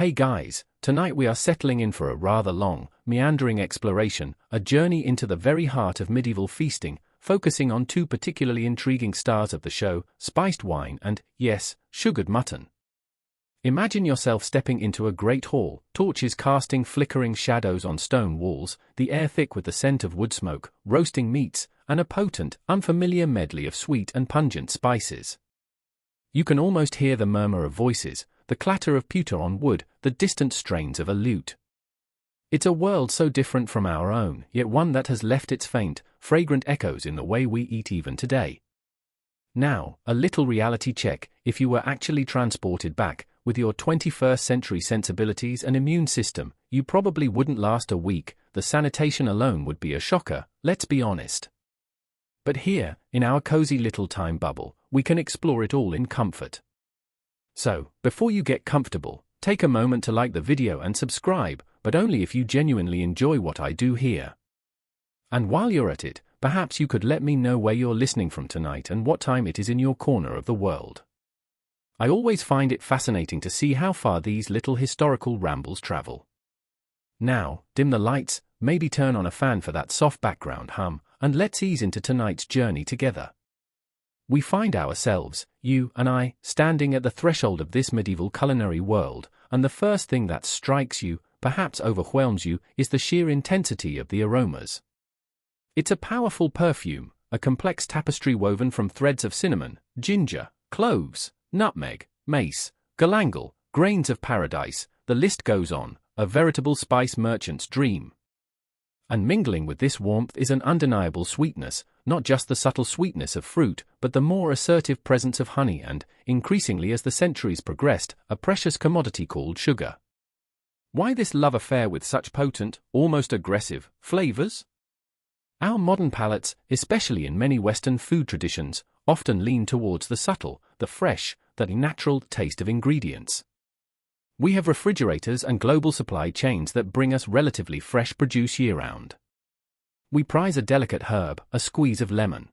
Hey guys, tonight we are settling in for a rather long, meandering exploration, a journey into the very heart of medieval feasting, focusing on two particularly intriguing stars of the show, spiced wine and, yes, sugared mutton. Imagine yourself stepping into a great hall, torches casting flickering shadows on stone walls, the air thick with the scent of wood smoke, roasting meats, and a potent, unfamiliar medley of sweet and pungent spices. You can almost hear the murmur of voices, the clatter of pewter on wood, the distant strains of a lute. It's a world so different from our own, yet one that has left its faint, fragrant echoes in the way we eat even today. Now, a little reality check: if you were actually transported back, with your 21st century sensibilities and immune system, you probably wouldn't last a week. The sanitation alone would be a shocker, let's be honest. But here, in our cozy little time bubble, we can explore it all in comfort. So, before you get comfortable, take a moment to like the video and subscribe, but only if you genuinely enjoy what I do here. And while you're at it, perhaps you could let me know where you're listening from tonight and what time it is in your corner of the world. I always find it fascinating to see how far these little historical rambles travel. Now, dim the lights, maybe turn on a fan for that soft background hum, and let's ease into tonight's journey together. We find ourselves, you and I, standing at the threshold of this medieval culinary world, and the first thing that strikes you, perhaps overwhelms you, is the sheer intensity of the aromas. It's a powerful perfume, a complex tapestry woven from threads of cinnamon, ginger, cloves, nutmeg, mace, galangal, grains of paradise, the list goes on, a veritable spice merchant's dream. And mingling with this warmth is an undeniable sweetness, not just the subtle sweetness of fruit, but the more assertive presence of honey and, increasingly as the centuries progressed, a precious commodity called sugar. Why this love affair with such potent, almost aggressive, flavors? Our modern palates, especially in many Western food traditions, often lean towards the subtle, the fresh, the natural taste of ingredients. We have refrigerators and global supply chains that bring us relatively fresh produce year-round. We prize a delicate herb, a squeeze of lemon.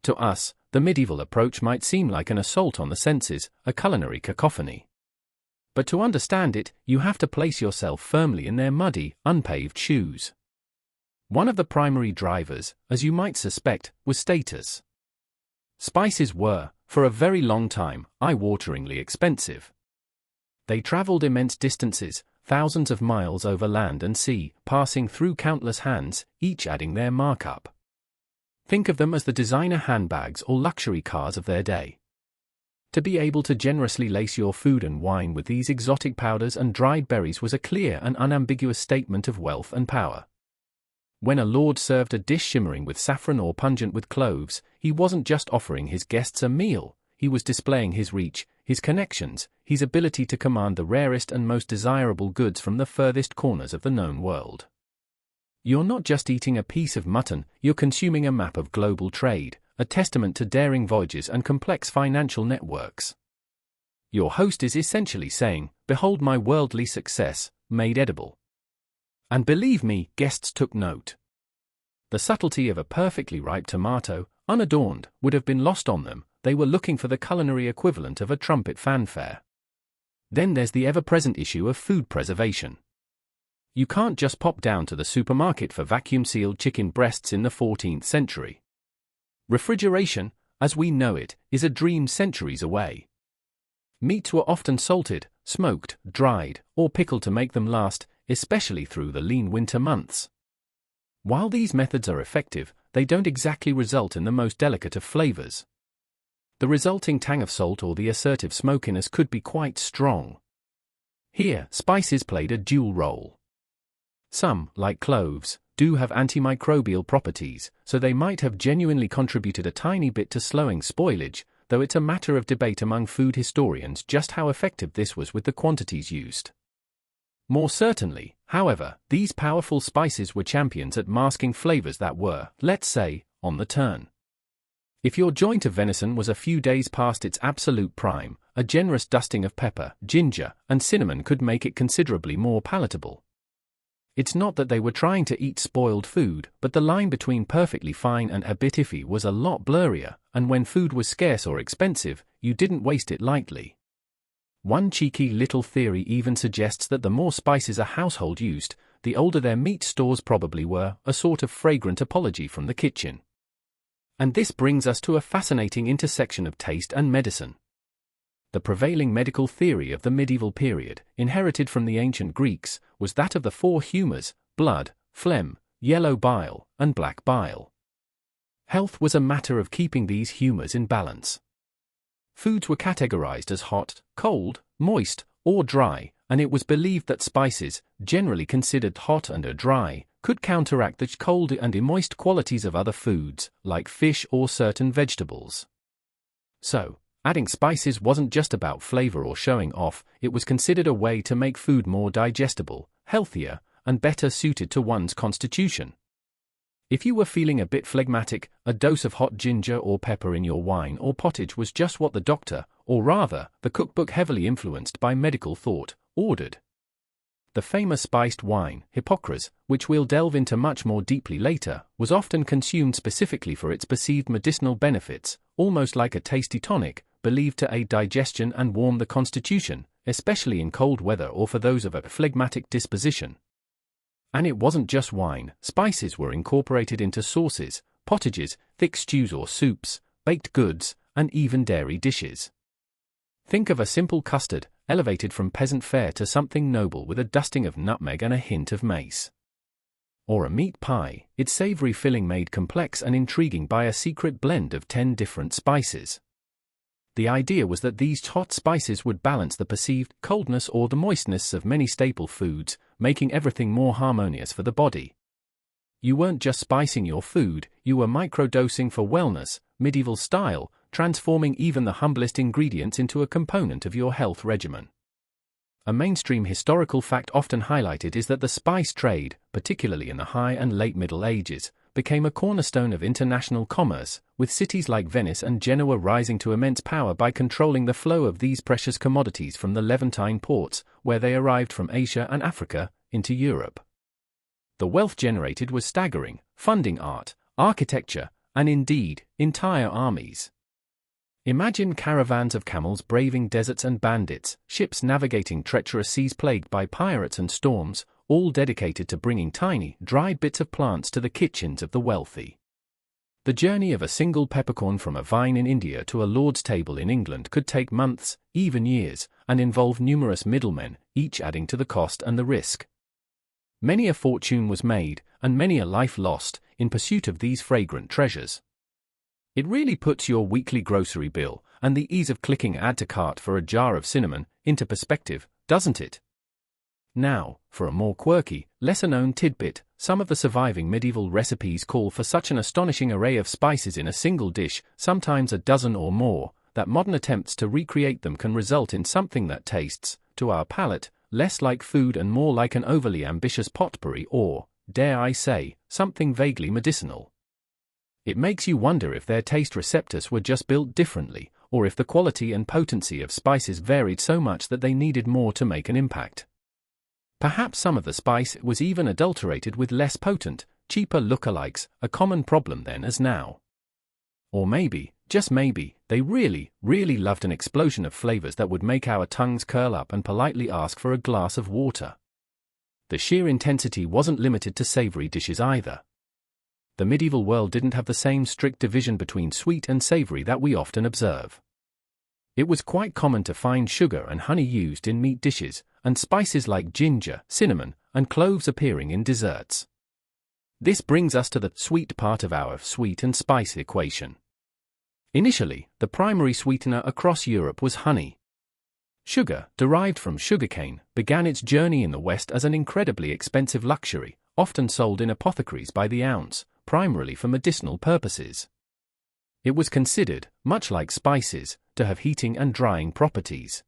To us, the medieval approach might seem like an assault on the senses, a culinary cacophony. But to understand it, you have to place yourself firmly in their muddy, unpaved shoes. One of the primary drivers, as you might suspect, was status. Spices were, for a very long time, eye-wateringly expensive. They traveled immense distances, thousands of miles over land and sea, passing through countless hands, each adding their markup. Think of them as the designer handbags or luxury cars of their day. To be able to generously lace your food and wine with these exotic powders and dried berries was a clear and unambiguous statement of wealth and power. When a lord served a dish shimmering with saffron or pungent with cloves, he wasn't just offering his guests a meal, he was displaying his reach, his connections, his ability to command the rarest and most desirable goods from the furthest corners of the known world. You're not just eating a piece of mutton, you're consuming a map of global trade, a testament to daring voyages and complex financial networks. Your host is essentially saying, "Behold my worldly success, made edible." And believe me, guests took note. The subtlety of a perfectly ripe tomato, unadorned, would have been lost on them. They were looking for the culinary equivalent of a trumpet fanfare. Then there's the ever-present issue of food preservation. You can't just pop down to the supermarket for vacuum-sealed chicken breasts in the 14th century. Refrigeration, as we know it, is a dream centuries away. Meats were often salted, smoked, dried, or pickled to make them last, especially through the lean winter months. While these methods are effective, they don't exactly result in the most delicate of flavors. The resulting tang of salt or the assertive smokiness could be quite strong. Here, spices played a dual role. Some, like cloves, do have antimicrobial properties, so they might have genuinely contributed a tiny bit to slowing spoilage, though it's a matter of debate among food historians just how effective this was with the quantities used. More certainly, however, these powerful spices were champions at masking flavors that were, let's say, on the turn. If your joint of venison was a few days past its absolute prime, a generous dusting of pepper, ginger, and cinnamon could make it considerably more palatable. It's not that they were trying to eat spoiled food, but the line between perfectly fine and a bit iffy was a lot blurrier, and when food was scarce or expensive, you didn't waste it lightly. One cheeky little theory even suggests that the more spices a household used, the older their meat stores probably were, a sort of fragrant apology from the kitchen. And this brings us to a fascinating intersection of taste and medicine. The prevailing medical theory of the medieval period, inherited from the ancient Greeks, was that of the four humours: blood, phlegm, yellow bile, and black bile. Health was a matter of keeping these humours in balance. Foods were categorized as hot, cold, moist, or dry, and it was believed that spices, generally considered hot and dry, could counteract the cold and moist qualities of other foods, like fish or certain vegetables. So, adding spices wasn't just about flavor or showing off, it was considered a way to make food more digestible, healthier, and better suited to one's constitution. If you were feeling a bit phlegmatic, a dose of hot ginger or pepper in your wine or pottage was just what the doctor, or rather, the cookbook heavily influenced by medical thought, ordered. The famous spiced wine, hypocras, which we'll delve into much more deeply later, was often consumed specifically for its perceived medicinal benefits, almost like a tasty tonic, believed to aid digestion and warm the constitution, especially in cold weather or for those of a phlegmatic disposition. And it wasn't just wine, spices were incorporated into sauces, pottages, thick stews or soups, baked goods, and even dairy dishes. Think of a simple custard, elevated from peasant fare to something noble with a dusting of nutmeg and a hint of mace. Or a meat pie, its savory filling made complex and intriguing by a secret blend of 10 different spices. The idea was that these hot spices would balance the perceived coldness or the moistness of many staple foods, making everything more harmonious for the body. You weren't just spicing your food, you were microdosing for wellness, medieval style, transforming even the humblest ingredients into a component of your health regimen. A mainstream historical fact often highlighted is that the spice trade, particularly in the High and Late Middle Ages, became a cornerstone of international commerce, with cities like Venice and Genoa rising to immense power by controlling the flow of these precious commodities from the Levantine ports, where they arrived from Asia and Africa, into Europe. The wealth generated was staggering, funding art, architecture, and indeed, entire armies. Imagine caravans of camels braving deserts and bandits, ships navigating treacherous seas plagued by pirates and storms, all dedicated to bringing tiny, dried bits of plants to the kitchens of the wealthy. The journey of a single peppercorn from a vine in India to a lord's table in England could take months, even years, and involve numerous middlemen, each adding to the cost and the risk. Many a fortune was made, and many a life lost, in pursuit of these fragrant treasures. It really puts your weekly grocery bill, and the ease of clicking add to cart for a jar of cinnamon, into perspective, doesn't it? Now, for a more quirky, lesser-known tidbit, some of the surviving medieval recipes call for such an astonishing array of spices in a single dish, sometimes a dozen or more, that modern attempts to recreate them can result in something that tastes, to our palate, less like food and more like an overly ambitious potpourri or, dare I say, something vaguely medicinal. It makes you wonder if their taste receptors were just built differently, or if the quality and potency of spices varied so much that they needed more to make an impact. Perhaps some of the spice was even adulterated with less potent, cheaper lookalikes, a common problem then as now. Or maybe, just maybe, they really, really loved an explosion of flavors that would make our tongues curl up and politely ask for a glass of water. The sheer intensity wasn't limited to savory dishes either. The medieval world didn't have the same strict division between sweet and savory that we often observe. It was quite common to find sugar and honey used in meat dishes, and spices like ginger, cinnamon, and cloves appearing in desserts. This brings us to the sweet part of our sweet and spice equation. Initially, the primary sweetener across Europe was honey. Sugar, derived from sugarcane, began its journey in the West as an incredibly expensive luxury, often sold in apothecaries by the ounce, primarily for medicinal purposes. It was considered, much like spices, to have heating and drying properties.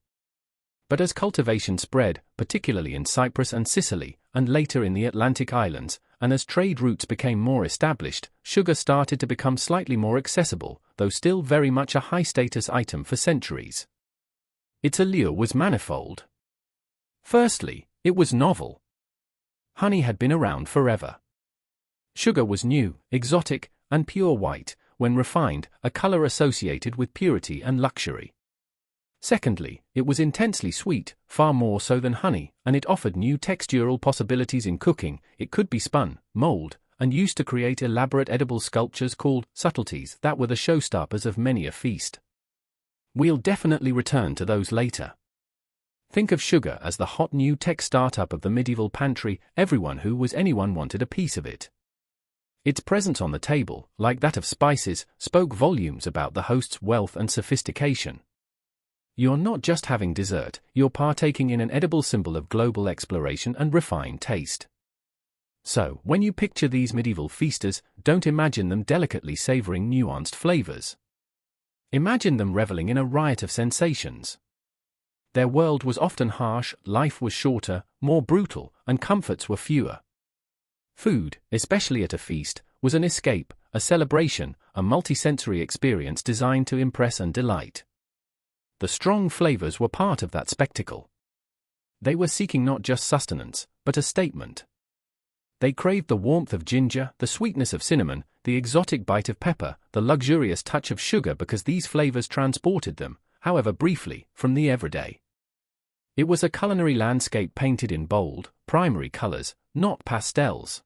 But as cultivation spread, particularly in Cyprus and Sicily, and later in the Atlantic islands, and as trade routes became more established, sugar started to become slightly more accessible, though still very much a high-status item for centuries. Its allure was manifold. Firstly, it was novel. Honey had been around forever. Sugar was new, exotic, and pure white, when refined, a color associated with purity and luxury. Secondly, it was intensely sweet, far more so than honey, and it offered new textural possibilities in cooking. It could be spun, mold, and used to create elaborate edible sculptures called subtleties that were the showstoppers of many a feast. We'll definitely return to those later. Think of sugar as the hot new tech startup of the medieval pantry. Anyone wanted a piece of it. Its presence on the table, like that of spices, spoke volumes about the host's wealth and sophistication. You're not just having dessert, you're partaking in an edible symbol of global exploration and refined taste. So, when you picture these medieval feasters, don't imagine them delicately savoring nuanced flavors. Imagine them reveling in a riot of sensations. Their world was often harsh, life was shorter, more brutal, and comforts were fewer. Food, especially at a feast, was an escape, a celebration, a multisensory experience designed to impress and delight. The strong flavors were part of that spectacle. They were seeking not just sustenance, but a statement. They craved the warmth of ginger, the sweetness of cinnamon, the exotic bite of pepper, the luxurious touch of sugar, because these flavors transported them, however briefly, from the everyday. It was a culinary landscape painted in bold, primary colors, not pastels.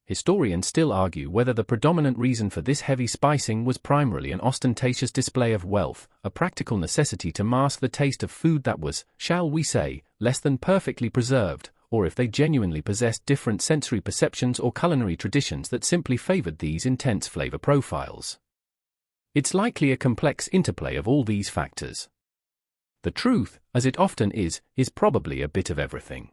Historians still argue whether the predominant reason for this heavy spicing was primarily an ostentatious display of wealth, a practical necessity to mask the taste of food that was, shall we say, less than perfectly preserved, or if they genuinely possessed different sensory perceptions or culinary traditions that simply favored these intense flavor profiles. It's likely a complex interplay of all these factors. The truth, as it often is probably a bit of everything.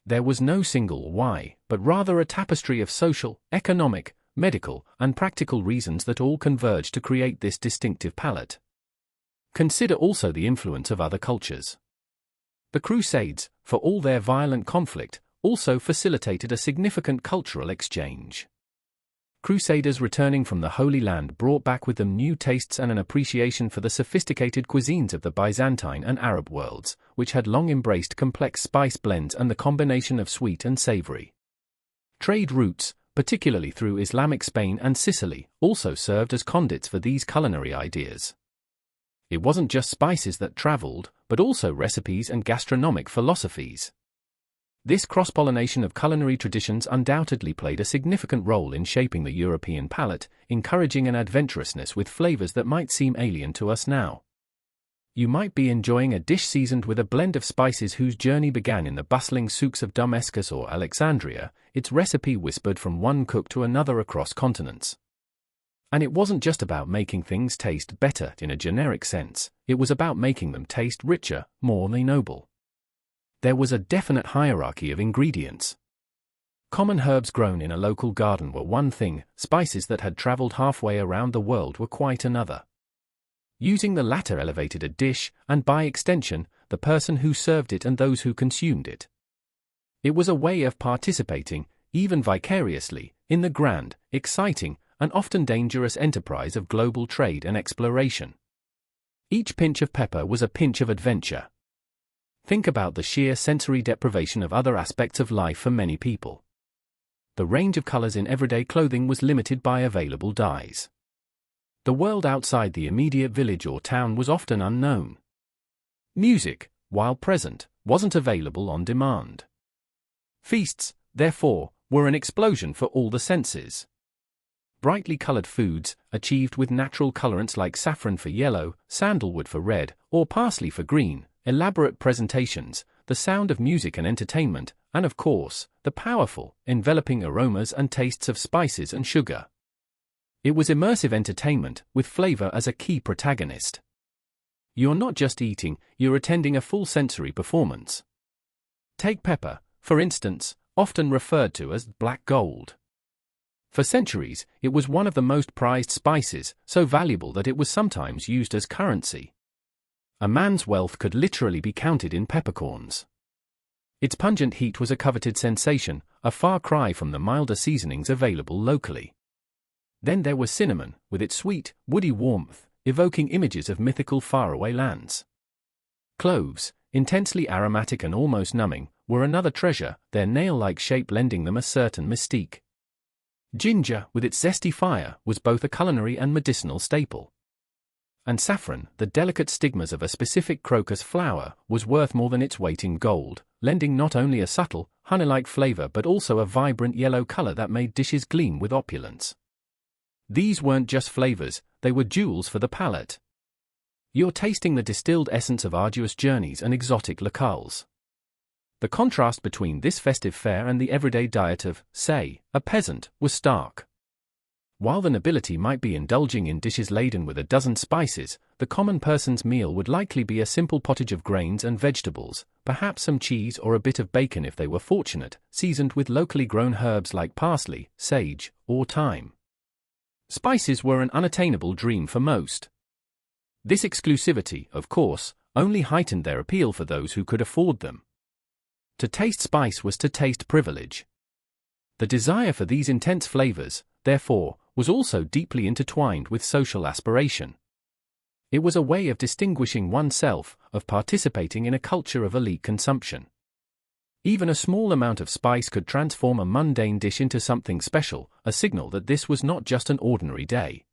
There was no single why, but rather a tapestry of social, economic, medical, and practical reasons that all converge to create this distinctive palette. Consider also the influence of other cultures. The Crusades, for all their violent conflict, also facilitated a significant cultural exchange. Crusaders returning from the Holy Land brought back with them new tastes and an appreciation for the sophisticated cuisines of the Byzantine and Arab worlds, which had long embraced complex spice blends and the combination of sweet and savory. Trade routes, particularly through Islamic Spain and Sicily, also served as conduits for these culinary ideas. It wasn't just spices that traveled, but also recipes and gastronomic philosophies. This cross-pollination of culinary traditions undoubtedly played a significant role in shaping the European palate, encouraging an adventurousness with flavors that might seem alien to us now. You might be enjoying a dish seasoned with a blend of spices whose journey began in the bustling souks of Damascus or Alexandria, its recipe whispered from one cook to another across continents. And it wasn't just about making things taste better in a generic sense, it was about making them taste richer, more noble. There was a definite hierarchy of ingredients. Common herbs grown in a local garden were one thing, spices that had traveled halfway around the world were quite another. Using the latter elevated a dish, and by extension, the person who served it and those who consumed it. It was a way of participating, even vicariously, in the grand, exciting, and often dangerous enterprise of global trade and exploration. Each pinch of pepper was a pinch of adventure. Think about the sheer sensory deprivation of other aspects of life for many people. The range of colors in everyday clothing was limited by available dyes. The world outside the immediate village or town was often unknown. Music, while present, wasn't available on demand. Feasts, therefore, were an explosion for all the senses. Brightly colored foods, achieved with natural colorants like saffron for yellow, sandalwood for red, or parsley for green, elaborate presentations, the sound of music and entertainment, and of course, the powerful, enveloping aromas and tastes of spices and sugar. It was immersive entertainment, with flavor as a key protagonist. You're not just eating, you're attending a full sensory performance. Take pepper, for instance, often referred to as black gold. For centuries, it was one of the most prized spices, so valuable that it was sometimes used as currency. A man's wealth could literally be counted in peppercorns. Its pungent heat was a coveted sensation, a far cry from the milder seasonings available locally. Then there was cinnamon, with its sweet, woody warmth, evoking images of mythical faraway lands. Cloves, intensely aromatic and almost numbing, were another treasure, their nail-like shape lending them a certain mystique. Ginger, with its zesty fire, was both a culinary and medicinal staple. And saffron, the delicate stigmas of a specific crocus flower, was worth more than its weight in gold, lending not only a subtle, honey-like flavor but also a vibrant yellow color that made dishes gleam with opulence. These weren't just flavors, they were jewels for the palate. You're tasting the distilled essence of arduous journeys and exotic locales. The contrast between this festive fare and the everyday diet of, say, a peasant, was stark. While the nobility might be indulging in dishes laden with a dozen spices, the common person's meal would likely be a simple pottage of grains and vegetables, perhaps some cheese or a bit of bacon if they were fortunate, seasoned with locally grown herbs like parsley, sage, or thyme. Spices were an unattainable dream for most. This exclusivity, of course, only heightened their appeal for those who could afford them. To taste spice was to taste privilege. The desire for these intense flavors, therefore, was also deeply intertwined with social aspiration. It was a way of distinguishing oneself, of participating in a culture of elite consumption. Even a small amount of spice could transform a mundane dish into something special, a signal that this was not just an ordinary day.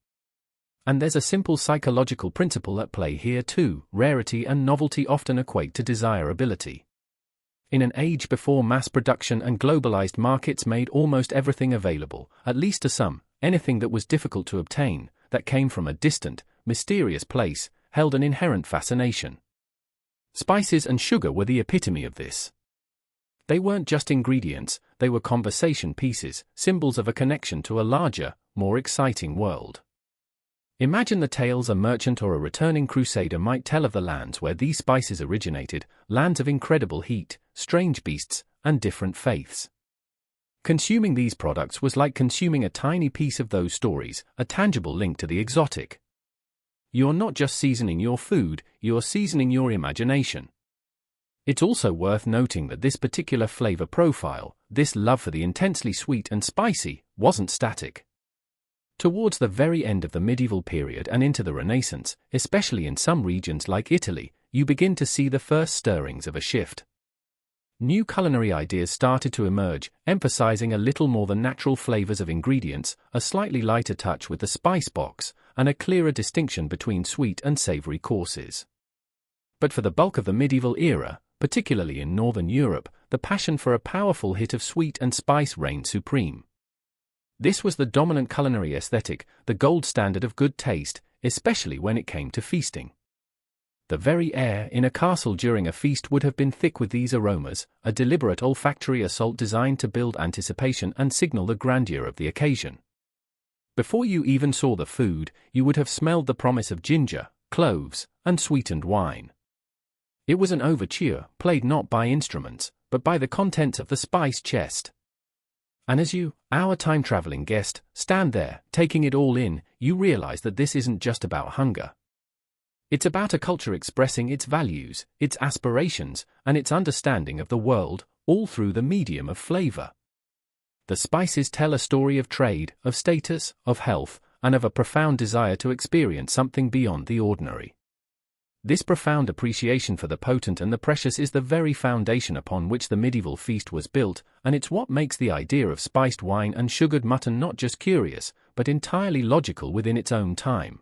And there's a simple psychological principle at play here too: rarity and novelty often equate to desirability. In an age before mass production and globalized markets made almost everything available, at least to some, anything that was difficult to obtain, that came from a distant, mysterious place, held an inherent fascination. Spices and sugar were the epitome of this. They weren't just ingredients, they were conversation pieces, symbols of a connection to a larger, more exciting world. Imagine the tales a merchant or a returning crusader might tell of the lands where these spices originated, lands of incredible heat, strange beasts, and different faiths. Consuming these products was like consuming a tiny piece of those stories, a tangible link to the exotic. You're not just seasoning your food, you're seasoning your imagination. It's also worth noting that this particular flavor profile, this love for the intensely sweet and spicy, wasn't static. Towards the very end of the medieval period and into the Renaissance, especially in some regions like Italy, you begin to see the first stirrings of a shift. New culinary ideas started to emerge, emphasizing a little more than natural flavors of ingredients, a slightly lighter touch with the spice box, and a clearer distinction between sweet and savory courses. But for the bulk of the medieval era, particularly in Northern Europe, the passion for a powerful hit of sweet and spice reigned supreme. This was the dominant culinary aesthetic, the gold standard of good taste, especially when it came to feasting. The very air in a castle during a feast would have been thick with these aromas, a deliberate olfactory assault designed to build anticipation and signal the grandeur of the occasion. Before you even saw the food, you would have smelled the promise of ginger, cloves, and sweetened wine. It was an overture, played not by instruments, but by the contents of the spice chest. And as you, our time-traveling guest, stand there, taking it all in, you realize that this isn't just about hunger. It's about a culture expressing its values, its aspirations, and its understanding of the world, all through the medium of flavor. The spices tell a story of trade, of status, of health, and of a profound desire to experience something beyond the ordinary. This profound appreciation for the potent and the precious is the very foundation upon which the medieval feast was built, and it's what makes the idea of spiced wine and sugared mutton not just curious, but entirely logical within its own time.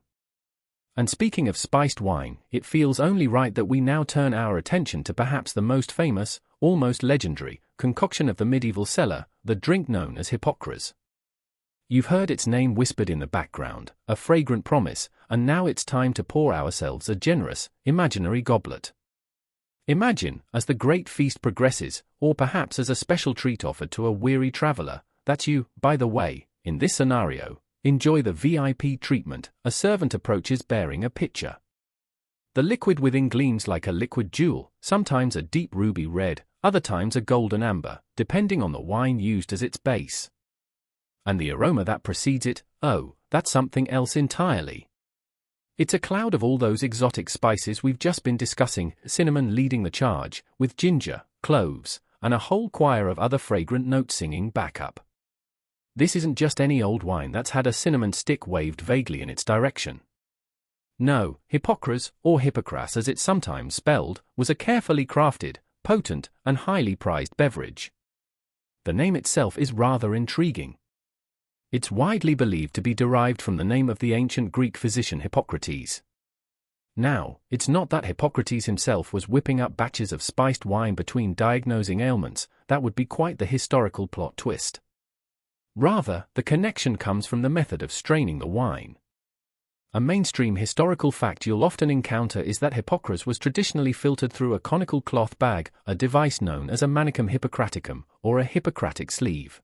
And speaking of spiced wine, it feels only right that we now turn our attention to perhaps the most famous, almost legendary, concoction of the medieval cellar, the drink known as hypocras. You've heard its name whispered in the background, a fragrant promise, and now it's time to pour ourselves a generous, imaginary goblet. Imagine, as the great feast progresses, or perhaps as a special treat offered to a weary traveler, that you, by the way, in this scenario, enjoy the VIP treatment. A servant approaches bearing a pitcher. The liquid within gleams like a liquid jewel, sometimes a deep ruby red, other times a golden amber, depending on the wine used as its base. And the aroma that precedes it, oh, that's something else entirely. It's a cloud of all those exotic spices we've just been discussing, cinnamon leading the charge, with ginger, cloves, and a whole choir of other fragrant notes singing backup. This isn't just any old wine that's had a cinnamon stick waved vaguely in its direction. No, hypocras, or hypocras as it's sometimes spelled, was a carefully crafted, potent, and highly prized beverage. The name itself is rather intriguing. It's widely believed to be derived from the name of the ancient Greek physician Hippocrates. Now, it's not that Hippocrates himself was whipping up batches of spiced wine between diagnosing ailments, that would be quite the historical plot twist. Rather, the connection comes from the method of straining the wine. A mainstream historical fact you'll often encounter is that hypocras was traditionally filtered through a conical cloth bag, a device known as a manicum hippocraticum, or a Hippocratic sleeve.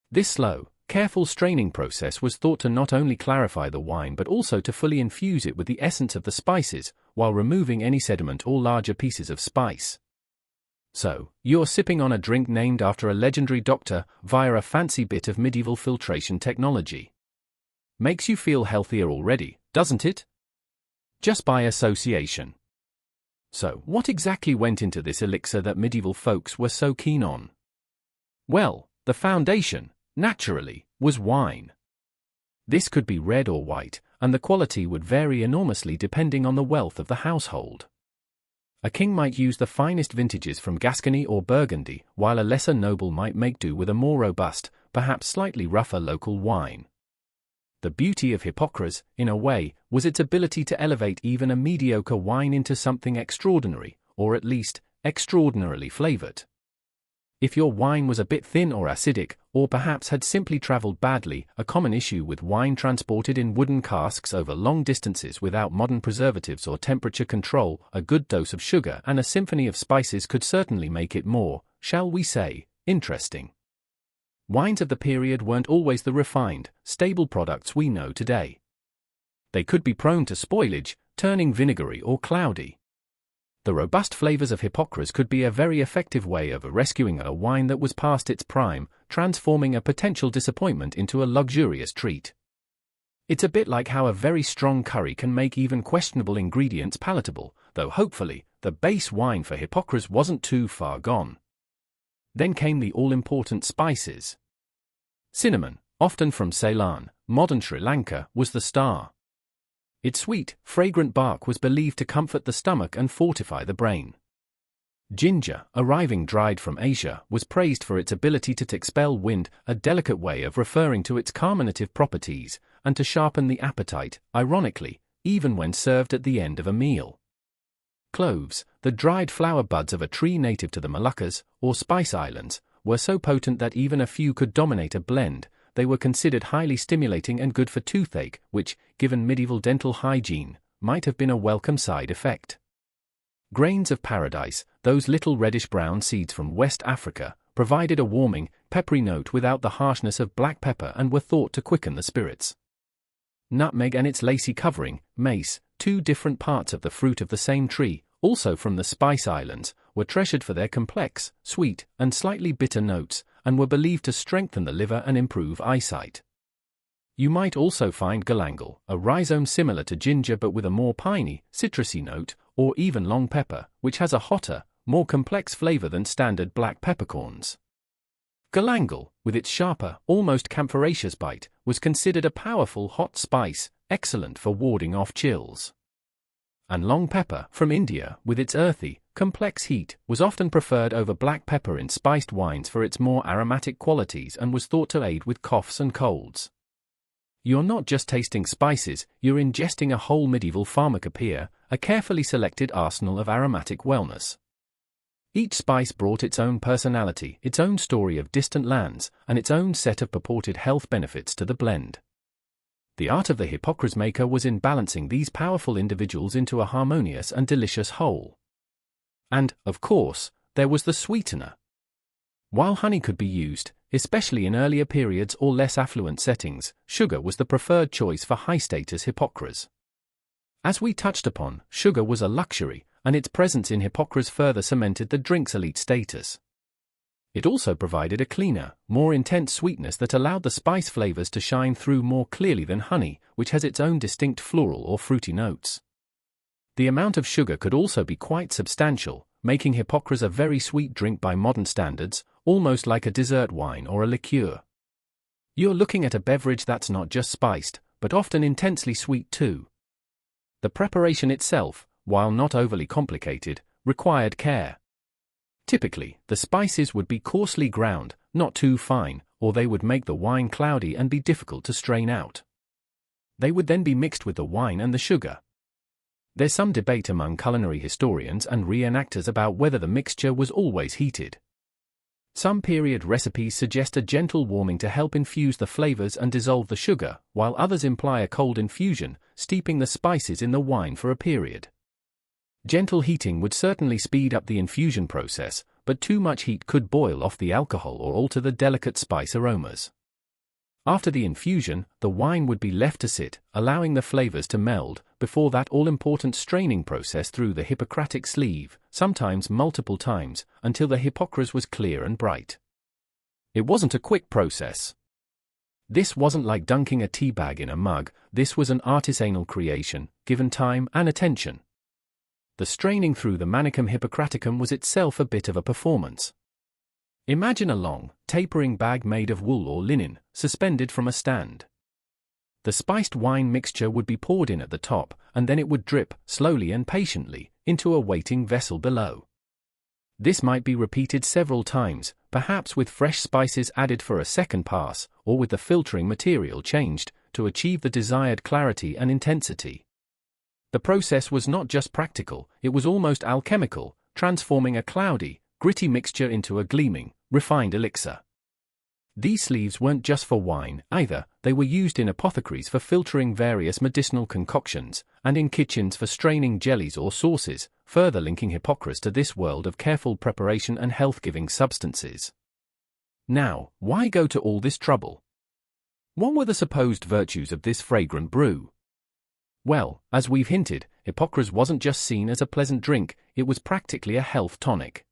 This slow, careful straining process was thought to not only clarify the wine but also to fully infuse it with the essence of the spices, while removing any sediment or larger pieces of spice. So, you're sipping on a drink named after a legendary doctor via a fancy bit of medieval filtration technology. Makes you feel healthier already, doesn't it? Just by association. So, what exactly went into this elixir that medieval folks were so keen on? Well, the foundation, naturally, was wine. This could be red or white, and the quality would vary enormously depending on the wealth of the household. A king might use the finest vintages from Gascony or Burgundy, while a lesser noble might make do with a more robust, perhaps slightly rougher local wine. The beauty of hypocras, in a way, was its ability to elevate even a mediocre wine into something extraordinary, or at least, extraordinarily flavored. If your wine was a bit thin or acidic, or perhaps had simply traveled badly, a common issue with wine transported in wooden casks over long distances without modern preservatives or temperature control, a good dose of sugar and a symphony of spices could certainly make it more, shall we say, interesting. Wines of the period weren't always the refined, stable products we know today. They could be prone to spoilage, turning vinegary or cloudy. The robust flavors of hypocras could be a very effective way of rescuing a wine that was past its prime, transforming a potential disappointment into a luxurious treat. It's a bit like how a very strong curry can make even questionable ingredients palatable, though hopefully, the base wine for hypocras wasn't too far gone. Then came the all-important spices. Cinnamon, often from Ceylon, modern Sri Lanka, was the star. Its sweet, fragrant bark was believed to comfort the stomach and fortify the brain. Ginger, arriving dried from Asia, was praised for its ability to expel wind, a delicate way of referring to its carminative properties, and to sharpen the appetite, ironically, even when served at the end of a meal. Cloves, the dried flower buds of a tree native to the Moluccas, or Spice Islands, were so potent that even a few could dominate a blend. They were considered highly stimulating and good for toothache, which, given medieval dental hygiene, might have been a welcome side effect. Grains of paradise, those little reddish-brown seeds from West Africa, provided a warming, peppery note without the harshness of black pepper and were thought to quicken the spirits. Nutmeg and its lacy covering, mace, two different parts of the fruit of the same tree, also from the Spice Islands, were treasured for their complex, sweet, and slightly bitter notes, and were believed to strengthen the liver and improve eyesight. You might also find galangal, a rhizome similar to ginger but with a more piney, citrusy note, or even long pepper, which has a hotter, more complex flavor than standard black peppercorns. Galangal, with its sharper, almost camphoraceous bite, was considered a powerful hot spice, excellent for warding off chills. And long pepper, from India, with its earthy, complex heat, was often preferred over black pepper in spiced wines for its more aromatic qualities and was thought to aid with coughs and colds. You're not just tasting spices, you're ingesting a whole medieval pharmacopoeia, a carefully selected arsenal of aromatic wellness. Each spice brought its own personality, its own story of distant lands, and its own set of purported health benefits to the blend. The art of the hypocras maker was in balancing these powerful individuals into a harmonious and delicious whole. And, of course, there was the sweetener. While honey could be used, especially in earlier periods or less affluent settings, sugar was the preferred choice for high-status hypocras. As we touched upon, sugar was a luxury, and its presence in hypocras further cemented the drink's elite status. It also provided a cleaner, more intense sweetness that allowed the spice flavors to shine through more clearly than honey, which has its own distinct floral or fruity notes. The amount of sugar could also be quite substantial, making hypocras a very sweet drink by modern standards, almost like a dessert wine or a liqueur. You're looking at a beverage that's not just spiced, but often intensely sweet too. The preparation itself, while not overly complicated, required care. Typically, the spices would be coarsely ground, not too fine, or they would make the wine cloudy and be difficult to strain out. They would then be mixed with the wine and the sugar. There's some debate among culinary historians and reenactors about whether the mixture was always heated. Some period recipes suggest a gentle warming to help infuse the flavors and dissolve the sugar, while others imply a cold infusion, steeping the spices in the wine for a period. Gentle heating would certainly speed up the infusion process, but too much heat could boil off the alcohol or alter the delicate spice aromas. After the infusion, the wine would be left to sit, allowing the flavors to meld, before that all-important straining process through the Hippocratic sleeve, sometimes multiple times, until the hypocras was clear and bright. It wasn't a quick process. This wasn't like dunking a tea bag in a mug, this was an artisanal creation, given time and attention. The straining through the manicum hippocraticum was itself a bit of a performance. Imagine a long, tapering bag made of wool or linen, suspended from a stand. The spiced wine mixture would be poured in at the top, and then it would drip, slowly and patiently, into a waiting vessel below. This might be repeated several times, perhaps with fresh spices added for a second pass, or with the filtering material changed, to achieve the desired clarity and intensity. The process was not just practical, it was almost alchemical, transforming a cloudy, gritty mixture into a gleaming, refined elixir. These sleeves weren't just for wine, either, they were used in apothecaries for filtering various medicinal concoctions, and in kitchens for straining jellies or sauces, further linking hypocras to this world of careful preparation and health-giving substances. Now, why go to all this trouble? What were the supposed virtues of this fragrant brew? Well, as we've hinted, hypocras wasn't just seen as a pleasant drink, it was practically a health tonic.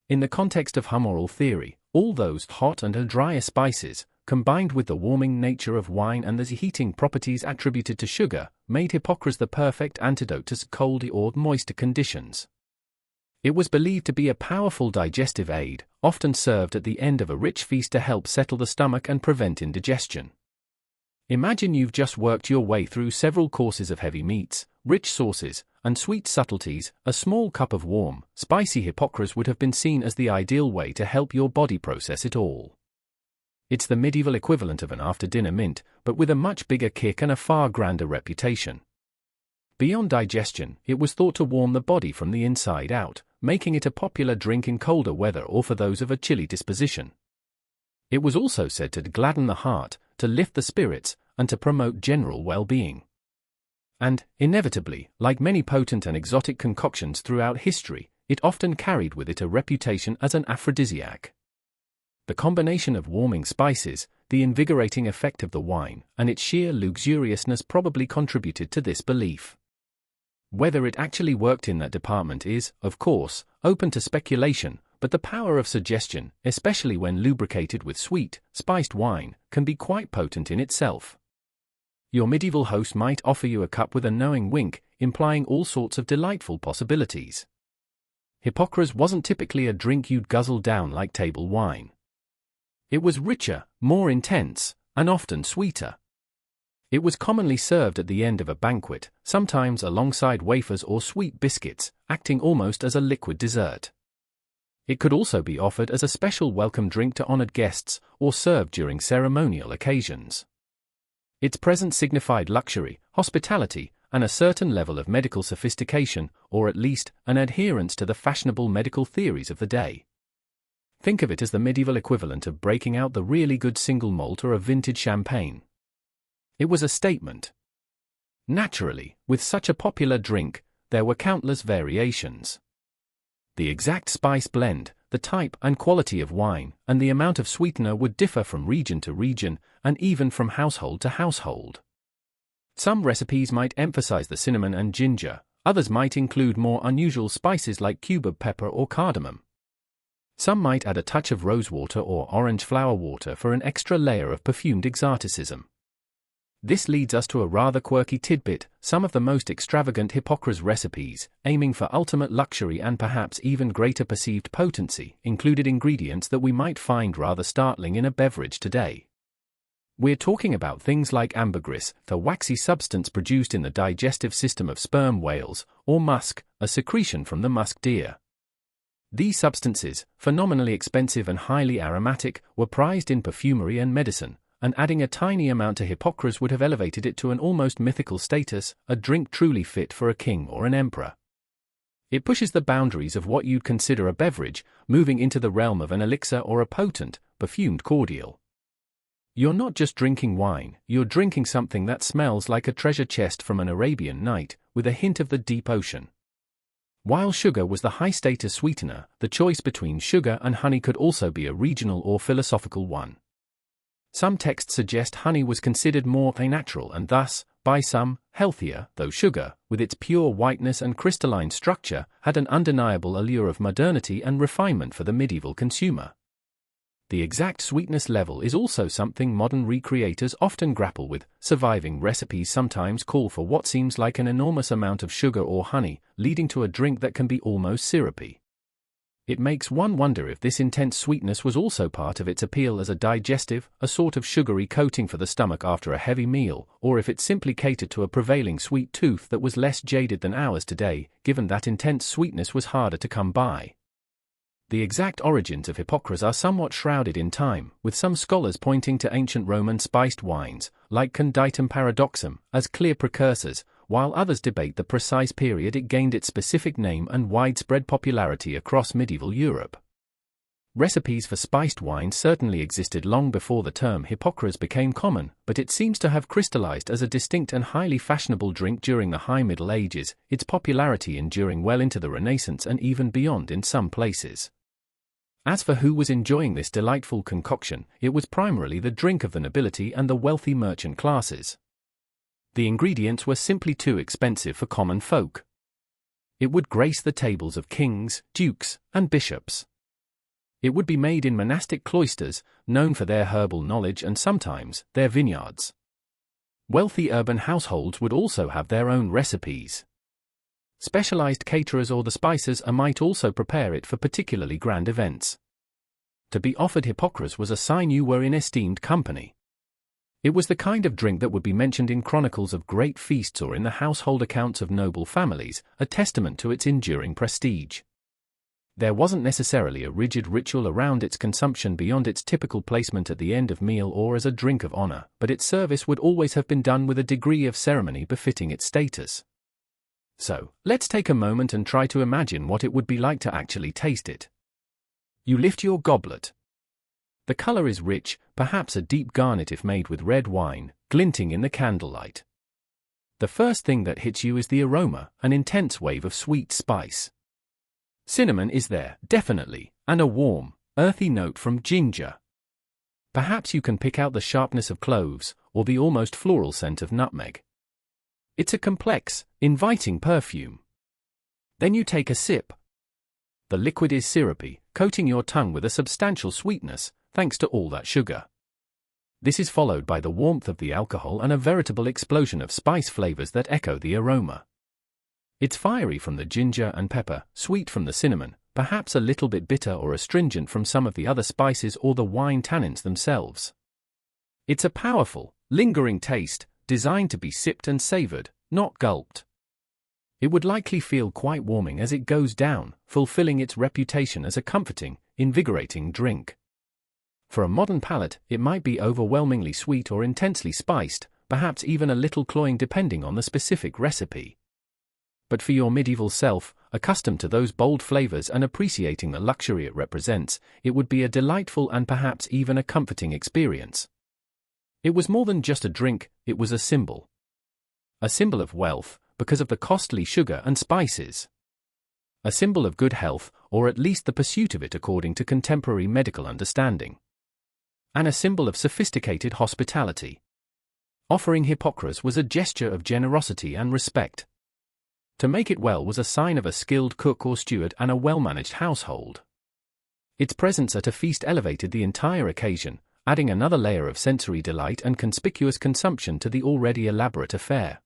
In the context of humoral theory, all those hot and drier spices, combined with the warming nature of wine and the heating properties attributed to sugar, made hypocras the perfect antidote to cold or moist conditions. It was believed to be a powerful digestive aid, often served at the end of a rich feast to help settle the stomach and prevent indigestion. Imagine you've just worked your way through several courses of heavy meats, rich sauces, and sweet subtleties. A small cup of warm, spicy hypocras would have been seen as the ideal way to help your body process it all. It's the medieval equivalent of an after-dinner mint, but with a much bigger kick and a far grander reputation. Beyond digestion, it was thought to warm the body from the inside out, making it a popular drink in colder weather or for those of a chilly disposition. It was also said to gladden the heart, to lift the spirits, and to promote general well-being. And, inevitably, like many potent and exotic concoctions throughout history, it often carried with it a reputation as an aphrodisiac. The combination of warming spices, the invigorating effect of the wine, and its sheer luxuriousness probably contributed to this belief. Whether it actually worked in that department is, of course, open to speculation, but the power of suggestion, especially when lubricated with sweet, spiced wine, can be quite potent in itself. Your medieval host might offer you a cup with a knowing wink, implying all sorts of delightful possibilities. Hypocras wasn't typically a drink you'd guzzle down like table wine. It was richer, more intense, and often sweeter. It was commonly served at the end of a banquet, sometimes alongside wafers or sweet biscuits, acting almost as a liquid dessert. It could also be offered as a special welcome drink to honored guests, or served during ceremonial occasions. Its presence signified luxury, hospitality, and a certain level of medical sophistication, or at least, an adherence to the fashionable medical theories of the day. Think of it as the medieval equivalent of breaking out the really good single malt or a vintage champagne. It was a statement. Naturally, with such a popular drink, there were countless variations. The exact spice blend, the type and quality of wine, and the amount of sweetener would differ from region to region, and even from household to household. Some recipes might emphasize the cinnamon and ginger, others might include more unusual spices like cubeb pepper or cardamom. Some might add a touch of rosewater or orange flower water for an extra layer of perfumed exoticism. This leads us to a rather quirky tidbit: some of the most extravagant hypocras recipes, aiming for ultimate luxury and perhaps even greater perceived potency, included ingredients that we might find rather startling in a beverage today. We're talking about things like ambergris, the waxy substance produced in the digestive system of sperm whales, or musk, a secretion from the musk deer. These substances, phenomenally expensive and highly aromatic, were prized in perfumery and medicine, and adding a tiny amount to hypocras would have elevated it to an almost mythical status, a drink truly fit for a king or an emperor. It pushes the boundaries of what you'd consider a beverage, moving into the realm of an elixir or a potent, perfumed cordial. You're not just drinking wine, you're drinking something that smells like a treasure chest from an Arabian night, with a hint of the deep ocean. While sugar was the high-status sweetener, the choice between sugar and honey could also be a regional or philosophical one. Some texts suggest honey was considered more natural and thus, by some, healthier, though sugar, with its pure whiteness and crystalline structure, had an undeniable allure of modernity and refinement for the medieval consumer. The exact sweetness level is also something modern recreators often grapple with. Surviving recipes sometimes call for what seems like an enormous amount of sugar or honey, leading to a drink that can be almost syrupy. It makes one wonder if this intense sweetness was also part of its appeal as a digestive, a sort of sugary coating for the stomach after a heavy meal, or if it simply catered to a prevailing sweet tooth that was less jaded than ours today, given that intense sweetness was harder to come by. The exact origins of hypocras are somewhat shrouded in time, with some scholars pointing to ancient Roman spiced wines, like Conditum Paradoxum, as clear precursors, while others debate the precise period it gained its specific name and widespread popularity across medieval Europe. Recipes for spiced wine certainly existed long before the term hypocras became common, but it seems to have crystallized as a distinct and highly fashionable drink during the High Middle Ages, its popularity enduring well into the Renaissance and even beyond in some places. As for who was enjoying this delightful concoction, it was primarily the drink of the nobility and the wealthy merchant classes. The ingredients were simply too expensive for common folk. It would grace the tables of kings, dukes, and bishops. It would be made in monastic cloisters, known for their herbal knowledge and sometimes their vineyards. Wealthy urban households would also have their own recipes. Specialized caterers or the spicers might also prepare it for particularly grand events. To be offered hypocras was a sign you were in esteemed company. It was the kind of drink that would be mentioned in chronicles of great feasts or in the household accounts of noble families, a testament to its enduring prestige. There wasn't necessarily a rigid ritual around its consumption beyond its typical placement at the end of meal or as a drink of honor, but its service would always have been done with a degree of ceremony befitting its status. So, let's take a moment and try to imagine what it would be like to actually taste it. You lift your goblet. The color is rich, perhaps a deep garnet if made with red wine, glinting in the candlelight. The first thing that hits you is the aroma, an intense wave of sweet spice. Cinnamon is there, definitely, and a warm, earthy note from ginger. Perhaps you can pick out the sharpness of cloves, or the almost floral scent of nutmeg. It's a complex, inviting perfume. Then you take a sip. The liquid is syrupy, coating your tongue with a substantial sweetness, thanks to all that sugar. This is followed by the warmth of the alcohol and a veritable explosion of spice flavors that echo the aroma. It's fiery from the ginger and pepper, sweet from the cinnamon, perhaps a little bit bitter or astringent from some of the other spices or the wine tannins themselves. It's a powerful, lingering taste, designed to be sipped and savored, not gulped. It would likely feel quite warming as it goes down, fulfilling its reputation as a comforting, invigorating drink. For a modern palate, it might be overwhelmingly sweet or intensely spiced, perhaps even a little cloying depending on the specific recipe. But for your medieval self, accustomed to those bold flavors and appreciating the luxury it represents, it would be a delightful and perhaps even a comforting experience. It was more than just a drink, it was a symbol. A symbol of wealth, because of the costly sugar and spices. A symbol of good health, or at least the pursuit of it according to contemporary medical understanding. And a symbol of sophisticated hospitality. Offering hypocras was a gesture of generosity and respect. To make it well was a sign of a skilled cook or steward and a well-managed household. Its presence at a feast elevated the entire occasion, adding another layer of sensory delight and conspicuous consumption to the already elaborate affair.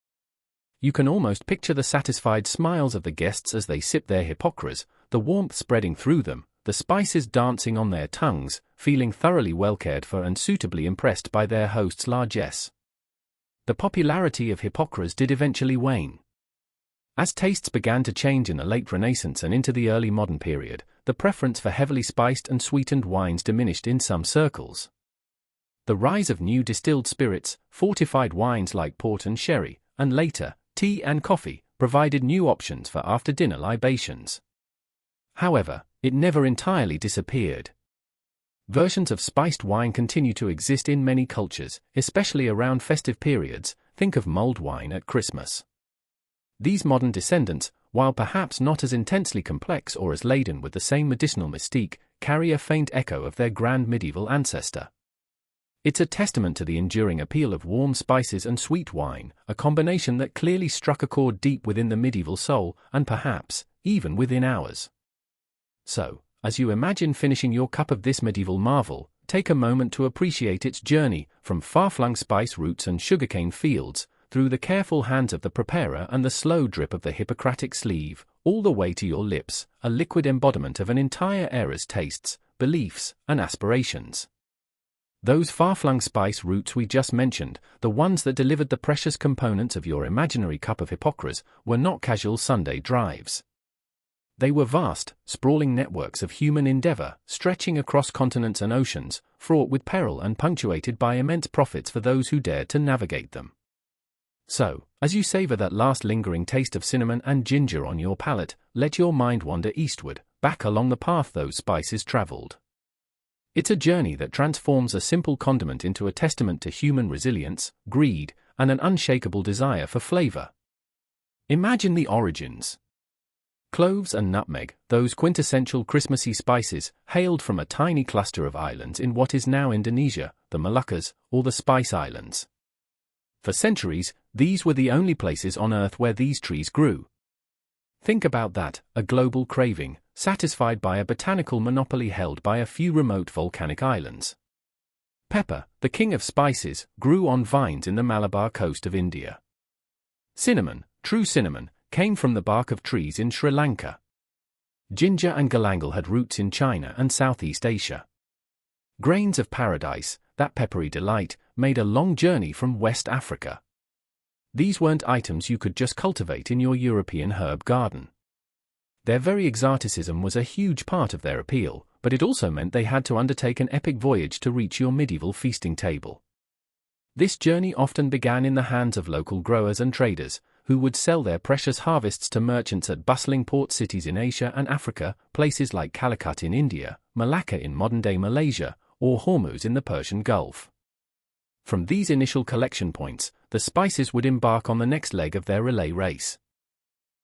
You can almost picture the satisfied smiles of the guests as they sip their hypocras, the warmth spreading through them, the spices dancing on their tongues, feeling thoroughly well cared for and suitably impressed by their host's largesse. The popularity of hypocras did eventually wane. As tastes began to change in the late Renaissance and into the early modern period, the preference for heavily spiced and sweetened wines diminished in some circles. The rise of new distilled spirits, fortified wines like port and sherry, and later, tea and coffee, provided new options for after-dinner libations. However, it never entirely disappeared. Versions of spiced wine continue to exist in many cultures, especially around festive periods. Think of mulled wine at Christmas. These modern descendants, while perhaps not as intensely complex or as laden with the same medicinal mystique, carry a faint echo of their grand medieval ancestor. It's a testament to the enduring appeal of warm spices and sweet wine, a combination that clearly struck a chord deep within the medieval soul, and perhaps, even within ours. So, as you imagine finishing your cup of this medieval marvel, take a moment to appreciate its journey, from far-flung spice routes and sugarcane fields, through the careful hands of the preparer and the slow drip of the Hippocratic sleeve, all the way to your lips, a liquid embodiment of an entire era's tastes, beliefs, and aspirations. Those far-flung spice routes we just mentioned, the ones that delivered the precious components of your imaginary cup of hypocras, were not casual Sunday drives. They were vast, sprawling networks of human endeavor, stretching across continents and oceans, fraught with peril and punctuated by immense profits for those who dared to navigate them. So, as you savor that last lingering taste of cinnamon and ginger on your palate, let your mind wander eastward, back along the path those spices traveled. It's a journey that transforms a simple condiment into a testament to human resilience, greed, and an unshakable desire for flavor. Imagine the origins. Cloves and nutmeg, those quintessential Christmassy spices, hailed from a tiny cluster of islands in what is now Indonesia, the Moluccas, or the Spice Islands. For centuries, these were the only places on Earth where these trees grew. Think about that, a global craving, satisfied by a botanical monopoly held by a few remote volcanic islands. Pepper, the king of spices, grew on vines in the Malabar coast of India. Cinnamon, true cinnamon, came from the bark of trees in Sri Lanka. Ginger and galangal had roots in China and Southeast Asia. Grains of paradise, that peppery delight, made a long journey from West Africa. These weren't items you could just cultivate in your European herb garden. Their very exoticism was a huge part of their appeal, but it also meant they had to undertake an epic voyage to reach your medieval feasting table. This journey often began in the hands of local growers and traders, who would sell their precious harvests to merchants at bustling port cities in Asia and Africa, places like Calicut in India, Malacca in modern-day Malaysia, or Hormuz in the Persian Gulf. From these initial collection points, the spices would embark on the next leg of their relay race.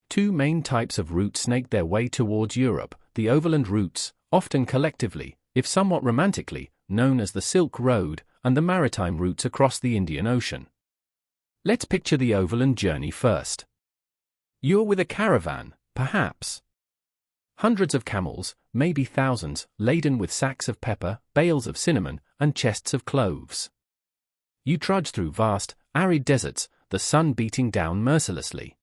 Two main types of routes snaked their way towards Europe, the overland routes, often collectively, if somewhat romantically, known as the Silk Road, and the maritime routes across the Indian Ocean. Let's picture the overland journey first. You're with a caravan, perhaps. Hundreds of camels, maybe thousands, laden with sacks of pepper, bales of cinnamon, and chests of cloves. You trudge through vast, arid deserts, the sun beating down mercilessly.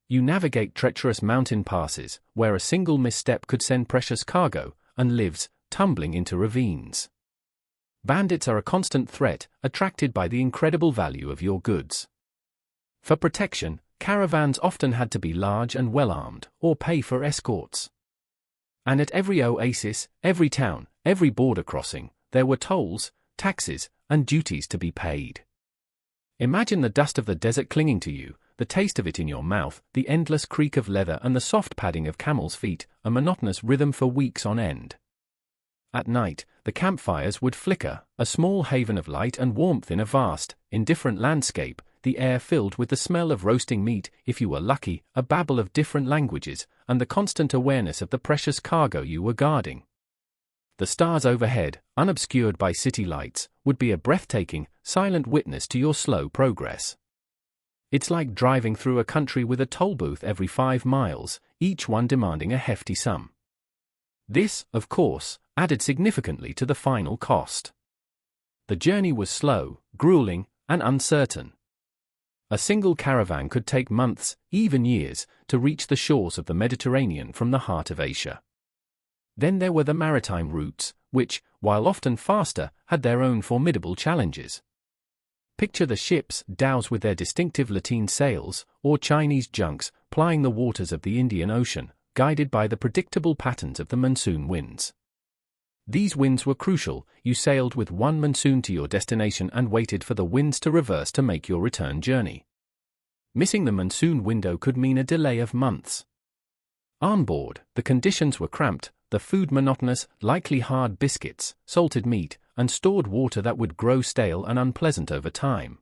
You navigate treacherous mountain passes, where a single misstep could send precious cargo and lives tumbling into ravines. Bandits are a constant threat, attracted by the incredible value of your goods. For protection, caravans often had to be large and well-armed, or pay for escorts. And at every oasis, every town, every border crossing, there were tolls, taxes, and duties to be paid. Imagine the dust of the desert clinging to you, the taste of it in your mouth, the endless creak of leather and the soft padding of camels' feet, a monotonous rhythm for weeks on end. At night, the campfires would flicker, a small haven of light and warmth in a vast, indifferent landscape, the air filled with the smell of roasting meat, if you were lucky, a babble of different languages, and the constant awareness of the precious cargo you were guarding. The stars overhead, unobscured by city lights, would be a breathtaking, silent witness to your slow progress. It's like driving through a country with a toll booth every 5 miles, each one demanding a hefty sum. This, of course, added significantly to the final cost. The journey was slow, grueling, and uncertain. A single caravan could take months, even years, to reach the shores of the Mediterranean from the heart of Asia. Then there were the maritime routes, which, while often faster, had their own formidable challenges. Picture the ships, dhows with their distinctive lateen sails, or Chinese junks, plying the waters of the Indian Ocean, guided by the predictable patterns of the monsoon winds. These winds were crucial. You sailed with one monsoon to your destination and waited for the winds to reverse to make your return journey. Missing the monsoon window could mean a delay of months. On board, the conditions were cramped, the food monotonous, likely hard biscuits, salted meat, and stored water that would grow stale and unpleasant over time.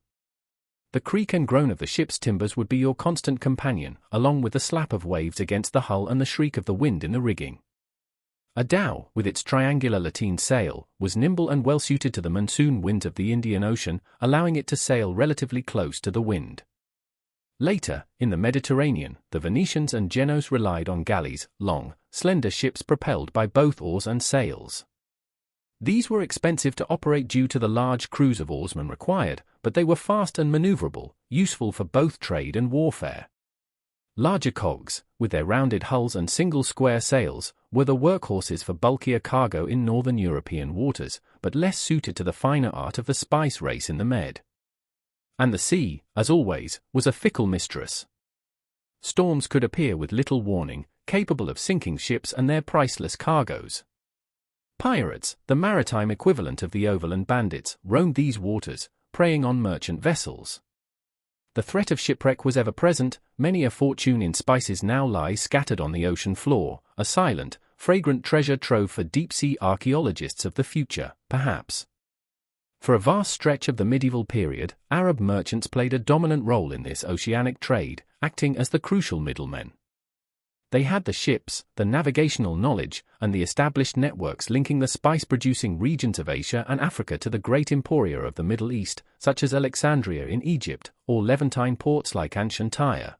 The creak and groan of the ship's timbers would be your constant companion, along with the slap of waves against the hull and the shriek of the wind in the rigging. A dhow, with its triangular lateen sail, was nimble and well suited to the monsoon winds of the Indian Ocean, allowing it to sail relatively close to the wind. Later, in the Mediterranean, the Venetians and Genoese relied on galleys, long, slender ships propelled by both oars and sails. These were expensive to operate due to the large crews of oarsmen required, but they were fast and maneuverable, useful for both trade and warfare. Larger cogs, with their rounded hulls and single square sails, were the workhorses for bulkier cargo in northern European waters, but less suited to the finer art of the spice race in the Med. And the sea, as always, was a fickle mistress. Storms could appear with little warning, capable of sinking ships and their priceless cargoes. Pirates, the maritime equivalent of the overland bandits, roamed these waters, preying on merchant vessels. The threat of shipwreck was ever present. Many a fortune in spices now lies scattered on the ocean floor, a silent, fragrant treasure trove for deep-sea archaeologists of the future, perhaps. For a vast stretch of the medieval period, Arab merchants played a dominant role in this oceanic trade, acting as the crucial middlemen. They had the ships, the navigational knowledge, and the established networks linking the spice-producing regions of Asia and Africa to the great emporia of the Middle East, such as Alexandria in Egypt, or Levantine ports like Tyre.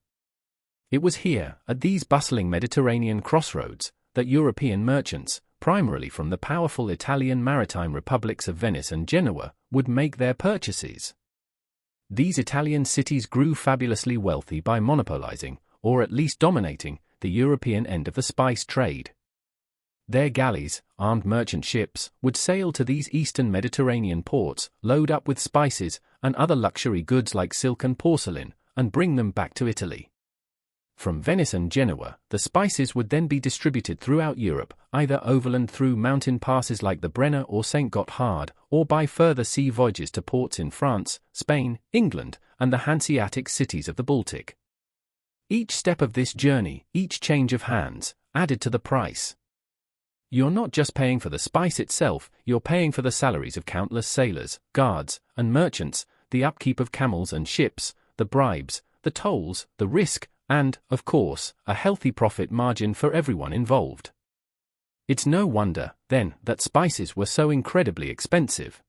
It was here, at these bustling Mediterranean crossroads, that European merchants, primarily from the powerful Italian maritime republics of Venice and Genoa, would make their purchases. These Italian cities grew fabulously wealthy by monopolizing, or at least dominating, the European end of the spice trade. Their galleys, armed merchant ships, would sail to these eastern Mediterranean ports, load up with spices and other luxury goods like silk and porcelain, and bring them back to Italy. From Venice and Genoa, the spices would then be distributed throughout Europe, either overland through mountain passes like the Brenner or St. Gotthard, or by further sea voyages to ports in France, Spain, England, and the Hanseatic cities of the Baltic. Each step of this journey, each change of hands, added to the price. You're not just paying for the spice itself, you're paying for the salaries of countless sailors, guards, and merchants, the upkeep of camels and ships, the bribes, the tolls, the risk, and, of course, a healthy profit margin for everyone involved. It's no wonder, then, that spices were so incredibly expensive.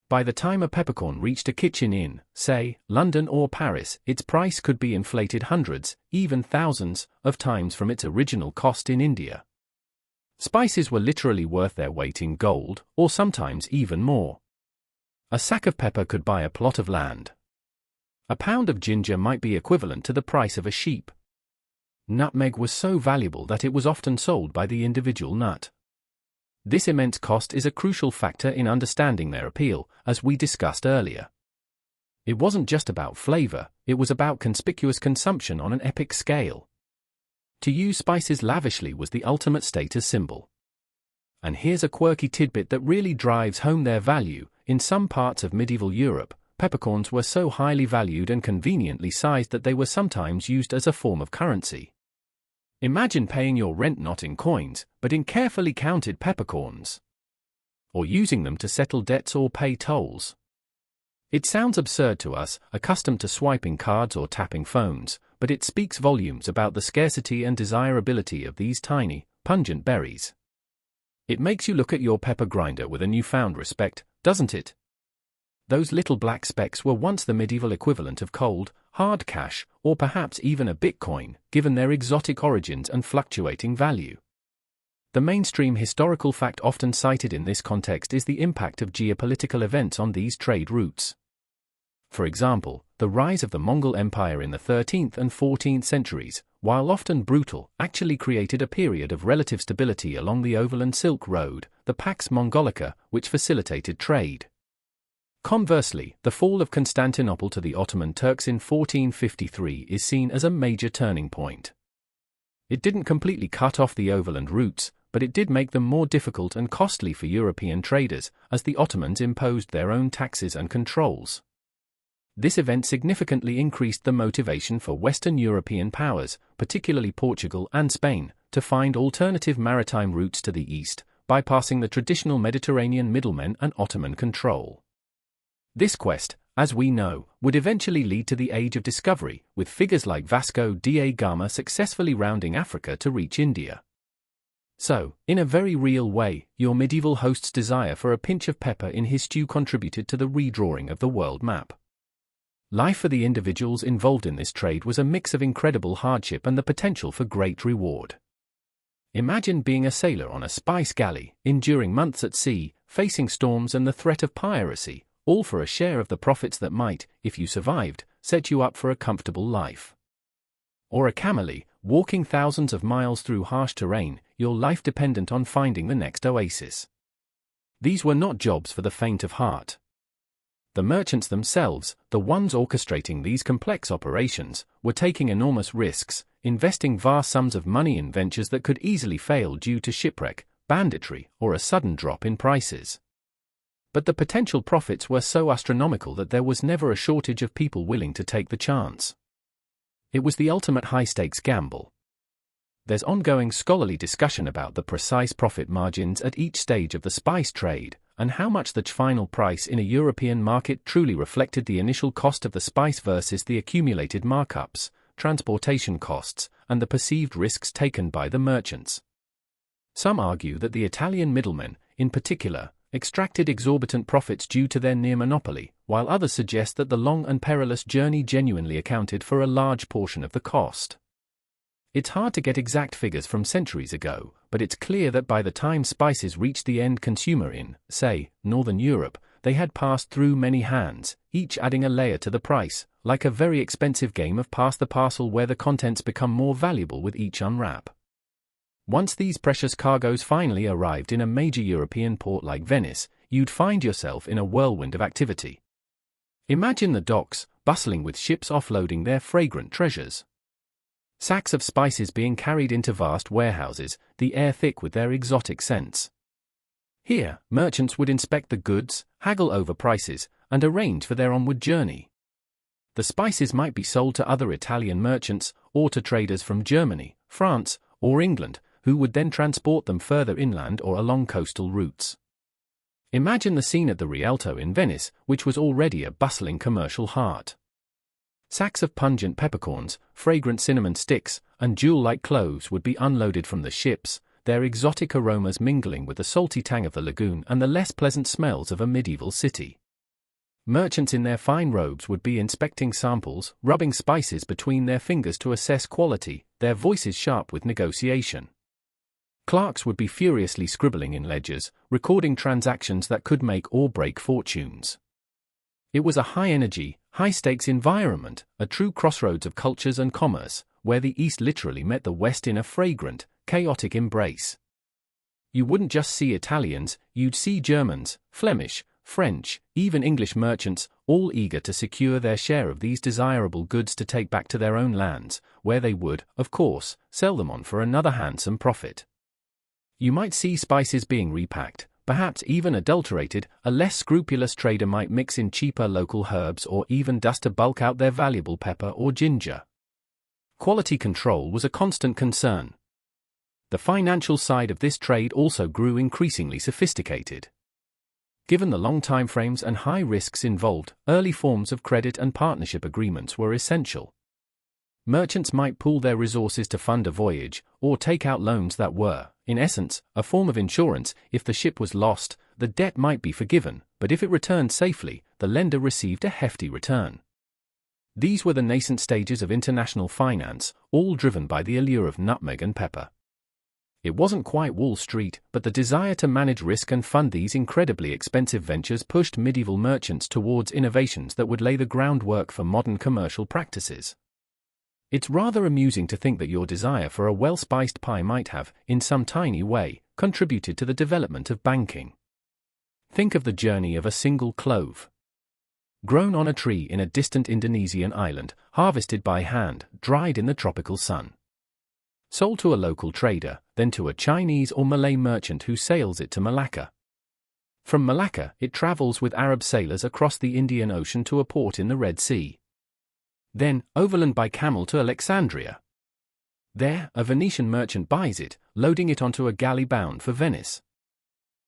By the time a peppercorn reached a kitchen in, say, London or Paris, its price could be inflated hundreds, even thousands, of times from its original cost in India. Spices were literally worth their weight in gold, or sometimes even more. A sack of pepper could buy a plot of land. A pound of ginger might be equivalent to the price of a sheep. Nutmeg was so valuable that it was often sold by the individual nut. This immense cost is a crucial factor in understanding their appeal, as we discussed earlier. It wasn't just about flavor, it was about conspicuous consumption on an epic scale. To use spices lavishly was the ultimate status symbol. And here's a quirky tidbit that really drives home their value. In some parts of medieval Europe, peppercorns were so highly valued and conveniently sized that they were sometimes used as a form of currency. Imagine paying your rent not in coins, but in carefully counted peppercorns. Or using them to settle debts or pay tolls. It sounds absurd to us, accustomed to swiping cards or tapping phones, but it speaks volumes about the scarcity and desirability of these tiny, pungent berries. It makes you look at your pepper grinder with a newfound respect, doesn't it? Those little black specks were once the medieval equivalent of cold, hard cash, or perhaps even a Bitcoin, given their exotic origins and fluctuating value. The mainstream historical fact often cited in this context is the impact of geopolitical events on these trade routes. For example, the rise of the Mongol Empire in the 13th and 14th centuries, while often brutal, actually created a period of relative stability along the overland Silk Road, the Pax Mongolica, which facilitated trade. Conversely, the fall of Constantinople to the Ottoman Turks in 1453 is seen as a major turning point. It didn't completely cut off the overland routes, but it did make them more difficult and costly for European traders, as the Ottomans imposed their own taxes and controls. This event significantly increased the motivation for Western European powers, particularly Portugal and Spain, to find alternative maritime routes to the east, bypassing the traditional Mediterranean middlemen and Ottoman control. This quest, as we know, would eventually lead to the Age of Discovery, with figures like Vasco da Gama successfully rounding Africa to reach India. So, in a very real way, your medieval host's desire for a pinch of pepper in his stew contributed to the redrawing of the world map. Life for the individuals involved in this trade was a mix of incredible hardship and the potential for great reward. Imagine being a sailor on a spice galley, enduring months at sea, facing storms and the threat of piracy, all for a share of the profits that might, if you survived, set you up for a comfortable life. Or a camele, walking thousands of miles through harsh terrain, your life dependent on finding the next oasis. These were not jobs for the faint of heart. The merchants themselves, the ones orchestrating these complex operations, were taking enormous risks, investing vast sums of money in ventures that could easily fail due to shipwreck, banditry, or a sudden drop in prices. But the potential profits were so astronomical that there was never a shortage of people willing to take the chance. It was the ultimate high-stakes gamble. There's ongoing scholarly discussion about the precise profit margins at each stage of the spice trade, and how much the final price in a European market truly reflected the initial cost of the spice versus the accumulated markups, transportation costs, and the perceived risks taken by the merchants. Some argue that the Italian middlemen, in particular, extracted exorbitant profits due to their near monopoly, while others suggest that the long and perilous journey genuinely accounted for a large portion of the cost. It's hard to get exact figures from centuries ago, but it's clear that by the time spices reached the end consumer in, say, Northern Europe, they had passed through many hands, each adding a layer to the price, like a very expensive game of pass the parcel where the contents become more valuable with each unwrap. Once these precious cargoes finally arrived in a major European port like Venice, you'd find yourself in a whirlwind of activity. Imagine the docks, bustling with ships offloading their fragrant treasures. Sacks of spices being carried into vast warehouses, the air thick with their exotic scents. Here, merchants would inspect the goods, haggle over prices, and arrange for their onward journey. The spices might be sold to other Italian merchants, or to traders from Germany, France, or England, who would then transport them further inland or along coastal routes. Imagine the scene at the Rialto in Venice, which was already a bustling commercial heart. Sacks of pungent peppercorns, fragrant cinnamon sticks, and jewel-like cloves would be unloaded from the ships, their exotic aromas mingling with the salty tang of the lagoon and the less pleasant smells of a medieval city. Merchants in their fine robes would be inspecting samples, rubbing spices between their fingers to assess quality, their voices sharp with negotiation. Clerks would be furiously scribbling in ledgers, recording transactions that could make or break fortunes. It was a high-energy, high-stakes environment, a true crossroads of cultures and commerce, where the East literally met the West in a fragrant, chaotic embrace. You wouldn't just see Italians, you'd see Germans, Flemish, French, even English merchants, all eager to secure their share of these desirable goods to take back to their own lands, where they would, of course, sell them on for another handsome profit. You might see spices being repacked, perhaps even adulterated. A less scrupulous trader might mix in cheaper local herbs or even dust to bulk out their valuable pepper or ginger. Quality control was a constant concern. The financial side of this trade also grew increasingly sophisticated. Given the long time frames and high risks involved, early forms of credit and partnership agreements were essential. Merchants might pool their resources to fund a voyage, or take out loans that were, in essence, a form of insurance. If the ship was lost, the debt might be forgiven, but if it returned safely, the lender received a hefty return. These were the nascent stages of international finance, all driven by the allure of nutmeg and pepper. It wasn't quite Wall Street, but the desire to manage risk and fund these incredibly expensive ventures pushed medieval merchants towards innovations that would lay the groundwork for modern commercial practices. It's rather amusing to think that your desire for a well-spiced pie might have, in some tiny way, contributed to the development of banking. Think of the journey of a single clove. Grown on a tree in a distant Indonesian island, harvested by hand, dried in the tropical sun. sold to a local trader, then to a Chinese or Malay merchant who sails it to Malacca. From Malacca, it travels with Arab sailors across the Indian Ocean to a port in the Red Sea. Then, overland by camel to Alexandria. There, a Venetian merchant buys it, loading it onto a galley bound for Venice.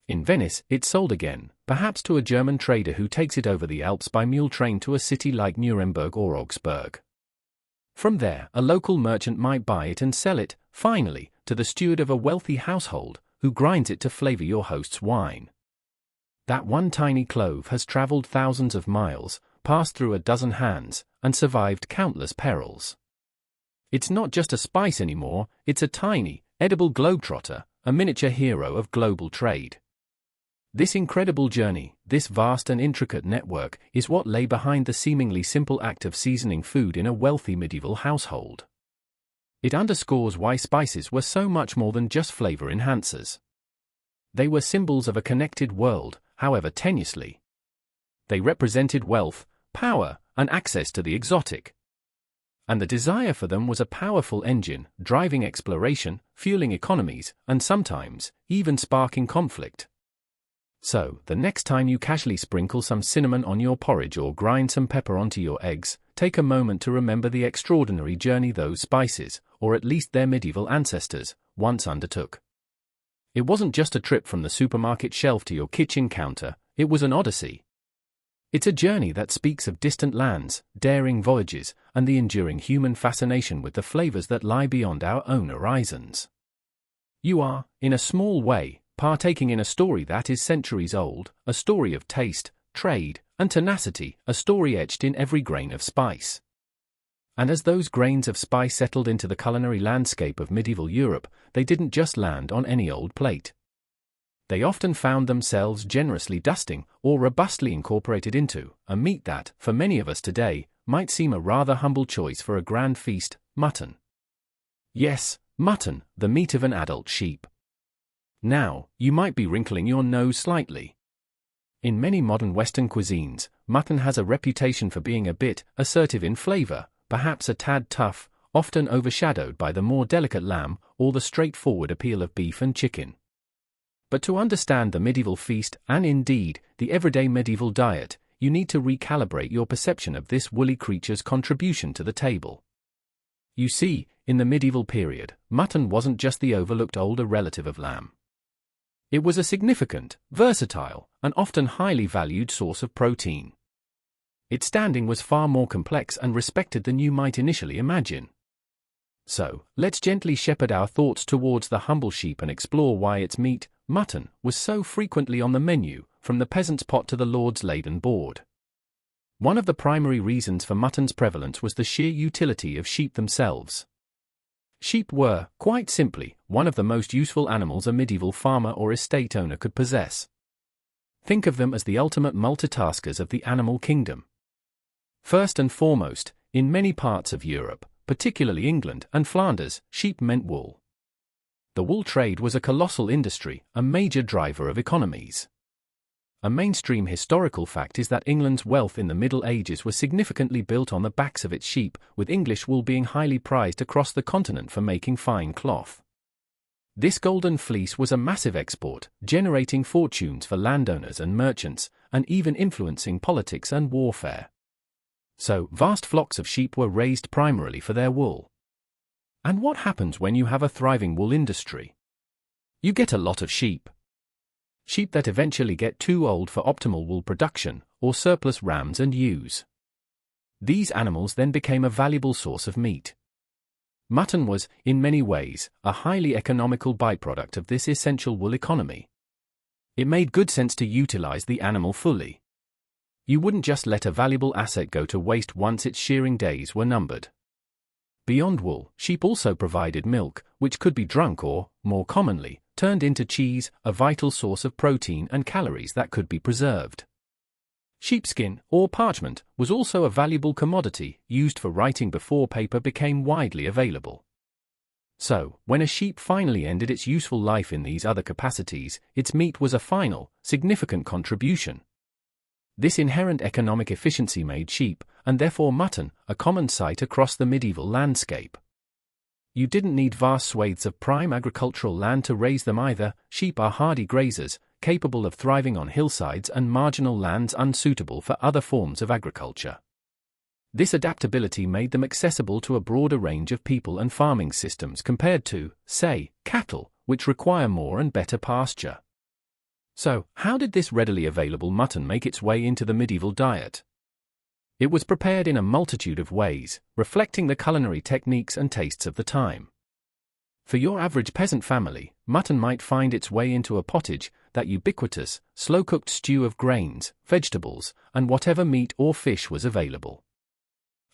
In Venice, it's sold again, perhaps to a German trader who takes it over the Alps by mule train to a city like Nuremberg or Augsburg. From there, a local merchant might buy it and sell it, finally, to the steward of a wealthy household, who grinds it to flavor your host's wine. That one tiny clove has traveled thousands of miles, passed through a dozen hands, and survived countless perils. It's not just a spice anymore, it's a tiny, edible globetrotter, a miniature hero of global trade. This incredible journey, this vast and intricate network, is what lay behind the seemingly simple act of seasoning food in a wealthy medieval household. It underscores why spices were so much more than just flavor enhancers. They were symbols of a connected world, however tenuously. They represented wealth, power, and access to the exotic. And the desire for them was a powerful engine, driving exploration, fueling economies, and sometimes, even sparking conflict. So, the next time you casually sprinkle some cinnamon on your porridge or grind some pepper onto your eggs, take a moment to remember the extraordinary journey those spices, or at least their medieval ancestors, once undertook. It wasn't just a trip from the supermarket shelf to your kitchen counter, it was an odyssey. It's a journey that speaks of distant lands, daring voyages, and the enduring human fascination with the flavors that lie beyond our own horizons. You are, in a small way, partaking in a story that is centuries old, a story of taste, trade, and tenacity, a story etched in every grain of spice. And as those grains of spice settled into the culinary landscape of medieval Europe, they didn't just land on any old plate. They often found themselves generously dusting, or robustly incorporated into, a meat that, for many of us today, might seem a rather humble choice for a grand feast: mutton. Yes, mutton, the meat of an adult sheep. Now, you might be wrinkling your nose slightly. In many modern Western cuisines, mutton has a reputation for being a bit assertive in flavor, perhaps a tad tough, often overshadowed by the more delicate lamb or the straightforward appeal of beef and chicken. But to understand the medieval feast, and indeed, the everyday medieval diet, you need to recalibrate your perception of this woolly creature's contribution to the table. You see, in the medieval period, mutton wasn't just the overlooked older relative of lamb. It was a significant, versatile, and often highly valued source of protein. Its standing was far more complex and respected than you might initially imagine. So, let's gently shepherd our thoughts towards the humble sheep and explore why its meat, mutton, was so frequently on the menu, from the peasant's pot to the lord's laden board. One of the primary reasons for mutton's prevalence was the sheer utility of sheep themselves. Sheep were, quite simply, one of the most useful animals a medieval farmer or estate owner could possess. Think of them as the ultimate multitaskers of the animal kingdom. First and foremost, in many parts of Europe, particularly England and Flanders, sheep meant wool. The wool trade was a colossal industry, a major driver of economies. A mainstream historical fact is that England's wealth in the Middle Ages was significantly built on the backs of its sheep, with English wool being highly prized across the continent for making fine cloth. This golden fleece was a massive export, generating fortunes for landowners and merchants, and even influencing politics and warfare. So, vast flocks of sheep were raised primarily for their wool. And what happens when you have a thriving wool industry? You get a lot of sheep. Sheep that eventually get too old for optimal wool production, or surplus rams and ewes. These animals then became a valuable source of meat. Mutton was, in many ways, a highly economical byproduct of this essential wool economy. It made good sense to utilize the animal fully. You wouldn't just let a valuable asset go to waste once its shearing days were numbered. Beyond wool, sheep also provided milk, which could be drunk or, more commonly, turned into cheese, a vital source of protein and calories that could be preserved. Sheepskin, or parchment, was also a valuable commodity, used for writing before paper became widely available. So, when a sheep finally ended its useful life in these other capacities, its meat was a final, significant contribution. This inherent economic efficiency made sheep, and therefore mutton, a common sight across the medieval landscape. you didn't need vast swathes of prime agricultural land to raise them either. Sheep are hardy grazers, capable of thriving on hillsides and marginal lands unsuitable for other forms of agriculture. This adaptability made them accessible to a broader range of people and farming systems compared to, say, cattle, which require more and better pasture. So, how did this readily available mutton make its way into the medieval diet? It was prepared in a multitude of ways, reflecting the culinary techniques and tastes of the time. For your average peasant family, mutton might find its way into a pottage, that ubiquitous, slow-cooked stew of grains, vegetables, and whatever meat or fish was available.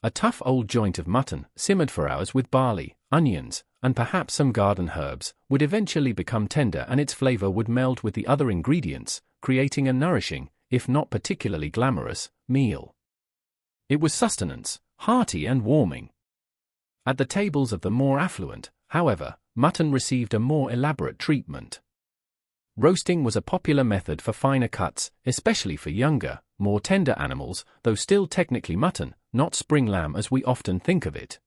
A tough old joint of mutton, simmered for hours with barley, onions, and perhaps some garden herbs, would eventually become tender and its flavor would meld with the other ingredients, creating a nourishing, if not particularly glamorous, meal. It was sustenance, hearty and warming. At the tables of the more affluent, however, mutton received a more elaborate treatment. Roasting was a popular method for finer cuts, especially for younger, more tender animals, though still technically mutton, not spring lamb as we often think of it.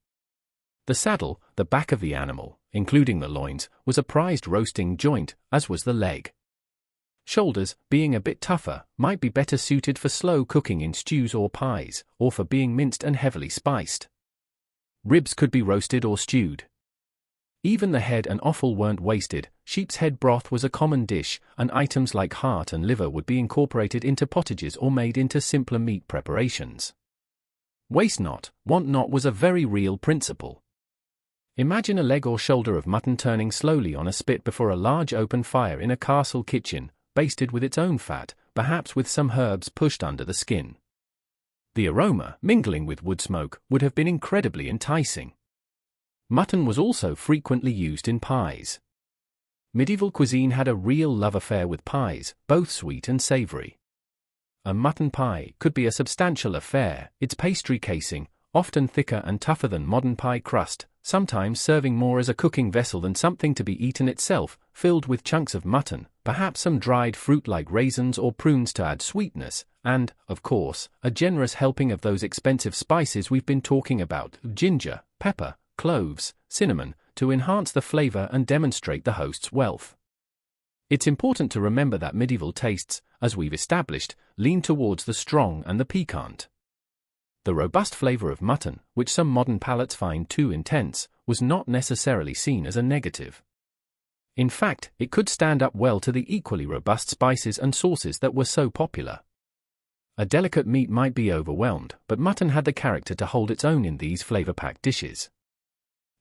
The saddle, the back of the animal, including the loins, was a prized roasting joint, as was the leg. Shoulders, being a bit tougher, might be better suited for slow cooking in stews or pies, or for being minced and heavily spiced. Ribs could be roasted or stewed. Even the head and offal weren't wasted. Sheep's head broth was a common dish, and items like heart and liver would be incorporated into pottages or made into simpler meat preparations. Waste not, want not was a very real principle. Imagine a leg or shoulder of mutton turning slowly on a spit before a large open fire in a castle kitchen, basted with its own fat, perhaps with some herbs pushed under the skin. The aroma, mingling with wood smoke, would have been incredibly enticing. Mutton was also frequently used in pies. Medieval cuisine had a real love affair with pies, both sweet and savory. A mutton pie could be a substantial affair, its pastry casing, often thicker and tougher than modern pie crust, sometimes serving more as a cooking vessel than something to be eaten itself, filled with chunks of mutton, perhaps some dried fruit like raisins or prunes to add sweetness, and, of course, a generous helping of those expensive spices we've been talking about, ginger, pepper, cloves, cinnamon, to enhance the flavor and demonstrate the host's wealth. It's important to remember that medieval tastes, as we've established, lean towards the strong and the piquant. The robust flavor of mutton, which some modern palates find too intense, was not necessarily seen as a negative. In fact, it could stand up well to the equally robust spices and sauces that were so popular. A delicate meat might be overwhelmed, but mutton had the character to hold its own in these flavor-packed dishes.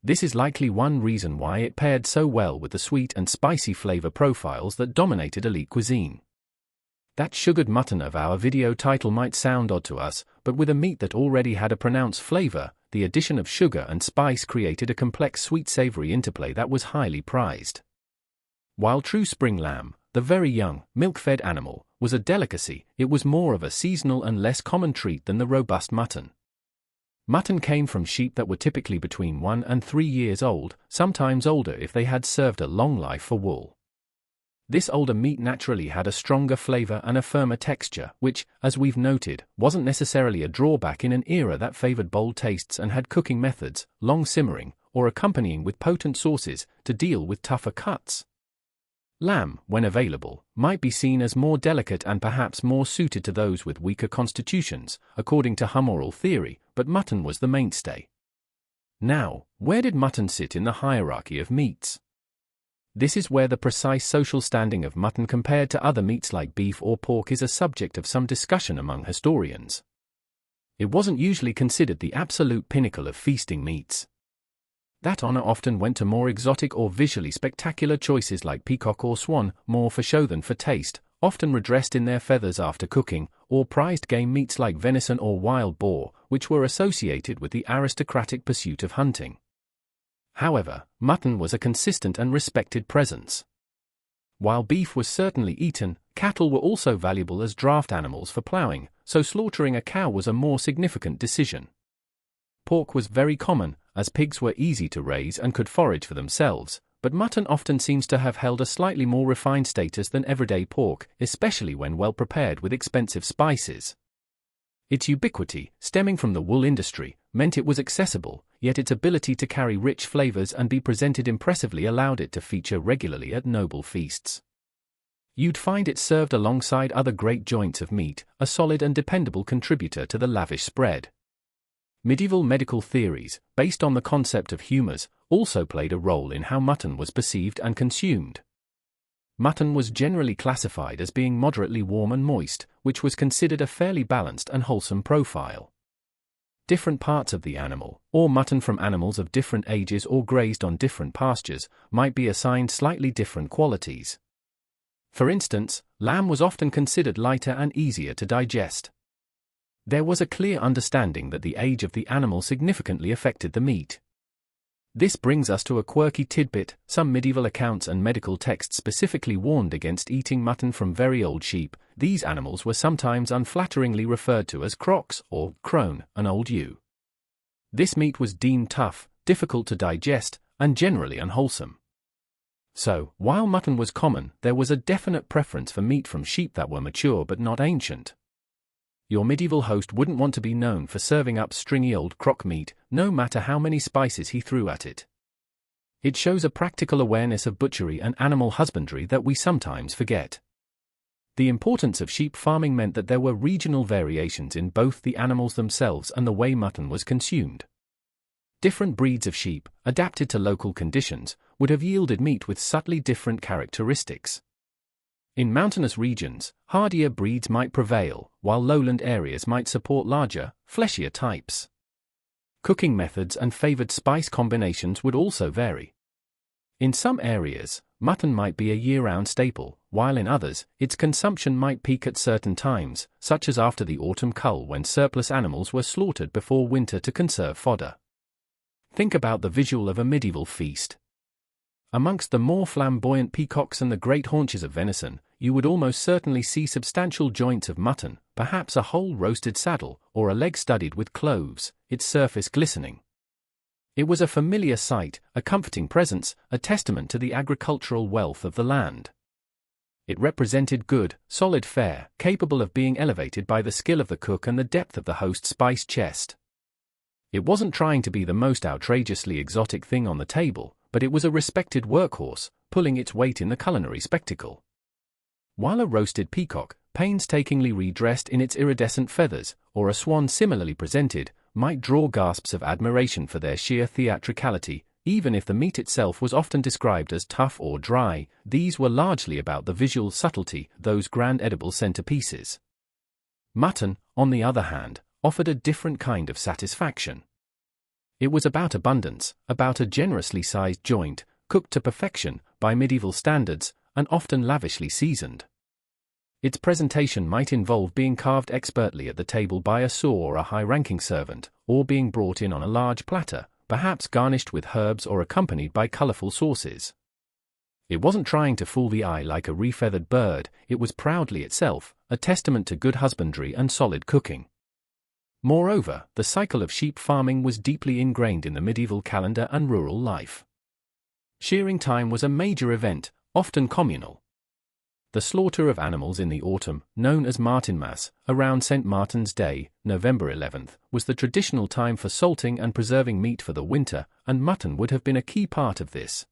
This is likely one reason why it paired so well with the sweet and spicy flavor profiles that dominated elite cuisine. That sugared mutton of our video title might sound odd to us, but with a meat that already had a pronounced flavor, the addition of sugar and spice created a complex sweet-savory interplay that was highly prized. While true spring lamb, the very young, milk-fed animal, was a delicacy, it was more of a seasonal and less common treat than the robust mutton. Mutton came from sheep that were typically between 1 and 3 years old, sometimes older if they had served a long life for wool. This older meat naturally had a stronger flavor and a firmer texture, which, as we've noted, wasn't necessarily a drawback in an era that favored bold tastes and had cooking methods, long simmering, or accompanying with potent sauces, to deal with tougher cuts. Lamb, when available, might be seen as more delicate and perhaps more suited to those with weaker constitutions, according to humoral theory, but mutton was the mainstay. Now, where did mutton sit in the hierarchy of meats? This is where the precise social standing of mutton compared to other meats like beef or pork is a subject of some discussion among historians. It wasn't usually considered the absolute pinnacle of feasting meats. That honor often went to more exotic or visually spectacular choices like peacock or swan, more for show than for taste, often redressed in their feathers after cooking, or prized game meats like venison or wild boar, which were associated with the aristocratic pursuit of hunting. However, mutton was a consistent and respected presence. While beef was certainly eaten, cattle were also valuable as draft animals for plowing, so slaughtering a cow was a more significant decision. Pork was very common, as pigs were easy to raise and could forage for themselves, but mutton often seems to have held a slightly more refined status than everyday pork, especially when well prepared with expensive spices. Its ubiquity, stemming from the wool industry, meant it was accessible, yet its ability to carry rich flavors and be presented impressively allowed it to feature regularly at noble feasts. You'd find it served alongside other great joints of meat, a solid and dependable contributor to the lavish spread. Medieval medical theories, based on the concept of humours, also played a role in how mutton was perceived and consumed. Mutton was generally classified as being moderately warm and moist, which was considered a fairly balanced and wholesome profile. Different parts of the animal, or mutton from animals of different ages or grazed on different pastures, might be assigned slightly different qualities. For instance, lamb was often considered lighter and easier to digest. There was a clear understanding that the age of the animal significantly affected the meat. This brings us to a quirky tidbit: some medieval accounts and medical texts specifically warned against eating mutton from very old sheep. These animals were sometimes unflatteringly referred to as crocs or crone, an old ewe. This meat was deemed tough, difficult to digest, and generally unwholesome. So, while mutton was common, there was a definite preference for meat from sheep that were mature but not ancient. Your medieval host wouldn't want to be known for serving up stringy old crock meat, no matter how many spices he threw at it. It shows a practical awareness of butchery and animal husbandry that we sometimes forget. The importance of sheep farming meant that there were regional variations in both the animals themselves and the way mutton was consumed. Different breeds of sheep, adapted to local conditions, would have yielded meat with subtly different characteristics. In mountainous regions, hardier breeds might prevail, while lowland areas might support larger, fleshier types. Cooking methods and favored spice combinations would also vary. In some areas, mutton might be a year-round staple, while in others, its consumption might peak at certain times, such as after the autumn cull when surplus animals were slaughtered before winter to conserve fodder. Think about the visual of a medieval feast. Amongst the more flamboyant peacocks and the great haunches of venison, you would almost certainly see substantial joints of mutton, perhaps a whole roasted saddle, or a leg studded with cloves, its surface glistening. It was a familiar sight, a comforting presence, a testament to the agricultural wealth of the land. It represented good, solid fare, capable of being elevated by the skill of the cook and the depth of the host's spice chest. It wasn't trying to be the most outrageously exotic thing on the table, but it was a respected workhorse, pulling its weight in the culinary spectacle. While a roasted peacock, painstakingly redressed in its iridescent feathers, or a swan similarly presented, might draw gasps of admiration for their sheer theatricality, even if the meat itself was often described as tough or dry, these were largely about the visual subtlety, those grand edible centerpieces. Mutton, on the other hand, offered a different kind of satisfaction. It was about abundance, about a generously sized joint, cooked to perfection, by medieval standards, and often lavishly seasoned. Its presentation might involve being carved expertly at the table by a saw or a high-ranking servant, or being brought in on a large platter, perhaps garnished with herbs or accompanied by colorful sauces. It wasn't trying to fool the eye like a refeathered bird, it was proudly itself, a testament to good husbandry and solid cooking. Moreover, the cycle of sheep farming was deeply ingrained in the medieval calendar and rural life. Shearing time was a major event, often communal. The slaughter of animals in the autumn, known as Martinmas, around St. Martin's Day, November 11th, was the traditional time for salting and preserving meat for the winter, and mutton would have been a key part of this.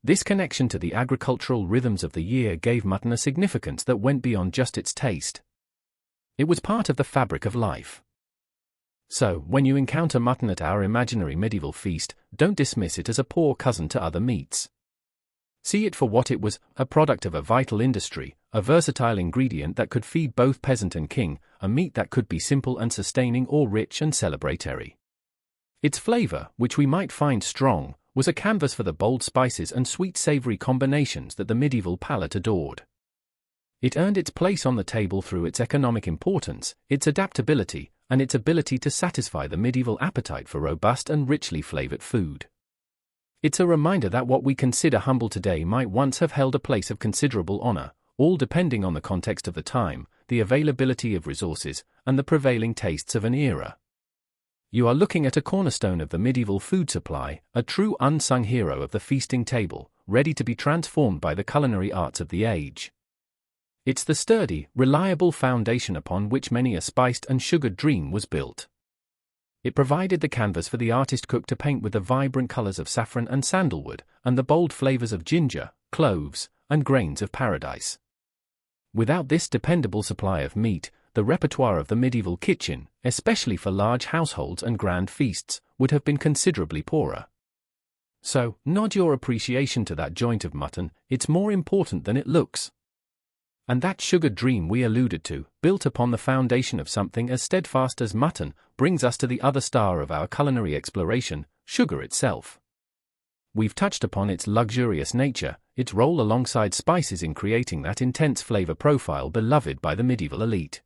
This connection to the agricultural rhythms of the year gave mutton a significance that went beyond just its taste. It was part of the fabric of life. So, when you encounter mutton at our imaginary medieval feast, don't dismiss it as a poor cousin to other meats. See it for what it was, a product of a vital industry, a versatile ingredient that could feed both peasant and king, a meat that could be simple and sustaining or rich and celebratory. Its flavor, which we might find strong, was a canvas for the bold spices and sweet-savory combinations that the medieval palate adored. It earned its place on the table through its economic importance, its adaptability, and its ability to satisfy the medieval appetite for robust and richly flavored food. It's a reminder that what we consider humble today might once have held a place of considerable honor, all depending on the context of the time, the availability of resources, and the prevailing tastes of an era. You are looking at a cornerstone of the medieval food supply, a true unsung hero of the feasting table, ready to be transformed by the culinary arts of the age. It's the sturdy, reliable foundation upon which many a spiced and sugared dream was built. It provided the canvas for the artist-cook to paint with the vibrant colors of saffron and sandalwood, and the bold flavors of ginger, cloves, and grains of paradise. Without this dependable supply of meat, the repertoire of the medieval kitchen, especially for large households and grand feasts, would have been considerably poorer. So, nod your appreciation to that joint of mutton, it's more important than it looks. And that sugar dream we alluded to, built upon the foundation of something as steadfast as mutton, brings us to the other star of our culinary exploration, sugar itself. We've touched upon its luxurious nature, its role alongside spices in creating that intense flavor profile beloved by the medieval elite.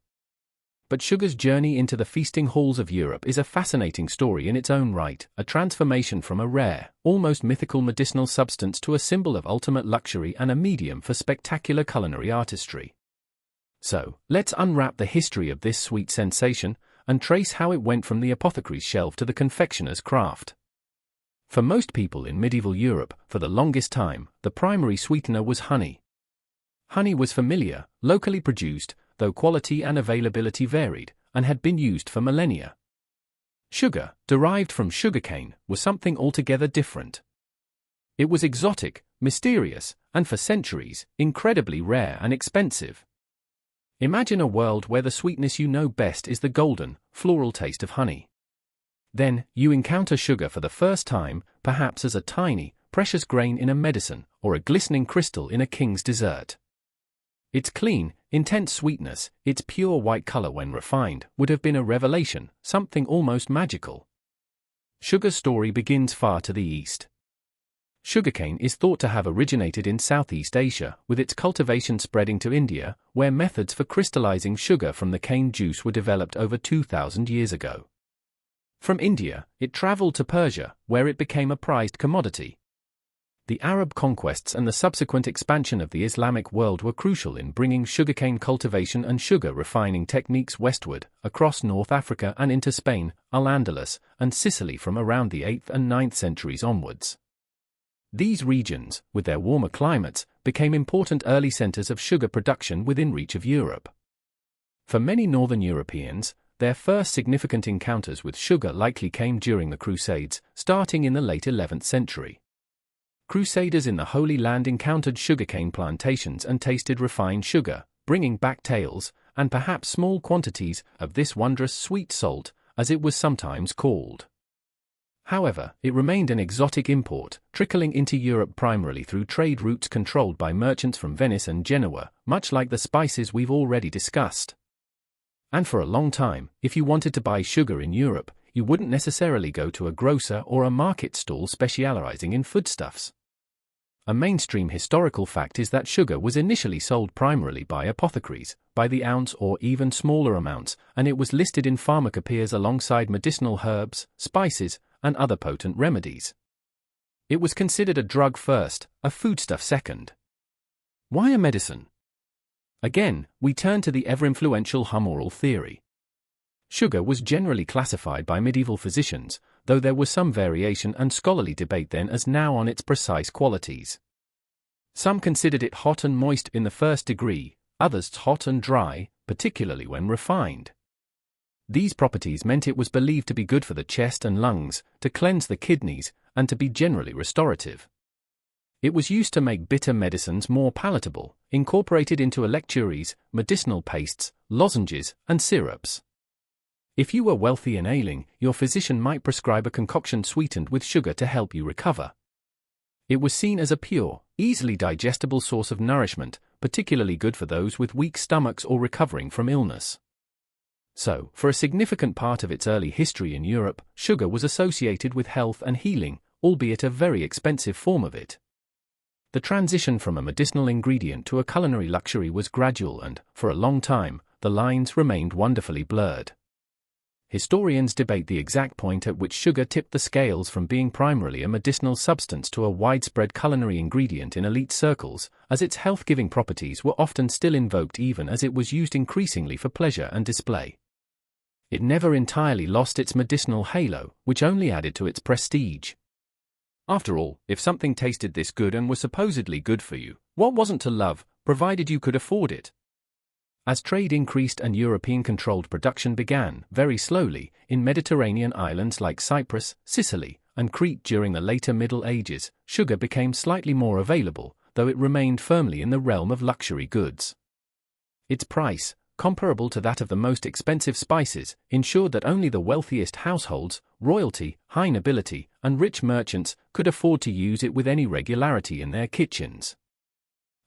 But sugar's journey into the feasting halls of Europe is a fascinating story in its own right, a transformation from a rare, almost mythical medicinal substance to a symbol of ultimate luxury and a medium for spectacular culinary artistry. So, let's unwrap the history of this sweet sensation, and trace how it went from the apothecary's shelf to the confectioner's craft. For most people in medieval Europe, for the longest time, the primary sweetener was honey. Honey was familiar, locally produced, though quality and availability varied, and had been used for millennia. Sugar, derived from sugarcane, was something altogether different. It was exotic, mysterious, and for centuries, incredibly rare and expensive. Imagine a world where the sweetness you know best is the golden, floral taste of honey. Then, you encounter sugar for the first time, perhaps as a tiny, precious grain in a medicine, or a glistening crystal in a king's dessert. Its clean, intense sweetness, its pure white color when refined, would have been a revelation, something almost magical. Sugar's story begins far to the east. Sugarcane is thought to have originated in Southeast Asia, with its cultivation spreading to India, where methods for crystallizing sugar from the cane juice were developed over 2,000 years ago. From India, it traveled to Persia, where it became a prized commodity. The Arab conquests and the subsequent expansion of the Islamic world were crucial in bringing sugarcane cultivation and sugar refining techniques westward, across North Africa and into Spain, Al-Andalus, and Sicily from around the 8th and 9th centuries onwards. These regions, with their warmer climates, became important early centers of sugar production within reach of Europe. For many northern Europeans, their first significant encounters with sugar likely came during the Crusades, starting in the late 11th century. Crusaders in the Holy Land encountered sugarcane plantations and tasted refined sugar, bringing back tales, and perhaps small quantities, of this wondrous sweet salt, as it was sometimes called. However, it remained an exotic import, trickling into Europe primarily through trade routes controlled by merchants from Venice and Genoa, much like the spices we've already discussed. And for a long time, if you wanted to buy sugar in Europe, you wouldn't necessarily go to a grocer or a market stall specializing in foodstuffs. A mainstream historical fact is that sugar was initially sold primarily by apothecaries, by the ounce or even smaller amounts, and it was listed in pharmacopoeias alongside medicinal herbs, spices, and other potent remedies. It was considered a drug first, a foodstuff second. Why a medicine? Again, we turn to the ever-influential humoral theory. Sugar was generally classified by medieval physicians, though there was some variation and scholarly debate then as now on its precise qualities. Some considered it hot and moist in the first degree, others hot and dry, particularly when refined. These properties meant it was believed to be good for the chest and lungs, to cleanse the kidneys, and to be generally restorative. It was used to make bitter medicines more palatable, incorporated into electuaries, medicinal pastes, lozenges, and syrups. If you were wealthy and ailing, your physician might prescribe a concoction sweetened with sugar to help you recover. It was seen as a pure, easily digestible source of nourishment, particularly good for those with weak stomachs or recovering from illness. So, for a significant part of its early history in Europe, sugar was associated with health and healing, albeit a very expensive form of it. The transition from a medicinal ingredient to a culinary luxury was gradual and, for a long time, the lines remained wonderfully blurred. Historians debate the exact point at which sugar tipped the scales from being primarily a medicinal substance to a widespread culinary ingredient in elite circles, as its health-giving properties were often still invoked even as it was used increasingly for pleasure and display. It never entirely lost its medicinal halo, which only added to its prestige. After all, if something tasted this good and was supposedly good for you, what wasn't to love, provided you could afford it? As trade increased and European-controlled production began, very slowly, in Mediterranean islands like Cyprus, Sicily, and Crete during the later Middle Ages, sugar became slightly more available, though it remained firmly in the realm of luxury goods. Its price, comparable to that of the most expensive spices, ensured that only the wealthiest households, royalty, high nobility, and rich merchants could afford to use it with any regularity in their kitchens.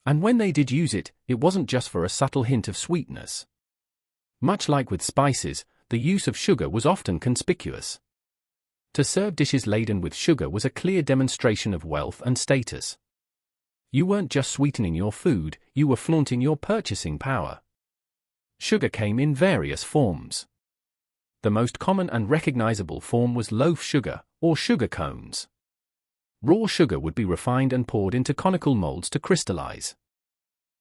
And when they did use it, it wasn't just for a subtle hint of sweetness. Much like with spices, the use of sugar was often conspicuous. To serve dishes laden with sugar was a clear demonstration of wealth and status. You weren't just sweetening your food, you were flaunting your purchasing power. Sugar came in various forms. The most common and recognizable form was loaf sugar, or sugar cones. Raw sugar would be refined and poured into conical molds to crystallize.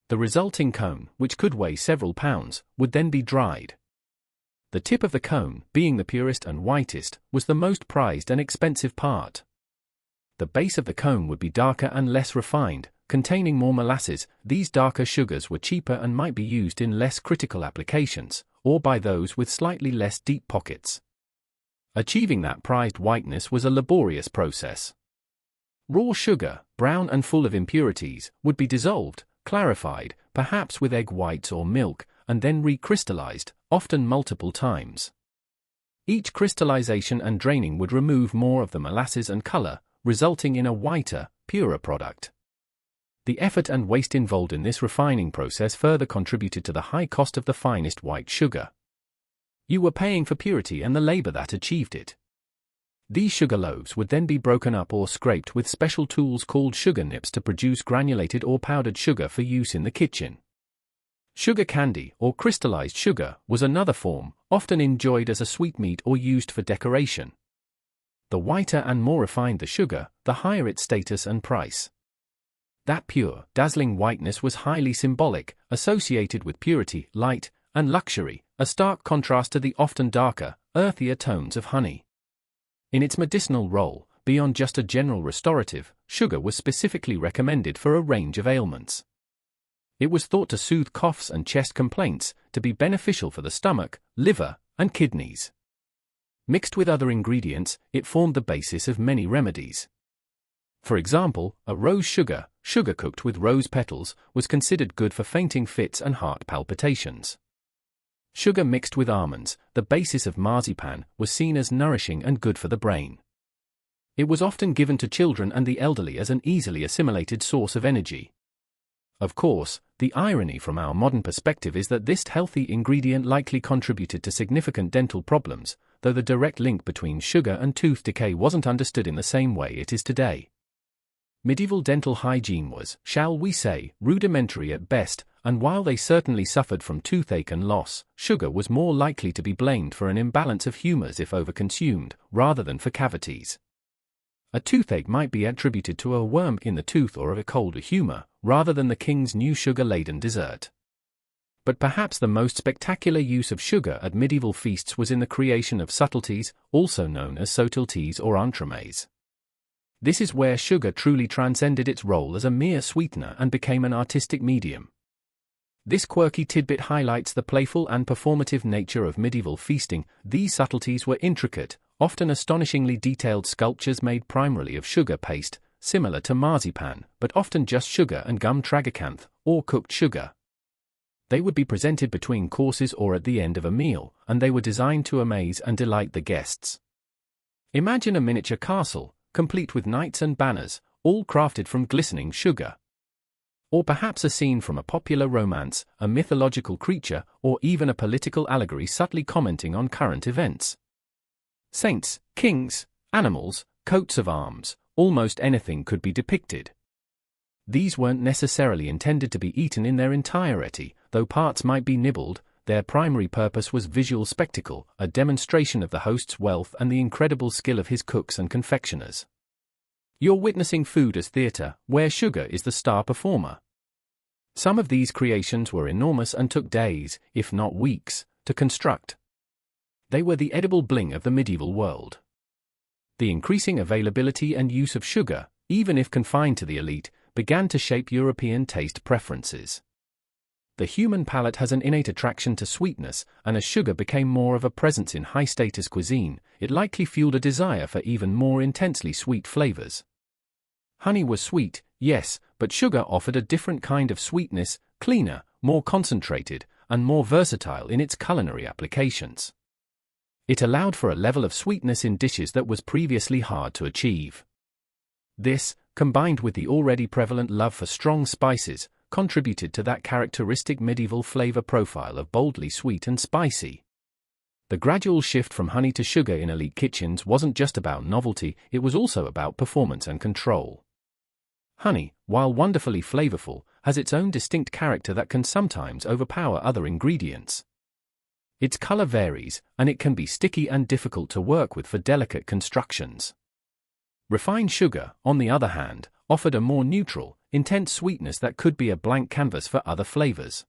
The resulting cone, which could weigh several pounds, would then be dried. The tip of the cone, being the purest and whitest, was the most prized and expensive part. The base of the cone would be darker and less refined, containing more molasses. These darker sugars were cheaper and might be used in less critical applications, or by those with slightly less deep pockets. Achieving that prized whiteness was a laborious process. Raw sugar, brown and full of impurities, would be dissolved, clarified, perhaps with egg whites or milk, and then recrystallized, often multiple times. Each crystallization and draining would remove more of the molasses and color, resulting in a whiter, purer product. The effort and waste involved in this refining process further contributed to the high cost of the finest white sugar. You were paying for purity and the labor that achieved it. These sugar loaves would then be broken up or scraped with special tools called sugar nips to produce granulated or powdered sugar for use in the kitchen. Sugar candy, or crystallized sugar, was another form, often enjoyed as a sweetmeat or used for decoration. The whiter and more refined the sugar, the higher its status and price. That pure, dazzling whiteness was highly symbolic, associated with purity, light, and luxury, a stark contrast to the often darker, earthier tones of honey. In its medicinal role, beyond just a general restorative, sugar was specifically recommended for a range of ailments. It was thought to soothe coughs and chest complaints, to be beneficial for the stomach, liver, and kidneys. Mixed with other ingredients, it formed the basis of many remedies. For example, a rose sugar, sugar cooked with rose petals, was considered good for fainting fits and heart palpitations. Sugar mixed with almonds, the basis of marzipan, was seen as nourishing and good for the brain. It was often given to children and the elderly as an easily assimilated source of energy. Of course, the irony from our modern perspective is that this healthy ingredient likely contributed to significant dental problems, though the direct link between sugar and tooth decay wasn't understood in the same way it is today. Medieval dental hygiene was, shall we say, rudimentary at best, and while they certainly suffered from toothache and loss, sugar was more likely to be blamed for an imbalance of humors if overconsumed, rather than for cavities. A toothache might be attributed to a worm in the tooth or a cold humor, rather than the king's new sugar-laden dessert. But perhaps the most spectacular use of sugar at medieval feasts was in the creation of subtleties, also known as sautiltés or entremets. This is where sugar truly transcended its role as a mere sweetener and became an artistic medium. This quirky tidbit highlights the playful and performative nature of medieval feasting. These subtleties were intricate, often astonishingly detailed sculptures made primarily of sugar paste, similar to marzipan, but often just sugar and gum tragacanth, or cooked sugar. They would be presented between courses or at the end of a meal, and they were designed to amaze and delight the guests. Imagine a miniature castle, complete with knights and banners, all crafted from glistening sugar. Or perhaps a scene from a popular romance, a mythological creature, or even a political allegory subtly commenting on current events. Saints, kings, animals, coats of arms, almost anything could be depicted. These weren't necessarily intended to be eaten in their entirety, though parts might be nibbled. Their primary purpose was visual spectacle, a demonstration of the host's wealth and the incredible skill of his cooks and confectioners. You're witnessing food as theater, where sugar is the star performer. Some of these creations were enormous and took days, if not weeks, to construct. They were the edible bling of the medieval world. The increasing availability and use of sugar, even if confined to the elite, began to shape European taste preferences. The human palate has an innate attraction to sweetness, and as sugar became more of a presence in high-status cuisine, it likely fueled a desire for even more intensely sweet flavors. Honey was sweet, yes, but sugar offered a different kind of sweetness, cleaner, more concentrated, and more versatile in its culinary applications. It allowed for a level of sweetness in dishes that was previously hard to achieve. This, combined with the already prevalent love for strong spices, contributed to that characteristic medieval flavor profile of boldly sweet and spicy. The gradual shift from honey to sugar in elite kitchens wasn't just about novelty, it was also about performance and control. Honey, while wonderfully flavorful, has its own distinct character that can sometimes overpower other ingredients. Its color varies, and it can be sticky and difficult to work with for delicate constructions. Refined sugar, on the other hand, offered a more neutral, intense sweetness that could be a blank canvas for other flavors.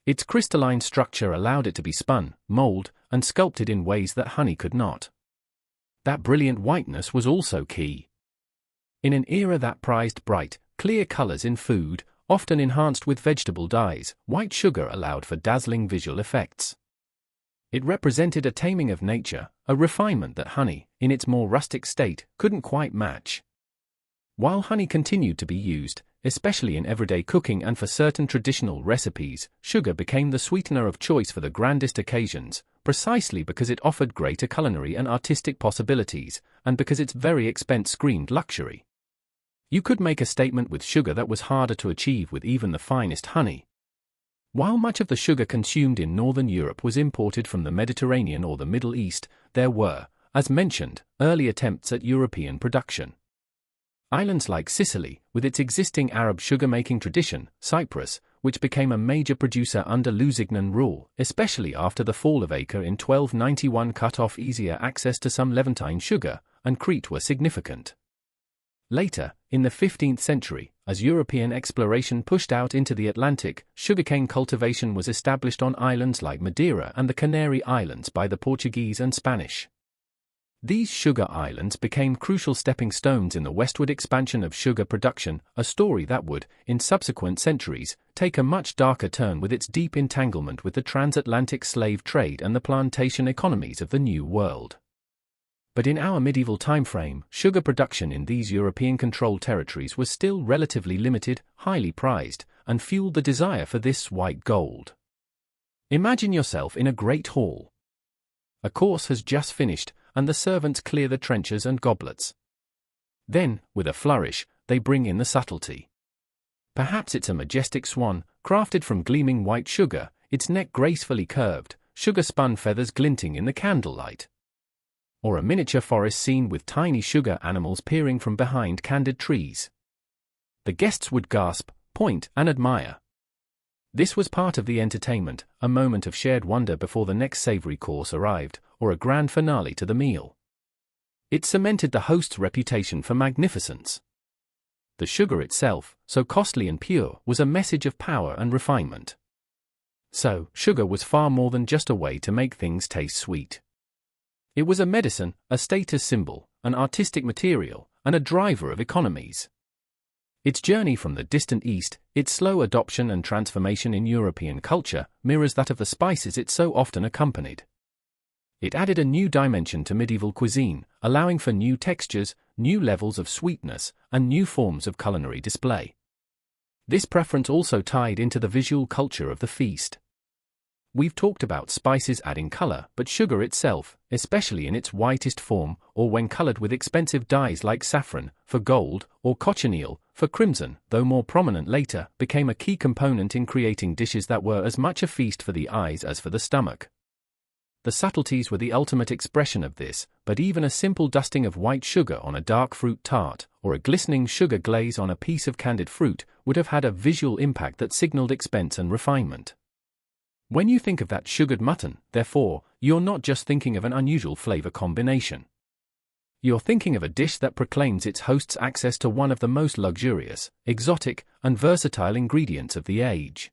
Its crystalline structure allowed it to be spun, molded, and sculpted in ways that honey could not. That brilliant whiteness was also key. In an era that prized bright, clear colors in food, often enhanced with vegetable dyes, white sugar allowed for dazzling visual effects. It represented a taming of nature, a refinement that honey, in its more rustic state, couldn't quite match. While honey continued to be used, especially in everyday cooking and for certain traditional recipes, sugar became the sweetener of choice for the grandest occasions, precisely because it offered greater culinary and artistic possibilities, and because its very expense screamed luxury. You could make a statement with sugar that was harder to achieve with even the finest honey. While much of the sugar consumed in Northern Europe was imported from the Mediterranean or the Middle East, there were, as mentioned, early attempts at European production. Islands like Sicily, with its existing Arab sugar-making tradition, Cyprus, which became a major producer under Lusignan rule, especially after the fall of Acre in 1291, cut off easier access to some Levantine sugar, and Crete were significant. Later, in the 15th century, as European exploration pushed out into the Atlantic, sugarcane cultivation was established on islands like Madeira and the Canary Islands by the Portuguese and Spanish. These sugar islands became crucial stepping stones in the westward expansion of sugar production, a story that would, in subsequent centuries, take a much darker turn with its deep entanglement with the transatlantic slave trade and the plantation economies of the New World. But in our medieval timeframe, sugar production in these European-controlled territories was still relatively limited, highly prized, and fueled the desire for this white gold. Imagine yourself in a great hall. A course has just finished, and the servants clear the trenchers and goblets. Then, with a flourish, they bring in the subtlety. Perhaps it's a majestic swan, crafted from gleaming white sugar, its neck gracefully curved, sugar-spun feathers glinting in the candlelight. Or a miniature forest scene with tiny sugar animals peering from behind candied trees. The guests would gasp, point, and admire. This was part of the entertainment, a moment of shared wonder before the next savory course arrived, or a grand finale to the meal. It cemented the host's reputation for magnificence. The sugar itself, so costly and pure, was a message of power and refinement. So, sugar was far more than just a way to make things taste sweet. It was a medicine, a status symbol, an artistic material, and a driver of economies. Its journey from the distant East, its slow adoption and transformation in European culture, mirrors that of the spices it so often accompanied. It added a new dimension to medieval cuisine, allowing for new textures, new levels of sweetness, and new forms of culinary display. This preference also tied into the visual culture of the feast. We've talked about spices adding color, but sugar itself, especially in its whitest form, or when colored with expensive dyes like saffron, for gold, or cochineal, for crimson, though more prominent later, became a key component in creating dishes that were as much a feast for the eyes as for the stomach. The subtleties were the ultimate expression of this, but even a simple dusting of white sugar on a dark fruit tart, or a glistening sugar glaze on a piece of candied fruit, would have had a visual impact that signaled expense and refinement. When you think of that sugared mutton, therefore, you're not just thinking of an unusual flavor combination. You're thinking of a dish that proclaims its host's access to one of the most luxurious, exotic, and versatile ingredients of the age.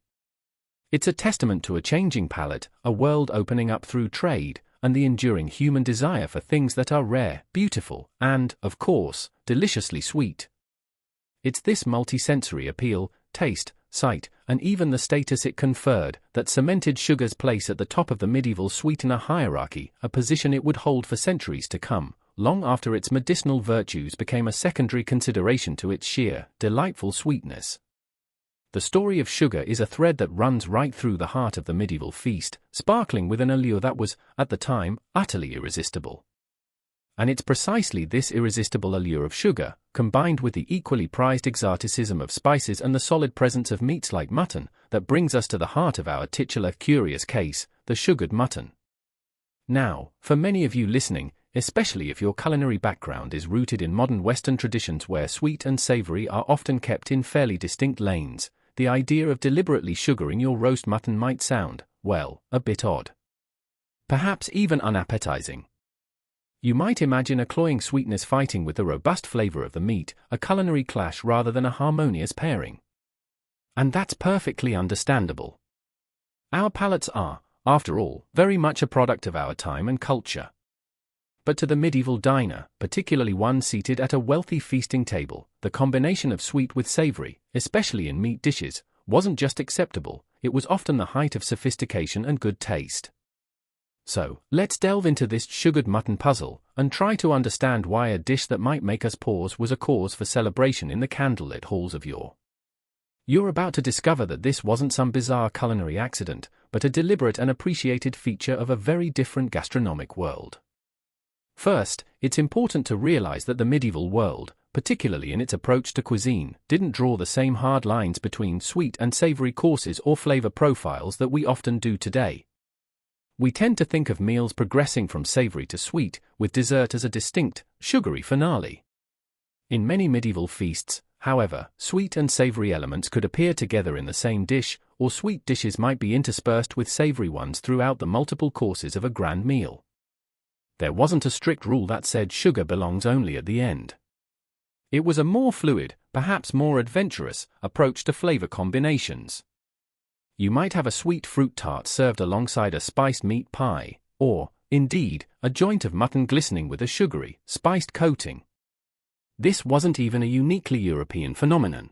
It's a testament to a changing palate, a world opening up through trade, and the enduring human desire for things that are rare, beautiful, and, of course, deliciously sweet. It's this multi-sensory appeal, taste, sight, and even the status it conferred, that cemented sugar's place at the top of the medieval sweetener hierarchy, a position it would hold for centuries to come, long after its medicinal virtues became a secondary consideration to its sheer, delightful sweetness. The story of sugar is a thread that runs right through the heart of the medieval feast, sparkling with an allure that was, at the time, utterly irresistible. And it's precisely this irresistible allure of sugar, combined with the equally prized exoticism of spices and the solid presence of meats like mutton, that brings us to the heart of our titular curious case, the sugared mutton. Now, for many of you listening, especially if your culinary background is rooted in modern Western traditions where sweet and savory are often kept in fairly distinct lanes, the idea of deliberately sugaring your roast mutton might sound, well, a bit odd. Perhaps even unappetizing. You might imagine a cloying sweetness fighting with the robust flavor of the meat, a culinary clash rather than a harmonious pairing. And that's perfectly understandable. Our palates are, after all, very much a product of our time and culture. But to the medieval diner, particularly one seated at a wealthy feasting table, the combination of sweet with savory, especially in meat dishes, wasn't just acceptable, it was often the height of sophistication and good taste. So, let's delve into this sugared mutton puzzle, and try to understand why a dish that might make us pause was a cause for celebration in the candlelit halls of yore. You're about to discover that this wasn't some bizarre culinary accident, but a deliberate and appreciated feature of a very different gastronomic world. First, it's important to realize that the medieval world, particularly in its approach to cuisine, didn't draw the same hard lines between sweet and savory courses or flavor profiles that we often do today. We tend to think of meals progressing from savory to sweet, with dessert as a distinct, sugary finale. In many medieval feasts, however, sweet and savory elements could appear together in the same dish, or sweet dishes might be interspersed with savory ones throughout the multiple courses of a grand meal. There wasn't a strict rule that said sugar belongs only at the end. It was a more fluid, perhaps more adventurous, approach to flavor combinations. You might have a sweet fruit tart served alongside a spiced meat pie, or, indeed, a joint of mutton glistening with a sugary, spiced coating. This wasn't even a uniquely European phenomenon.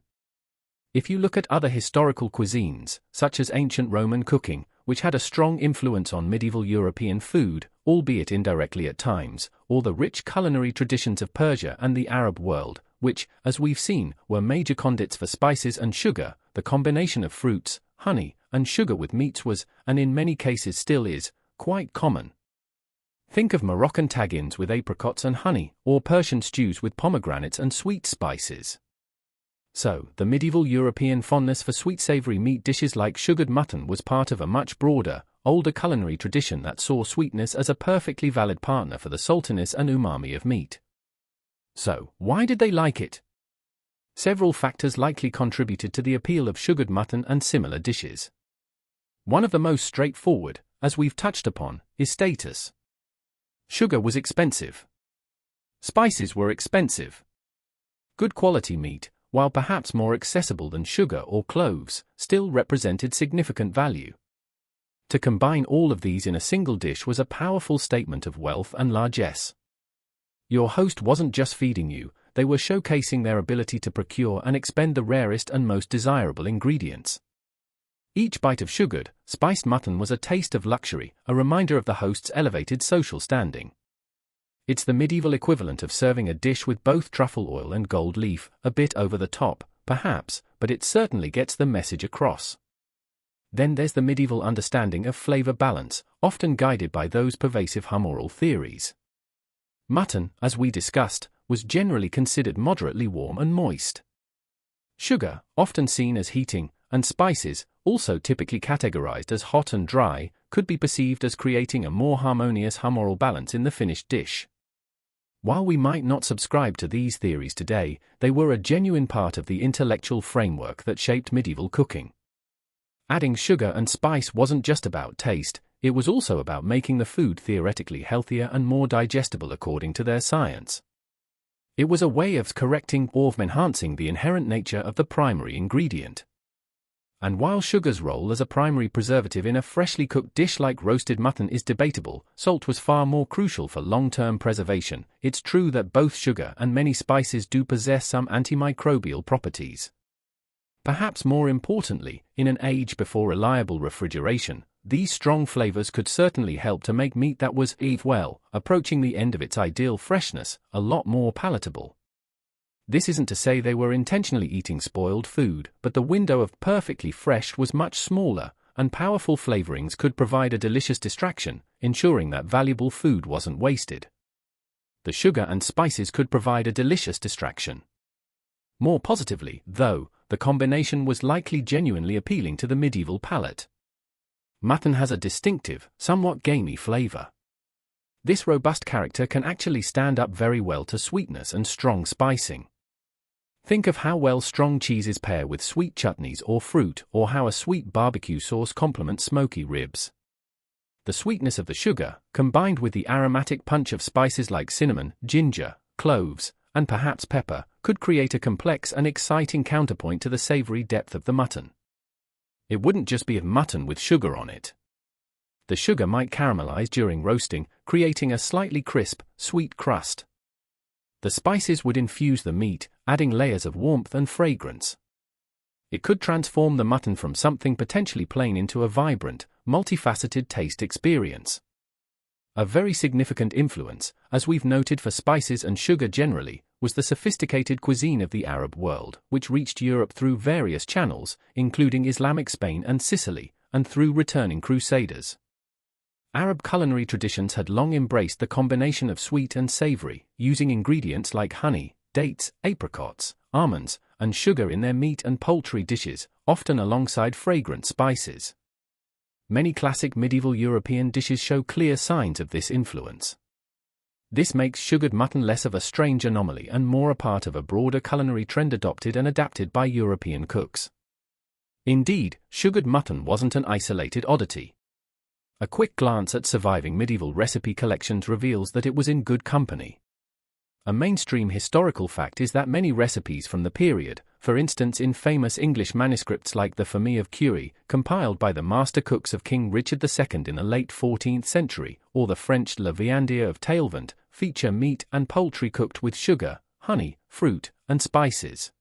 If you look at other historical cuisines, such as ancient Roman cooking, which had a strong influence on medieval European food, albeit indirectly at times, or the rich culinary traditions of Persia and the Arab world, which, as we've seen, were major conduits for spices and sugar, the combination of fruits, honey, and sugar with meats was, and in many cases still is, quite common. Think of Moroccan tagines with apricots and honey, or Persian stews with pomegranates and sweet spices. So, the medieval European fondness for sweet-savory meat dishes like sugared mutton was part of a much broader, older culinary tradition that saw sweetness as a perfectly valid partner for the saltiness and umami of meat. So, why did they like it? Several factors likely contributed to the appeal of sugared mutton and similar dishes. One of the most straightforward, as we've touched upon, is status. Sugar was expensive. Spices were expensive. Good quality meat, while perhaps more accessible than sugar or cloves, still represented significant value. To combine all of these in a single dish was a powerful statement of wealth and largesse. Your host wasn't just feeding you, they were showcasing their ability to procure and expend the rarest and most desirable ingredients. Each bite of sugared, spiced mutton was a taste of luxury, a reminder of the host's elevated social standing. It's the medieval equivalent of serving a dish with both truffle oil and gold leaf, a bit over the top, perhaps, but it certainly gets the message across. Then there's the medieval understanding of flavor balance, often guided by those pervasive humoral theories. Mutton, as we discussed, was generally considered moderately warm and moist. Sugar, often seen as heating, and spices, also typically categorized as hot and dry, could be perceived as creating a more harmonious humoral balance in the finished dish. While we might not subscribe to these theories today, they were a genuine part of the intellectual framework that shaped medieval cooking. Adding sugar and spice wasn't just about taste, it was also about making the food theoretically healthier and more digestible according to their science. It was a way of correcting or enhancing the inherent nature of the primary ingredient. And while sugar's role as a primary preservative in a freshly cooked dish like roasted mutton is debatable, salt was far more crucial for long-term preservation. It's true that both sugar and many spices do possess some antimicrobial properties. Perhaps more importantly, in an age before reliable refrigeration, these strong flavors could certainly help to make meat that was, approaching the end of its ideal freshness, a lot more palatable. This isn't to say they were intentionally eating spoiled food, but the window of perfectly fresh was much smaller, and powerful flavorings could provide a delicious distraction, ensuring that valuable food wasn't wasted. The sugar and spices could provide a delicious distraction. More positively, though, the combination was likely genuinely appealing to the medieval palate. Mutton has a distinctive, somewhat gamey flavor. This robust character can actually stand up very well to sweetness and strong spicing. Think of how well strong cheeses pair with sweet chutneys or fruit, or how a sweet barbecue sauce complements smoky ribs. The sweetness of the sugar, combined with the aromatic punch of spices like cinnamon, ginger, cloves, and perhaps pepper, could create a complex and exciting counterpoint to the savory depth of the mutton. It wouldn't just be mutton with sugar on it. The sugar might caramelize during roasting, creating a slightly crisp, sweet crust. The spices would infuse the meat, adding layers of warmth and fragrance. It could transform the mutton from something potentially plain into a vibrant, multifaceted taste experience. A very significant influence, as we've noted for spices and sugar generally, was the sophisticated cuisine of the Arab world, which reached Europe through various channels, including Islamic Spain and Sicily, and through returning crusaders. Arab culinary traditions had long embraced the combination of sweet and savory, using ingredients like honey, dates, apricots, almonds, and sugar in their meat and poultry dishes, often alongside fragrant spices. Many classic medieval European dishes show clear signs of this influence. This makes sugared mutton less of a strange anomaly and more a part of a broader culinary trend adopted and adapted by European cooks. Indeed, sugared mutton wasn't an isolated oddity. A quick glance at surviving medieval recipe collections reveals that it was in good company. A mainstream historical fact is that many recipes from the period, for instance in famous English manuscripts like the Famille of Curie, compiled by the master cooks of King Richard II in the late 14th century, or the French La Viandière of Taillevent, feature meat and poultry cooked with sugar, honey, fruit, and spices.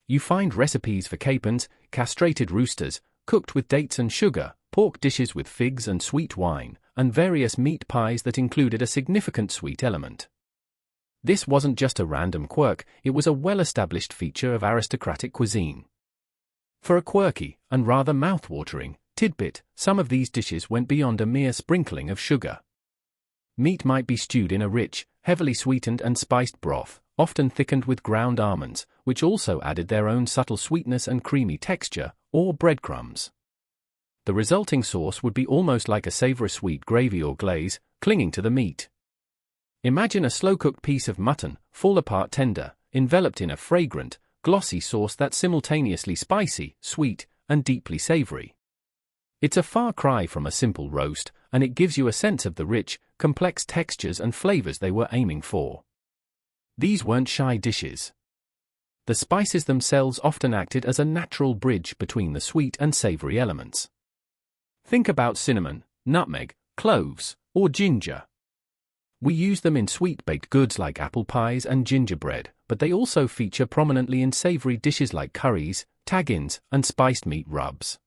You find recipes for capons, castrated roosters, cooked with dates and sugar, pork dishes with figs and sweet wine, and various meat pies that included a significant sweet element. This wasn't just a random quirk, it was a well-established feature of aristocratic cuisine. For a quirky, and rather mouth-watering, tidbit, some of these dishes went beyond a mere sprinkling of sugar. Meat might be stewed in a rich, heavily sweetened and spiced broth, often thickened with ground almonds, which also added their own subtle sweetness and creamy texture, or breadcrumbs. The resulting sauce would be almost like a savory sweet gravy or glaze, clinging to the meat. Imagine a slow-cooked piece of mutton, fall-apart tender, enveloped in a fragrant, glossy sauce that's simultaneously spicy, sweet, and deeply savory. It's a far cry from a simple roast, and it gives you a sense of the rich, complex textures and flavors they were aiming for. These weren't shy dishes. The spices themselves often acted as a natural bridge between the sweet and savory elements. Think about cinnamon, nutmeg, cloves, or ginger. We use them in sweet baked goods like apple pies and gingerbread, but they also feature prominently in savory dishes like curries, tagines, and spiced meat rubs.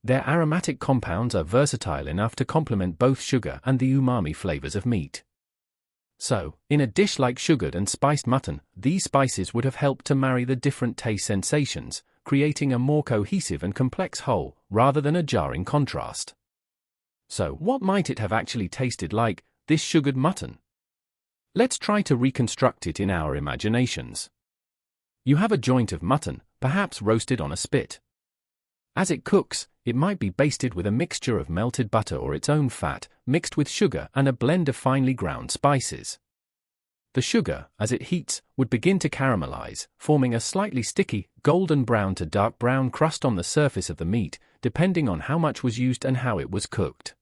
Their aromatic compounds are versatile enough to complement both sugar and the umami flavors of meat. So, in a dish like sugared and spiced mutton, these spices would have helped to marry the different taste sensations, creating a more cohesive and complex whole, rather than a jarring contrast. So, what might it have actually tasted like, this sugared mutton? Let's try to reconstruct it in our imaginations. You have a joint of mutton, perhaps roasted on a spit. As it cooks, it might be basted with a mixture of melted butter or its own fat, mixed with sugar and a blend of finely ground spices. The sugar, as it heats, would begin to caramelize, forming a slightly sticky, golden brown to dark brown crust on the surface of the meat, depending on how much was used and how it was cooked.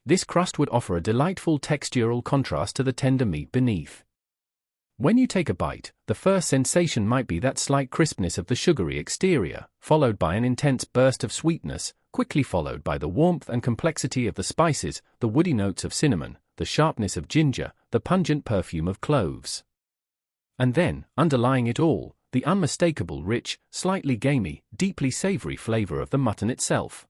This crust would offer a delightful textural contrast to the tender meat beneath. When you take a bite, the first sensation might be that slight crispness of the sugary exterior, followed by an intense burst of sweetness, quickly followed by the warmth and complexity of the spices, the woody notes of cinnamon, the sharpness of ginger, the pungent perfume of cloves. And then, underlying it all, the unmistakable rich, slightly gamey, deeply savory flavor of the mutton itself.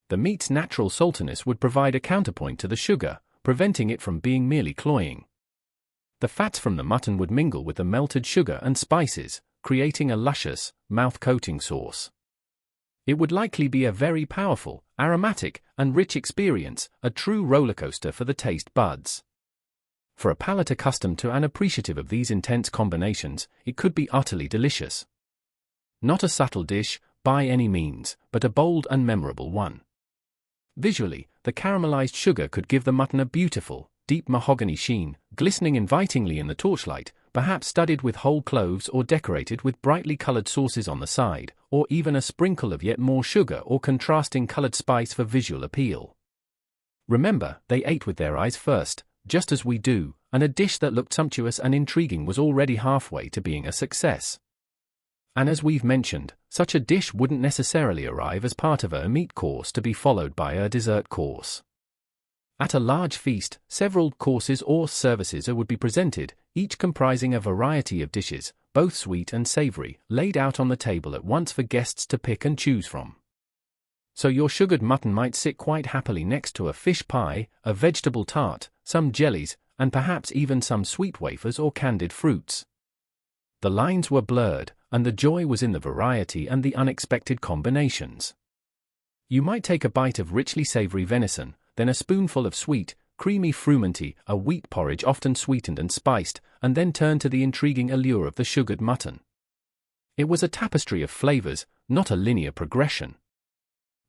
The meat's natural saltiness would provide a counterpoint to the sugar, preventing it from being merely cloying. The fats from the mutton would mingle with the melted sugar and spices, creating a luscious, mouth-coating sauce. It would likely be a very powerful, aromatic, and rich experience, a true rollercoaster for the taste buds. For a palate accustomed to and appreciative of these intense combinations, it could be utterly delicious. Not a subtle dish, by any means, but a bold and memorable one. Visually, the caramelized sugar could give the mutton a beautiful, deep mahogany sheen, glistening invitingly in the torchlight, perhaps studded with whole cloves or decorated with brightly colored sauces on the side, or even a sprinkle of yet more sugar or contrasting colored spice for visual appeal. Remember, they ate with their eyes first, just as we do, and a dish that looked sumptuous and intriguing was already halfway to being a success. And as we've mentioned, such a dish wouldn't necessarily arrive as part of a meat course to be followed by a dessert course. At a large feast, several courses or services would be presented, each comprising a variety of dishes, both sweet and savory, laid out on the table at once for guests to pick and choose from. So your sugared mutton might sit quite happily next to a fish pie, a vegetable tart, some jellies, and perhaps even some sweet wafers or candied fruits. The lines were blurred, and the joy was in the variety and the unexpected combinations. You might take a bite of richly savory venison, then a spoonful of sweet, creamy frumenty, a wheat porridge often sweetened and spiced, and then turn to the intriguing allure of the sugared mutton. It was a tapestry of flavors, not a linear progression.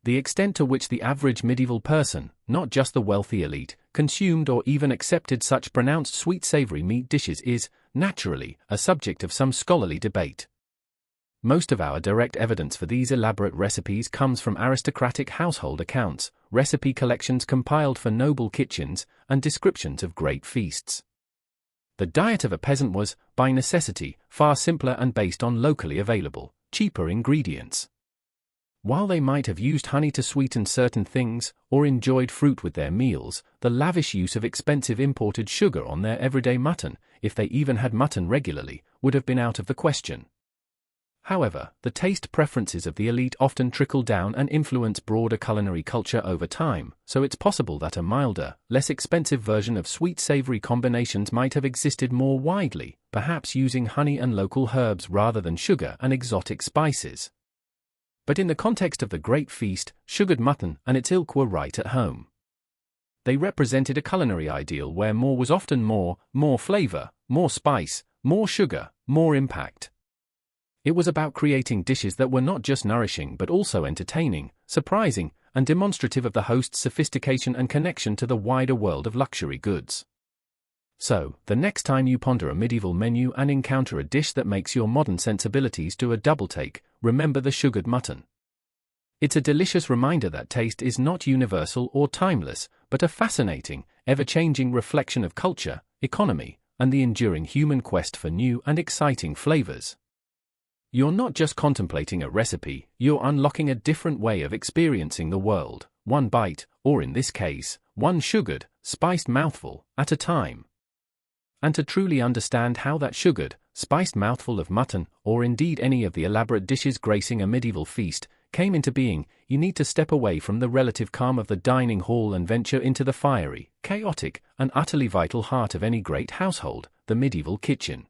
The extent to which the average medieval person, not just the wealthy elite, consumed or even accepted such pronounced sweet-savory meat dishes is, naturally, a subject of some scholarly debate. Most of our direct evidence for these elaborate recipes comes from aristocratic household accounts, recipe collections compiled for noble kitchens, and descriptions of great feasts. The diet of a peasant was, by necessity, far simpler and based on locally available, cheaper ingredients. While they might have used honey to sweeten certain things, or enjoyed fruit with their meals, the lavish use of expensive imported sugar on their everyday mutton, if they even had mutton regularly, would have been out of the question. However, the taste preferences of the elite often trickle down and influence broader culinary culture over time, so it's possible that a milder, less expensive version of sweet-savory combinations might have existed more widely, perhaps using honey and local herbs rather than sugar and exotic spices. But in the context of the great feast, sugared mutton and its ilk were right at home. They represented a culinary ideal where more was often more flavor, more spice, more sugar, more impact. It was about creating dishes that were not just nourishing but also entertaining, surprising, and demonstrative of the host's sophistication and connection to the wider world of luxury goods. So, the next time you ponder a medieval menu and encounter a dish that makes your modern sensibilities do a double-take, remember the sugared mutton. It's a delicious reminder that taste is not universal or timeless, but a fascinating, ever-changing reflection of culture, economy, and the enduring human quest for new and exciting flavors. You're not just contemplating a recipe, you're unlocking a different way of experiencing the world, one bite, or in this case, one sugared, spiced mouthful, at a time. And to truly understand how that sugared, spiced mouthful of mutton, or indeed any of the elaborate dishes gracing a medieval feast, came into being, you need to step away from the relative calm of the dining hall and venture into the fiery, chaotic, and utterly vital heart of any great household, the medieval kitchen.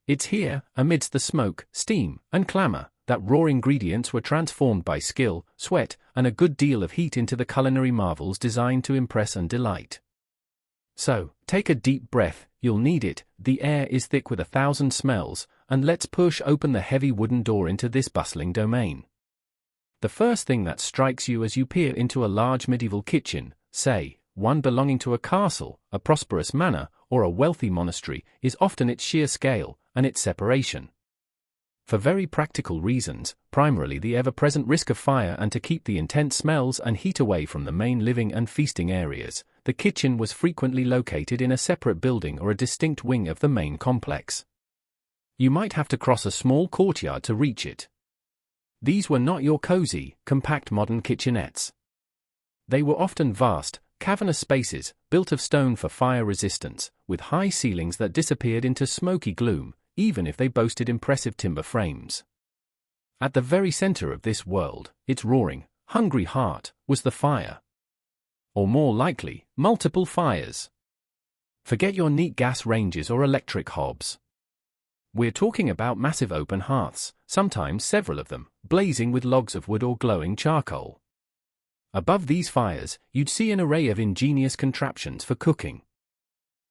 It's here, amidst the smoke, steam, and clamor, that raw ingredients were transformed by skill, sweat, and a good deal of heat into the culinary marvels designed to impress and delight. So, take a deep breath, you'll need it, the air is thick with 1,000 smells, and let's push open the heavy wooden door into this bustling domain. The first thing that strikes you as you peer into a large medieval kitchen, say, one belonging to a castle, a prosperous manor, or a wealthy monastery, is often its sheer scale, and its separation. For very practical reasons, primarily the ever-present risk of fire and to keep the intense smells and heat away from the main living and feasting areas, the kitchen was frequently located in a separate building or a distinct wing of the main complex. You might have to cross a small courtyard to reach it. These were not your cozy, compact modern kitchenettes. They were often vast, cavernous spaces, built of stone for fire resistance, with high ceilings that disappeared into smoky gloom, even if they boasted impressive timber frames. At the very center of this world, its roaring, hungry heart, was the fire. Or more likely, multiple fires. Forget your neat gas ranges or electric hobs. We're talking about massive open hearths, sometimes several of them, blazing with logs of wood or glowing charcoal. Above these fires, you'd see an array of ingenious contraptions for cooking.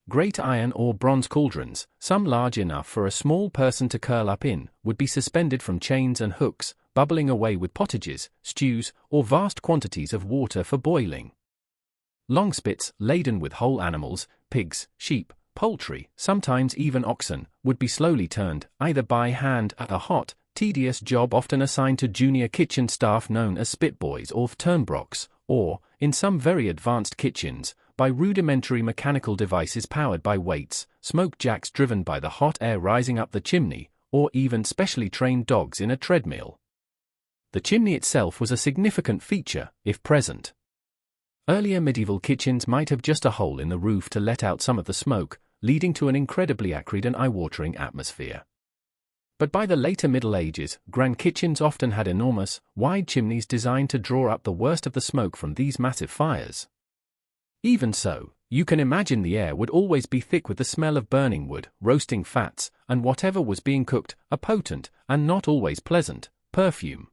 Great iron or bronze cauldrons, some large enough for a small person to curl up in, would be suspended from chains and hooks, bubbling away with pottages, stews, or vast quantities of water for boiling. Long spits, laden with whole animals, pigs, sheep, poultry, sometimes even oxen, would be slowly turned, either by hand, at a hot, tedious job often assigned to junior kitchen staff known as spitboys or turnbrocks, or, in some very advanced kitchens, by rudimentary mechanical devices powered by weights, smoke jacks driven by the hot air rising up the chimney, or even specially trained dogs in a treadmill. The chimney itself was a significant feature, if present. Earlier medieval kitchens might have just a hole in the roof to let out some of the smoke, leading to an incredibly acrid and eye-watering atmosphere. But by the later Middle Ages, grand kitchens often had enormous, wide chimneys designed to draw up the worst of the smoke from these massive fires. Even so, you can imagine the air would always be thick with the smell of burning wood, roasting fats, and whatever was being cooked, a potent, and not always pleasant, perfume.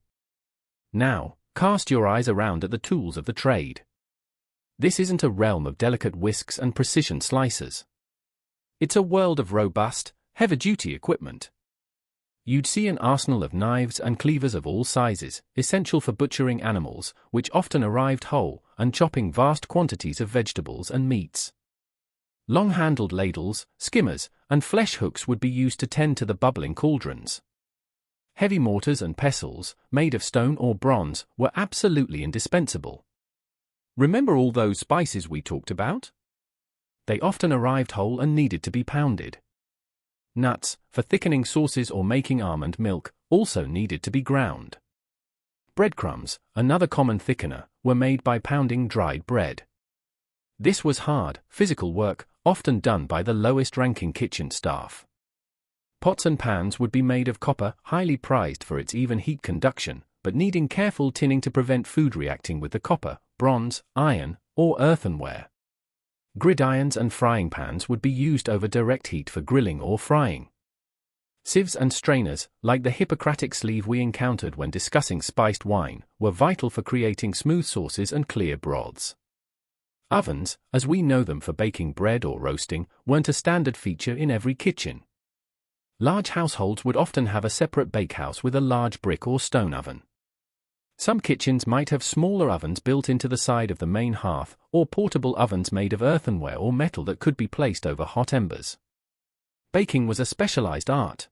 Now, cast your eyes around at the tools of the trade. This isn't a realm of delicate whisks and precision slicers. It's a world of robust, heavy-duty equipment. You'd see an arsenal of knives and cleavers of all sizes, essential for butchering animals, which often arrived whole, and chopping vast quantities of vegetables and meats. Long-handled ladles, skimmers, and flesh hooks would be used to tend to the bubbling cauldrons. Heavy mortars and pestles, made of stone or bronze, were absolutely indispensable. Remember all those spices we talked about? They often arrived whole and needed to be pounded. Nuts, for thickening sauces or making almond milk, also needed to be ground. Breadcrumbs, another common thickener, were made by pounding dried bread. This was hard, physical work, often done by the lowest-ranking kitchen staff. Pots and pans would be made of copper, highly prized for its even heat conduction, but needing careful tinning to prevent food reacting with the copper, bronze, iron, or earthenware. Gridirons and frying pans would be used over direct heat for grilling or frying. Sieves and strainers, like the Hippocratic sleeve we encountered when discussing spiced wine, were vital for creating smooth sauces and clear broths. Ovens, as we know them for baking bread or roasting, weren't a standard feature in every kitchen. Large households would often have a separate bakehouse with a large brick or stone oven. Some kitchens might have smaller ovens built into the side of the main hearth, or portable ovens made of earthenware or metal that could be placed over hot embers. Baking was a specialized art.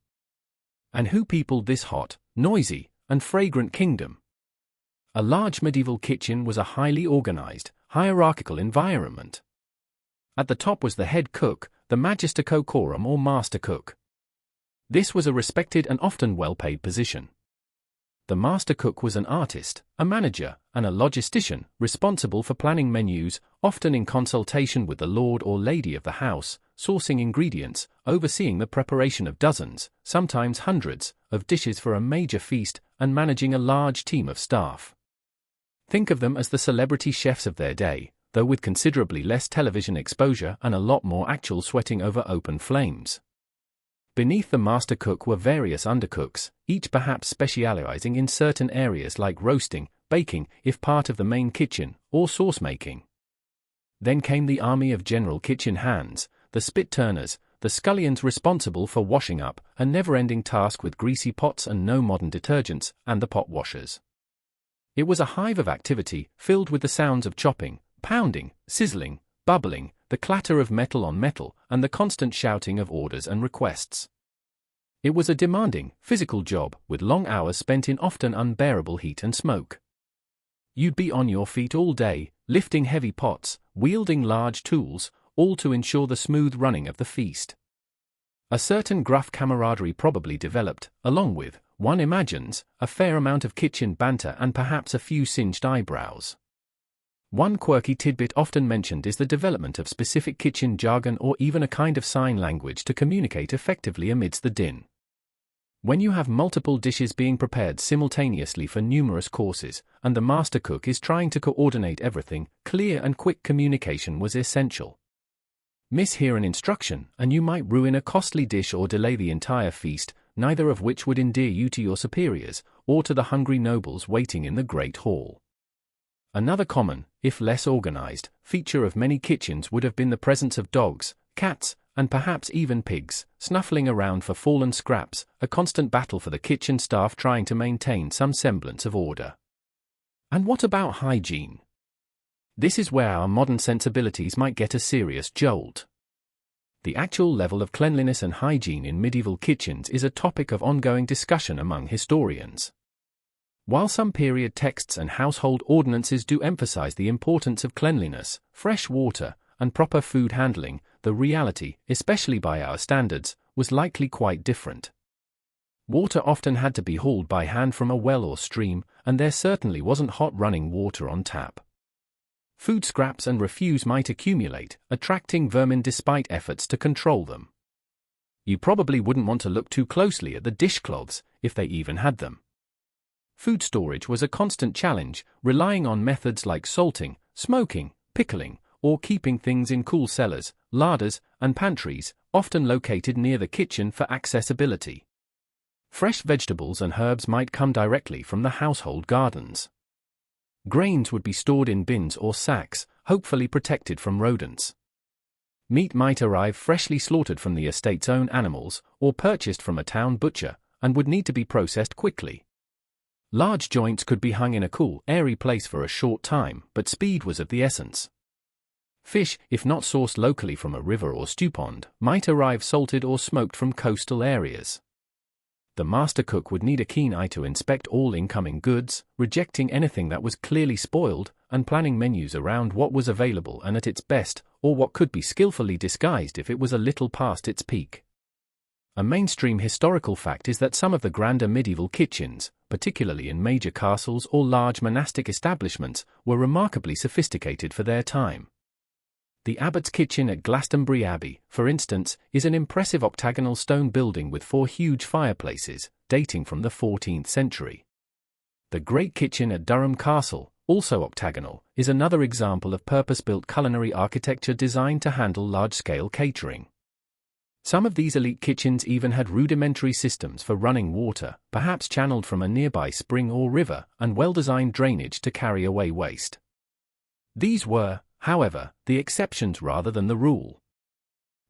And who peopled this hot, noisy, and fragrant kingdom? A large medieval kitchen was a highly organized, hierarchical environment. At the top was the head cook, the magister cocorum or master cook. This was a respected and often well-paid position. The master cook was an artist, a manager, and a logistician, responsible for planning menus, often in consultation with the lord or lady of the house, sourcing ingredients, overseeing the preparation of dozens, sometimes hundreds, of dishes for a major feast, and managing a large team of staff. Think of them as the celebrity chefs of their day, though with considerably less television exposure and a lot more actual sweating over open flames. Beneath the master cook were various undercooks, each perhaps specializing in certain areas like roasting, baking, if part of the main kitchen, or sauce making. Then came the army of general kitchen hands, the spit turners, the scullions responsible for washing up, a never-ending task with greasy pots and no modern detergents, and the pot washers. It was a hive of activity, filled with the sounds of chopping, pounding, sizzling, bubbling, the clatter of metal on metal, and the constant shouting of orders and requests. It was a demanding, physical job, with long hours spent in often unbearable heat and smoke. You'd be on your feet all day, lifting heavy pots, wielding large tools, all to ensure the smooth running of the feast. A certain gruff camaraderie probably developed, along with, one imagines, a fair amount of kitchen banter and perhaps a few singed eyebrows. One quirky tidbit often mentioned is the development of specific kitchen jargon or even a kind of sign language to communicate effectively amidst the din. When you have multiple dishes being prepared simultaneously for numerous courses, and the master cook is trying to coordinate everything, clear and quick communication was essential. Mishear an instruction, and you might ruin a costly dish or delay the entire feast, neither of which would endear you to your superiors, or to the hungry nobles waiting in the great hall. Another common, if less organized, feature of many kitchens would have been the presence of dogs, cats, and perhaps even pigs, snuffling around for fallen scraps, a constant battle for the kitchen staff trying to maintain some semblance of order. And what about hygiene? This is where our modern sensibilities might get a serious jolt. The actual level of cleanliness and hygiene in medieval kitchens is a topic of ongoing discussion among historians. While some period texts and household ordinances do emphasize the importance of cleanliness, fresh water, and proper food handling, the reality, especially by our standards, was likely quite different. Water often had to be hauled by hand from a well or stream, and there certainly wasn't hot running water on tap. Food scraps and refuse might accumulate, attracting vermin despite efforts to control them. You probably wouldn't want to look too closely at the dishcloths, if they even had them. Food storage was a constant challenge, relying on methods like salting, smoking, pickling, or keeping things in cool cellars, larders, and pantries, often located near the kitchen for accessibility. Fresh vegetables and herbs might come directly from the household gardens. Grains would be stored in bins or sacks, hopefully protected from rodents. Meat might arrive freshly slaughtered from the estate's own animals, or purchased from a town butcher, and would need to be processed quickly. Large joints could be hung in a cool, airy place for a short time, but speed was of the essence. Fish, if not sourced locally from a river or stew pond, might arrive salted or smoked from coastal areas. The master cook would need a keen eye to inspect all incoming goods, rejecting anything that was clearly spoiled, and planning menus around what was available and at its best, or what could be skillfully disguised if it was a little past its peak. A mainstream historical fact is that some of the grander medieval kitchens, particularly in major castles or large monastic establishments, were remarkably sophisticated for their time. The abbot's kitchen at Glastonbury Abbey, for instance, is an impressive octagonal stone building with 4 huge fireplaces, dating from the 14th century. The Great Kitchen at Durham Castle, also octagonal, is another example of purpose-built culinary architecture designed to handle large-scale catering. Some of these elite kitchens even had rudimentary systems for running water, perhaps channeled from a nearby spring or river, and well-designed drainage to carry away waste. These were, however, the exceptions rather than the rule.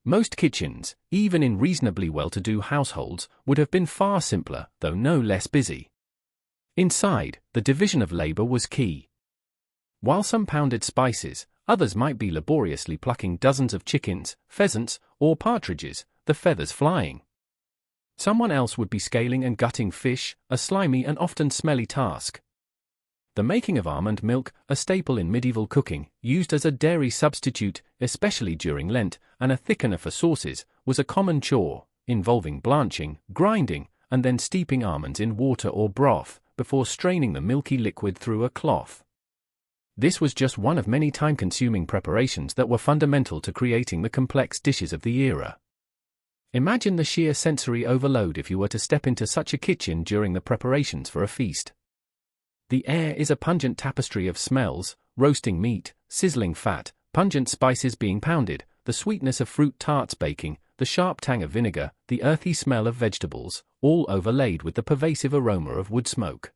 Most kitchens, even in reasonably well-to-do households, would have been far simpler, though no less busy. Inside, the division of labor was key. While some pounded spices, others might be laboriously plucking dozens of chickens, pheasants, or partridges, the feathers flying. Someone else would be scaling and gutting fish, a slimy and often smelly task. The making of almond milk, a staple in medieval cooking, used as a dairy substitute, especially during Lent, and a thickener for sauces, was a common chore, involving blanching, grinding, and then steeping almonds in water or broth, before straining the milky liquid through a cloth. This was just one of many time-consuming preparations that were fundamental to creating the complex dishes of the era. Imagine the sheer sensory overload if you were to step into such a kitchen during the preparations for a feast. The air is a pungent tapestry of smells: roasting meat, sizzling fat, pungent spices being pounded, the sweetness of fruit tarts baking, the sharp tang of vinegar, the earthy smell of vegetables, all overlaid with the pervasive aroma of wood smoke.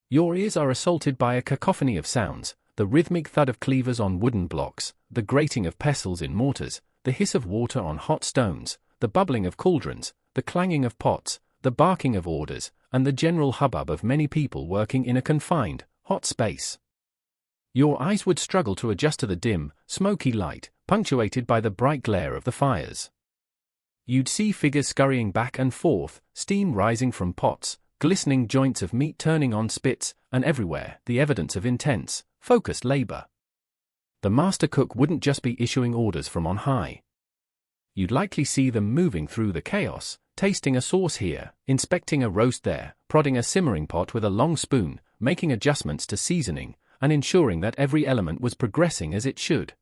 Your ears are assaulted by a cacophony of sounds: the rhythmic thud of cleavers on wooden blocks, the grating of pestles in mortars, the hiss of water on hot stones, the bubbling of cauldrons, the clanging of pots, the barking of orders, and the general hubbub of many people working in a confined, hot space. Your eyes would struggle to adjust to the dim, smoky light, punctuated by the bright glare of the fires. You'd see figures scurrying back and forth, steam rising from pots, glistening joints of meat turning on spits, and everywhere the evidence of intense, focused labor. The master cook wouldn't just be issuing orders from on high. You'd likely see them moving through the chaos, tasting a sauce here, inspecting a roast there, prodding a simmering pot with a long spoon, making adjustments to seasoning, and ensuring that every element was progressing as it should.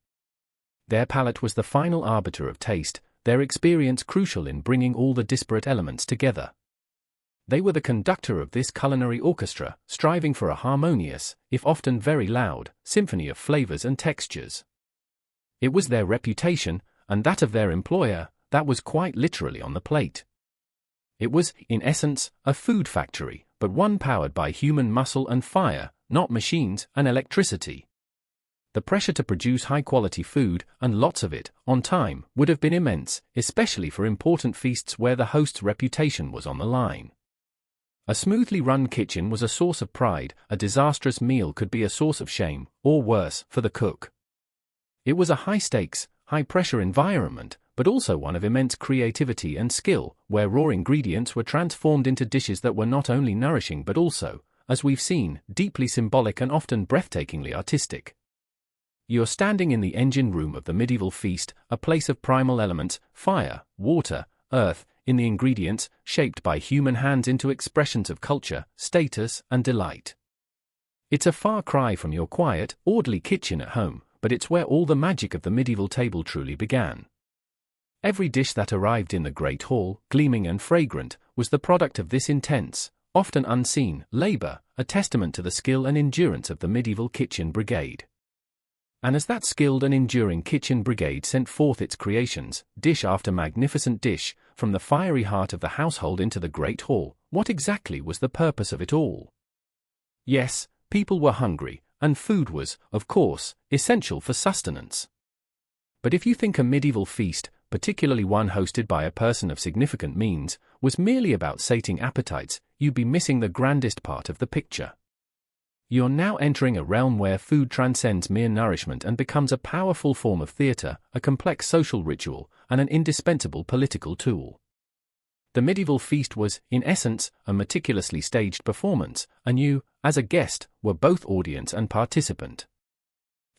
Their palate was the final arbiter of taste, their experience crucial in bringing all the disparate elements together. They were the conductor of this culinary orchestra, striving for a harmonious, if often very loud, symphony of flavors and textures. It was their reputation, and that of their employer, that was quite literally on the plate. It was, in essence, a food factory, but one powered by human muscle and fire, not machines and electricity. The pressure to produce high-quality food, and lots of it, on time, would have been immense, especially for important feasts where the host's reputation was on the line. A smoothly run kitchen was a source of pride, a disastrous meal could be a source of shame, or worse, for the cook. It was a high-stakes, high-pressure environment, but also one of immense creativity and skill, where raw ingredients were transformed into dishes that were not only nourishing but also, as we've seen, deeply symbolic and often breathtakingly artistic. You're standing in the engine room of the medieval feast, a place of primal elements, fire, water, earth, in the ingredients, shaped by human hands into expressions of culture, status, and delight. It's a far cry from your quiet, orderly kitchen at home, but it's where all the magic of the medieval table truly began. Every dish that arrived in the great hall, gleaming and fragrant, was the product of this intense, often unseen, labor, a testament to the skill and endurance of the medieval kitchen brigade. And as that skilled and enduring kitchen brigade sent forth its creations, dish after magnificent dish, from the fiery heart of the household into the great hall, what exactly was the purpose of it all? Yes, people were hungry, and food was, of course, essential for sustenance. But if you think a medieval feast, particularly one hosted by a person of significant means, was merely about sating appetites, you'd be missing the grandest part of the picture. You're now entering a realm where food transcends mere nourishment and becomes a powerful form of theater, a complex social ritual, and an indispensable political tool. The medieval feast was, in essence, a meticulously staged performance, and you, as a guest, were both audience and participant.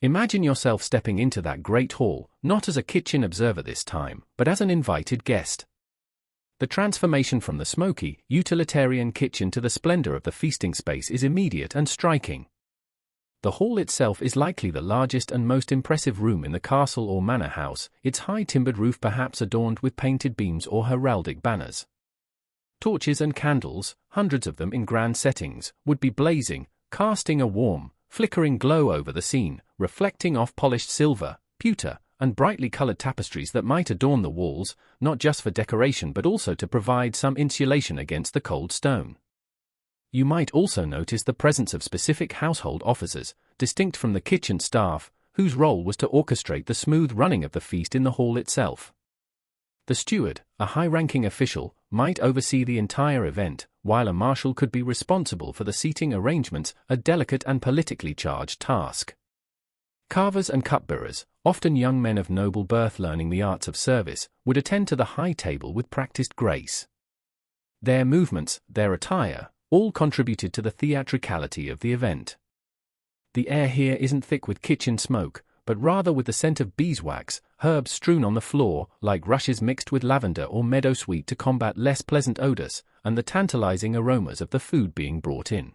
Imagine yourself stepping into that great hall, not as a kitchen observer this time, but as an invited guest. The transformation from the smoky, utilitarian kitchen to the splendor of the feasting space is immediate and striking. The hall itself is likely the largest and most impressive room in the castle or manor house, its high timbered roof perhaps adorned with painted beams or heraldic banners. Torches and candles, hundreds of them in grand settings, would be blazing, casting a warm, flickering glow over the scene, reflecting off polished silver, pewter, and brightly colored tapestries that might adorn the walls, not just for decoration but also to provide some insulation against the cold stone. You might also notice the presence of specific household officers, distinct from the kitchen staff, whose role was to orchestrate the smooth running of the feast in the hall itself. The steward, a high-ranking official, might oversee the entire event, while a marshal could be responsible for the seating arrangements, a delicate and politically charged task. Carvers and cupbearers, often young men of noble birth learning the arts of service, would attend to the high table with practiced grace. Their movements, their attire, all contributed to the theatricality of the event. The air here isn't thick with kitchen smoke, but rather with the scent of beeswax, herbs strewn on the floor, like rushes mixed with lavender or meadowsweet to combat less pleasant odors, and the tantalizing aromas of the food being brought in.